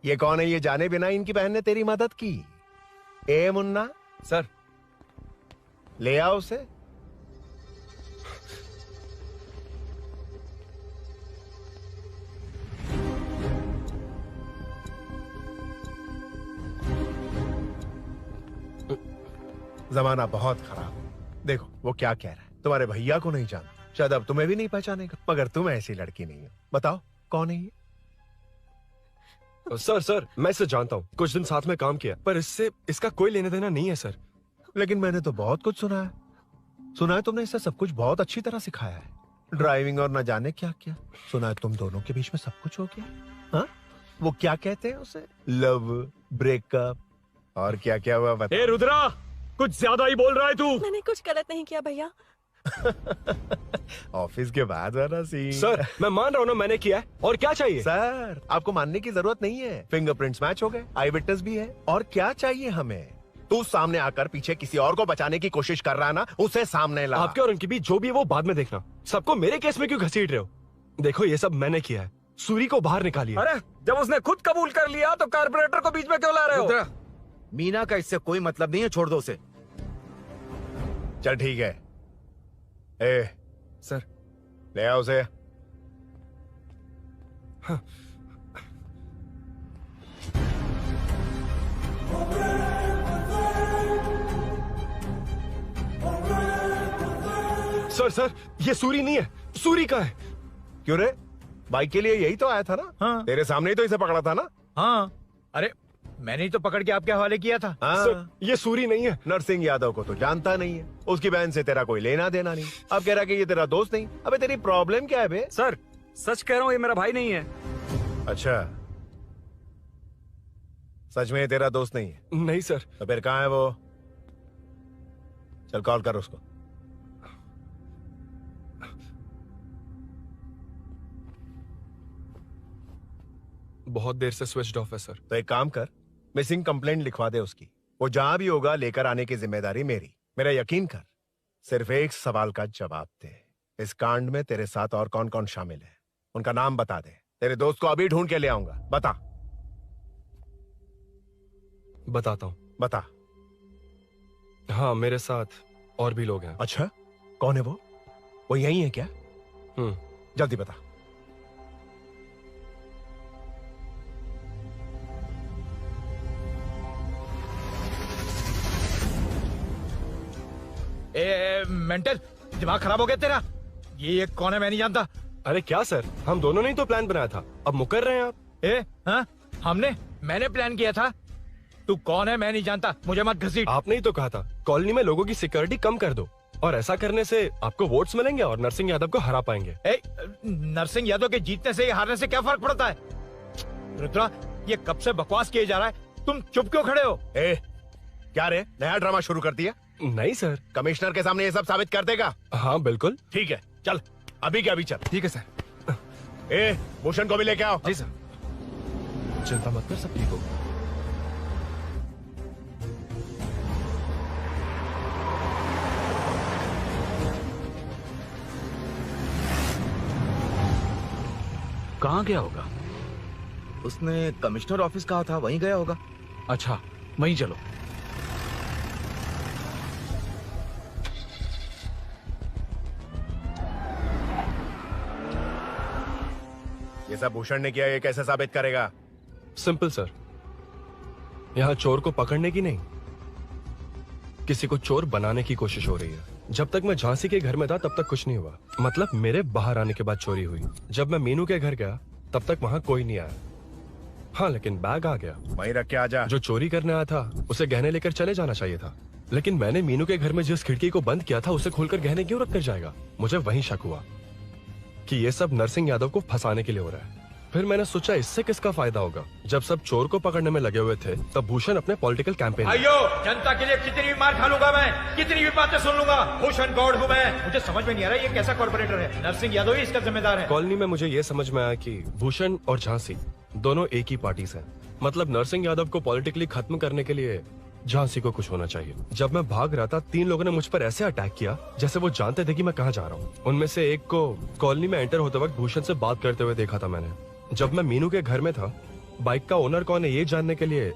ये कौन है ये जाने बिना इनकी बहन ने तेरी मदद की। ए मुन्ना सर, ले आओ उसे। जमाना बहुत खराब है। देखो वो क्या कह रहा है। तुम्हारे भैया को नहीं जानता, शायद अब तुम्हें भी नहीं पहचानेगा, मगर तुम ऐसी लड़की नहीं हो। बताओ कौन है ये? सर मैं इसे जानता हूँ, कुछ दिन साथ में काम किया, पर इससे इसका कोई लेना देना नहीं है सर। लेकिन मैंने तो बहुत कुछ सुना है। सुना है तुमने इसे सब कुछ बहुत अच्छी तरह सिखाया है, ड्राइविंग और न जाने क्या क्या। सुना है तुम दोनों के बीच में सब कुछ हो गया। हाँ, वो क्या कहते हैं उसे, लव, ब्रेकअप और क्या क्या हुआ बता। ए रुद्रा, कुछ ज्यादा ही बोल रहा है तू। मैंने कुछ गलत नहीं किया भैया। ऑफिस के बाद वाला सीन। सर मैं मान रहा हूँ ना मैंने किया है, और क्या चाहिए? सर आपको मानने की जरूरत नहीं है, फिंगरप्रिंट्स मैच हो गए, आई विटनेस भी है, और क्या चाहिए हमें? तू सामने आकर पीछे किसी और को बचाने की कोशिश कर रहा है ना, उसे सामने ला। आपके और उनके बीच जो भी है वो बाद में देखना, सबको मेरे केस में क्यों घसीट रहे हो? देखो ये सब मैंने किया है, सूरी को बाहर निकालिए। अरे जब उसने खुद कबूल कर लिया तो कारपोरेटर को बीच में क्यों ला रहे हो? मीना का इससे कोई मतलब नहीं है, छोड़ दो उसे। चल ठीक है। ए सर ले आओ उसे। हाँ। सर ये सूरी नहीं है, सूरी का है। क्यों रे, बाइक के लिए यही तो आया था ना? हाँ। तेरे सामने ही तो इसे पकड़ा था ना? हाँ, अरे मैंने ही तो पकड़ के आपके हवाले किया था। हाँ। सर ये सूरी नहीं है। नरसिंह यादव को तो जानता नहीं है, उसकी बहन से तेरा कोई लेना देना नहीं, अब कह रहा कि ये तेरा दोस्त नहीं। अबे तेरी प्रॉब्लम क्या है बे? सर सच कह रहा हूँ, ये मेरा भाई नहीं है। अच्छा, सच में ये तेरा दोस्त नहीं है? नहीं सर। तो फिर कहाँ है वो? चल कॉल कर उसको। बहुत देर से स्विच ऑफ है सर। तो एक काम कर, मिसिंग कंप्लेंट लिखवा दे उसकी। वो जहां भी होगा लेकर आने की जिम्मेदारी मेरी। मेरा यकीन कर, सिर्फ एक सवाल का जवाब दे, इस कांड में तेरे साथ और कौन कौन शामिल है, उनका नाम बता दे। तेरे दोस्त को अभी ढूंढ के ले आऊंगा। बता। बताता हूँ। बता। हाँ मेरे साथ और भी लोग हैं। अच्छा, कौन है वो? वो यही है क्या? जल्दी बता। मेंटल दिमाग खराब हो गया तेरा? ये कौन है, मैं नहीं जानता। अरे क्या सर, हम दोनों ने ही तो प्लान बनाया था, अब मुकर रहे हैं आप? हाँ मैंने प्लान किया था। तू कौन है मैं नहीं जानता, मुझे मत घसीट। आपने ही तो कहा था कॉलोनी में लोगों की सिक्योरिटी कम कर दो, और ऐसा करने से आपको वोट्स मिलेंगे और नरसिंह यादव को हरा पाएंगे। नरसिंह यादव के जीतने से या हारने से क्या फर्क पड़ता है? रुद्रा, ये कब से बकवास किए जा रहा है, तुम चुप क्यों खड़े हो? क्या रे, नया ड्रामा शुरू कर दिया? नहीं सर। कमिश्नर के सामने ये सब साबित कर देगा? हाँ बिल्कुल। ठीक है, चल अभी के अभी चल। ठीक है सर। भूषण को भी लेके आओ। जी सर। चिंता मत कर, सब ठीक होगा। कहाँ गया होगा? उसने कमिश्नर ऑफिस कहा था, वहीं गया होगा। अच्छा वहीं चलो। ये सब भूषण ने किया, ये कैसे साबित करेगा? सिंपल सर, यहाँ चोर को पकड़ने की नहीं, किसी को चोर बनाने की कोशिश हो रही है। जब तक मैं झांसी के घर में था तब तक कुछ नहीं हुआ, मतलब मेरे बाहर आने के बाद चोरी हुई। जब मैं मीनू के घर गया तब तक वहाँ कोई नहीं आया। हाँ, लेकिन बैग आ गया। वहीं रख के आ जा। जो चोरी करने आया था उसे गहने लेकर चले जाना चाहिए था, लेकिन मैंने मीनू के घर में जिस खिड़की को बंद किया था उसे खोलकर गहने क्यों रख कर जाएगा। मुझे वहीं शक हुआ कि ये सब नरसिंह यादव को फंसाने के लिए हो रहा है। फिर मैंने सोचा इससे किसका फायदा होगा। जब सब चोर को पकड़ने में लगे हुए थे तब भूषण अपने पॉलिटिकल कैंपेन भाइयों, जनता के लिए कितनी भी मार खा लूंगा मैं, कितनी भी बातें सुन लूंगा, भूषण गॉड हूँ मैं। मुझे समझ में नहीं आ रहा ये कैसा कॉर्पोरेटर है। नरसिंह यादव ही इसका जिम्मेदार है। कॉलोनी में मुझे ये समझ में आया कि भूषण और झांसी दोनों एक ही पार्टी से, मतलब नरसिंह यादव को पॉलिटिकली खत्म करने के लिए झांसी को कुछ होना चाहिए। जब मैं भाग रहा था 3 लोगों ने मुझ पर ऐसे अटैक किया जैसे वो जानते थे कि मैं कहाँ जा रहा हूँ। उनमें से एक को कॉलोनी में एंटर होते वक्त भूषण से बात करते हुए देखा था मैंने। जब मैं मीनू के घर में था, बाइक का ओनर कौन है ये जानने के लिए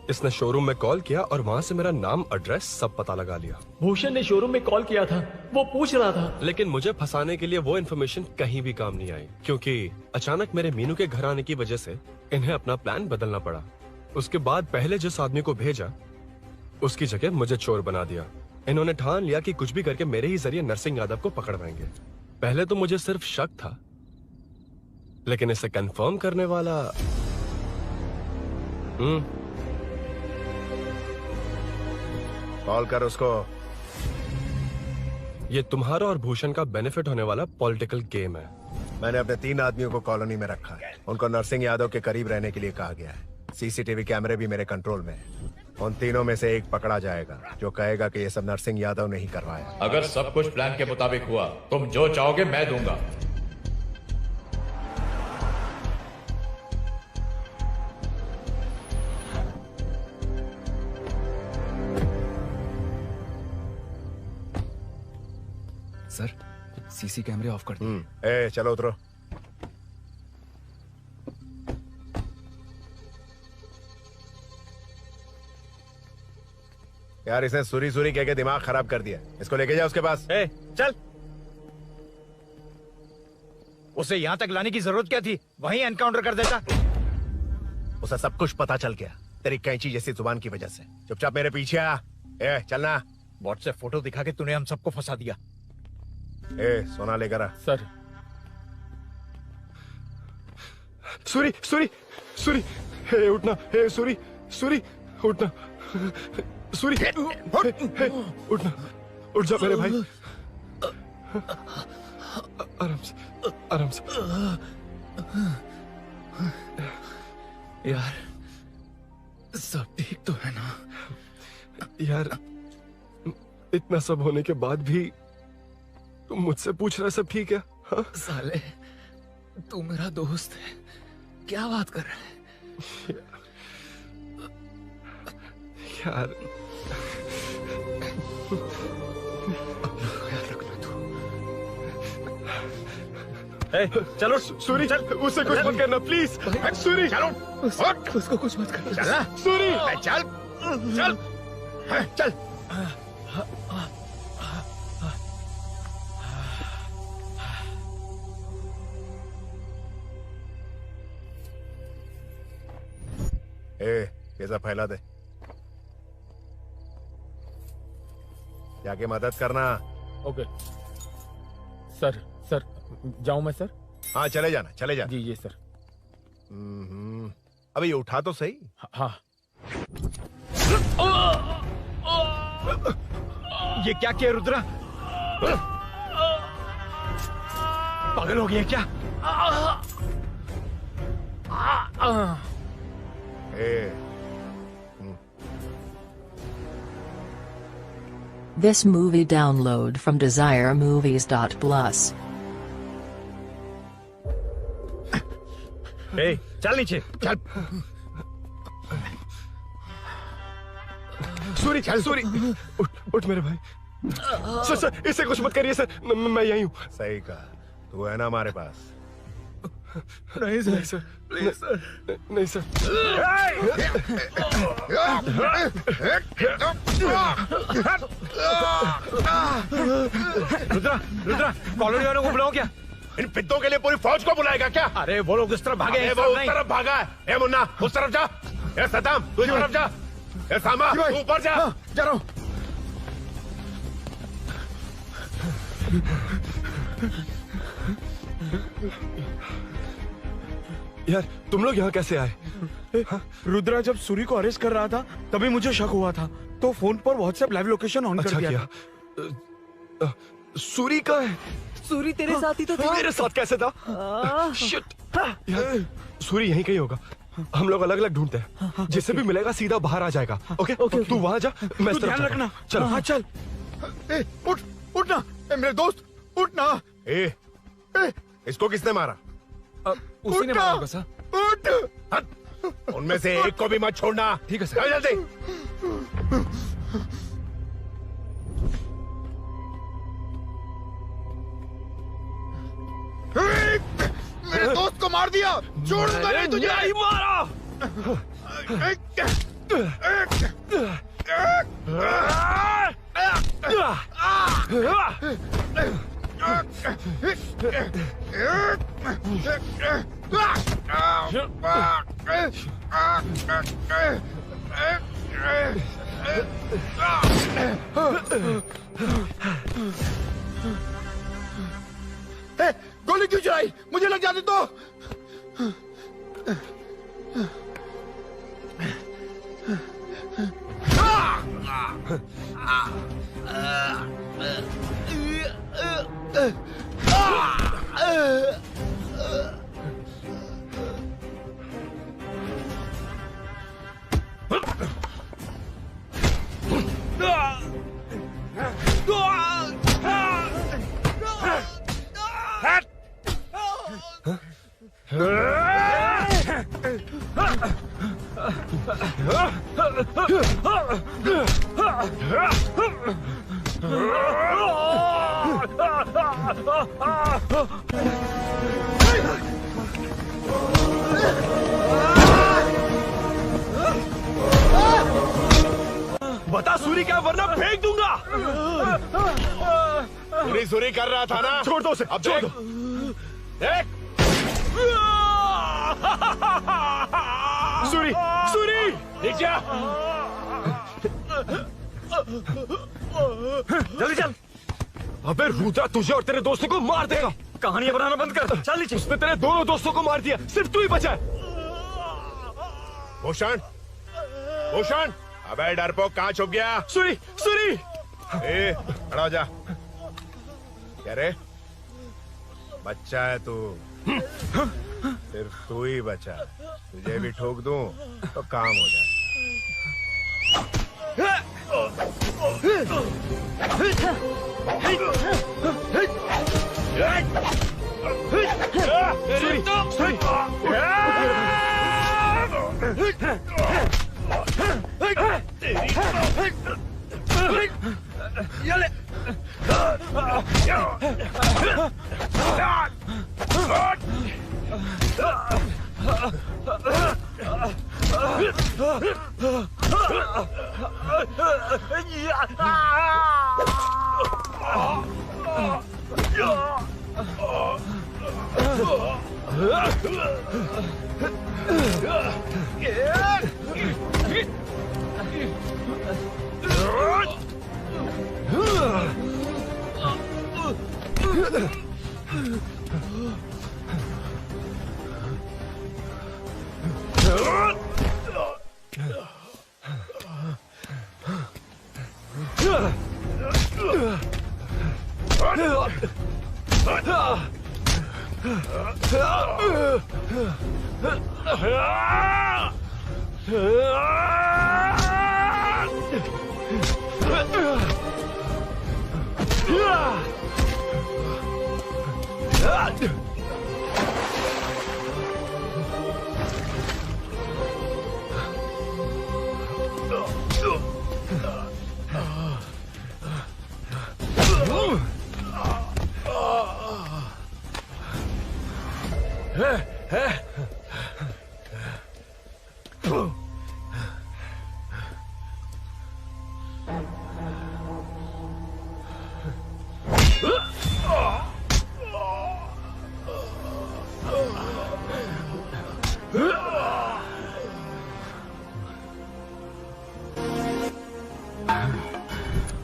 इसने शोरूम में कॉल किया और वहाँ से मेरा नाम, एड्रेस सब पता लगा लिया। भूषण ने शोरूम में कॉल किया था, वो पूछ रहा था। लेकिन मुझे फंसाने के लिए वो इन्फॉर्मेशन कहीं भी काम नहीं आई, क्योंकि अचानक मेरे मीनू के घर आने की वजह से इन्हें अपना प्लान बदलना पड़ा। उसके बाद पहले जिस आदमी को भेजा उसकी जगह मुझे चोर बना दिया। इन्होंने ठान लिया कि कुछ भी करके मेरे ही जरिए नरसिंह यादव को पकड़वाएंगे। पहले तो मुझे सिर्फ शक था, लेकिन इसे कंफर्म करने वाला कॉल कर उसको। ये तुम्हारा और भूषण का बेनिफिट होने वाला पॉलिटिकल गेम है। मैंने अपने 3 आदमियों को कॉलोनी में रखा है। उनको नरसिंह यादव के करीब रहने के लिए कहा गया है। सीसीटीवी कैमरे भी मेरे कंट्रोल में है। उन तीनों में से एक पकड़ा जाएगा जो कहेगा कि ये सब नरसिंह यादव ने ही करवाया। अगर सब कुछ प्लान के मुताबिक हुआ, तुम जो चाहोगे मैं दूंगा। सर, सीसी कैमरे ऑफ कर दिए। ए, चलो उतरो। यार इसने सुरी सुरी कह के दिमाग खराब कर दिया। इसको लेके जाओ उसके पास। ए, चल। उसे यहाँ तक लाने की जरूरत क्या थी? वहीं एनकाउंटर कर देता। उसे सब कुछ पता चल गया तेरी कैंची जैसी जुबान की वजह से। चुपचाप मेरे पीछे आ। ए, चलना। व्हाट्सएप फोटो दिखा के तूने हम सबको फंसा दिया। ए, सोना लेकर आ। सर। सूरी, सूरी, सूरी, हे उठना, हे सूरी, सूरी, उठना, सूरी, हे, उठना, उठ जा मेरे भाई। आराम से, आराम से। यार, सब ठीक तो है ना? यार, इतना सब होने के बाद भी तुम मुझसे पूछ रहा है सब ठीक है? हाँ? साले, तू मेरा दोस्त है, क्या बात कर रहा है? यार, ख्याल रखना तू। ए, चलो सूरी, चल, उसे कुछ मत करना प्लीज। सूरी, चलो, उसको कुछ मत करना। चलना। सूरी, चल, चल, चल। ए, ये सब फैला दे। जाके मदद करना। Okay sir. सर जाऊं मैं सर? हाँ, चले जाना, चले जाना। जी सर। अबे ये उठा तो सही। हाँ। ये क्या किया रुद्रा? पागल हो गया क्या? This movie download from DesireMovies.plus. ए, चल नीचे, चल। सूरी, चल सूरी, उठ, उठ मेरे भाई। सर, सर, इसे कुछ मत करिए सर, मैं यहीं हूँ। सही कहा, तू है ना हमारे पास? नहीं सर, नहीं सर, प्लीज सर, नहीं सर। रुद्रा, रुद्रा, कॉलोनी वालों को बुलाओ क्या? इन पिद्दों के लिए पूरी फौज को बुलाएगा क्या? अरे वो लोग उस तरफ भागे हैं। वो उस तरफ भागा है। ए मुन्ना, उस तरफ जा। ए सदाम, तू इस तरफ जा। ए सामा, तू ऊपर जा। जा रहा हूं। यार तुम लोग यहाँ कैसे आए? रुद्रा जब सूरी को अरेस्ट कर रहा था तभी मुझे शक हुआ था, तो फोन पर व्हाट्सएप लाइव लोकेशन ऑन कर दिया। सूरी का है? सूरी तेरे साथ ही तो था। मेरे साथ कैसे था? शिट! यार, सूरी यहीं कहीं होगा। हम लोग अलग अलग ढूंढते हैं। जिसे भी मिलेगा सीधा बाहर आ जाएगा। ओके? तू वहां जा, मैं इस तरफ ध्यान जाता हूं। रखना। चल। हाँ चल। उठ ना मेरे दोस्त, उठ ना। इसको किसने मारा? उसी ने मारा होगा सर। उठ। उनमें से एक को भी मत छोड़ना। ठीक है सर। जल्दी। मेरे दोस्त को मार दिया, छोड़ूंगा नहीं तुझे। नहीं मारा। गोली क्यों चलाई? मुझे लग जाती तो। बता सूरी क्या, वरना फेंक दूंगा। सूरी कर रहा था ना? छोड़ दो उसे। अब छोड़ दो। देख। सूरी, सूरी, नीचे आ। जल्दी चल। अबे रुद्रा तुझे और तेरे दोस्तों को मार देगा। कहानियां बनाना बंद कर। चल नीचे। उसने तेरे दोनों दोस्तों को मार दिया, सिर्फ तू ही बचा है। भूषण, भूषण, अबे डरपोक कहाँ छुप गया? सूरी, सूरी। खड़ा हो जा। क्या रे? बच्चा है तू, सिर्फ तू ही बचा। तुझे भी ठोक दूं तो काम हो जाए।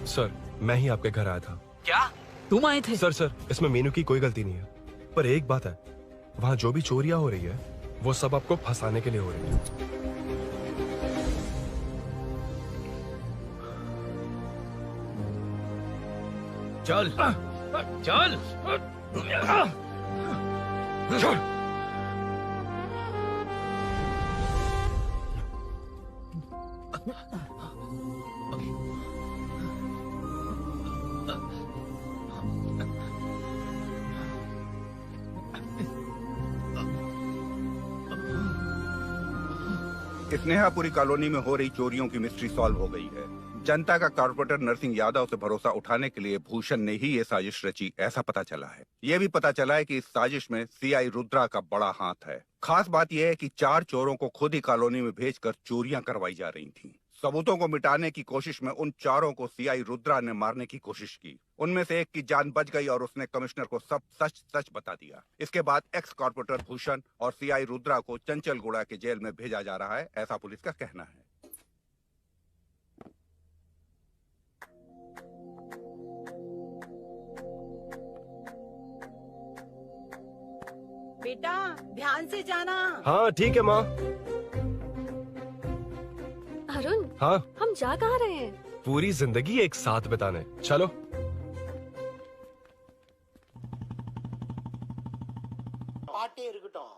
सर, मैं ही आपके घर आया था। क्या? तुम आए थे? सर इसमें मीनू की कोई गलती नहीं है, पर एक बात है, वहाँ जो भी चोरियां हो रही है वो सब आपको फंसाने के लिए हो रही है। चल चल स्नेहा पूरी कॉलोनी में हो रही चोरियों की मिस्ट्री सॉल्व हो गई है। जनता का कॉर्पोरेटर नरसिंह यादव से भरोसा उठाने के लिए भूषण ने ही ये साजिश रची, ऐसा पता चला है। ये भी पता चला है कि इस साजिश में सीआई रुद्रा का बड़ा हाथ है। खास बात यह है कि 4 चोरों को खुद ही कॉलोनी में भेजकर चोरियां करवाई जा रही थीं। सबूतों को मिटाने की कोशिश में उन 4 को सीआई रुद्रा ने मारने की कोशिश की। उनमें से एक की जान बच गई और उसने कमिश्नर को सब सच सच बता दिया। इसके बाद एक्स कॉर्पोरेटर भूषण और सीआई रुद्रा को चंचलगुड़ा के जेल में भेजा जा रहा है, ऐसा पुलिस का कहना है। बेटा ध्यान से जाना। हाँ ठीक है माँ। अरुण, हाँ हम जा कहाँ रहे हैं? पूरी जिंदगी एक साथ बिताने, चलो। பாட்டே இருக்கட்டும்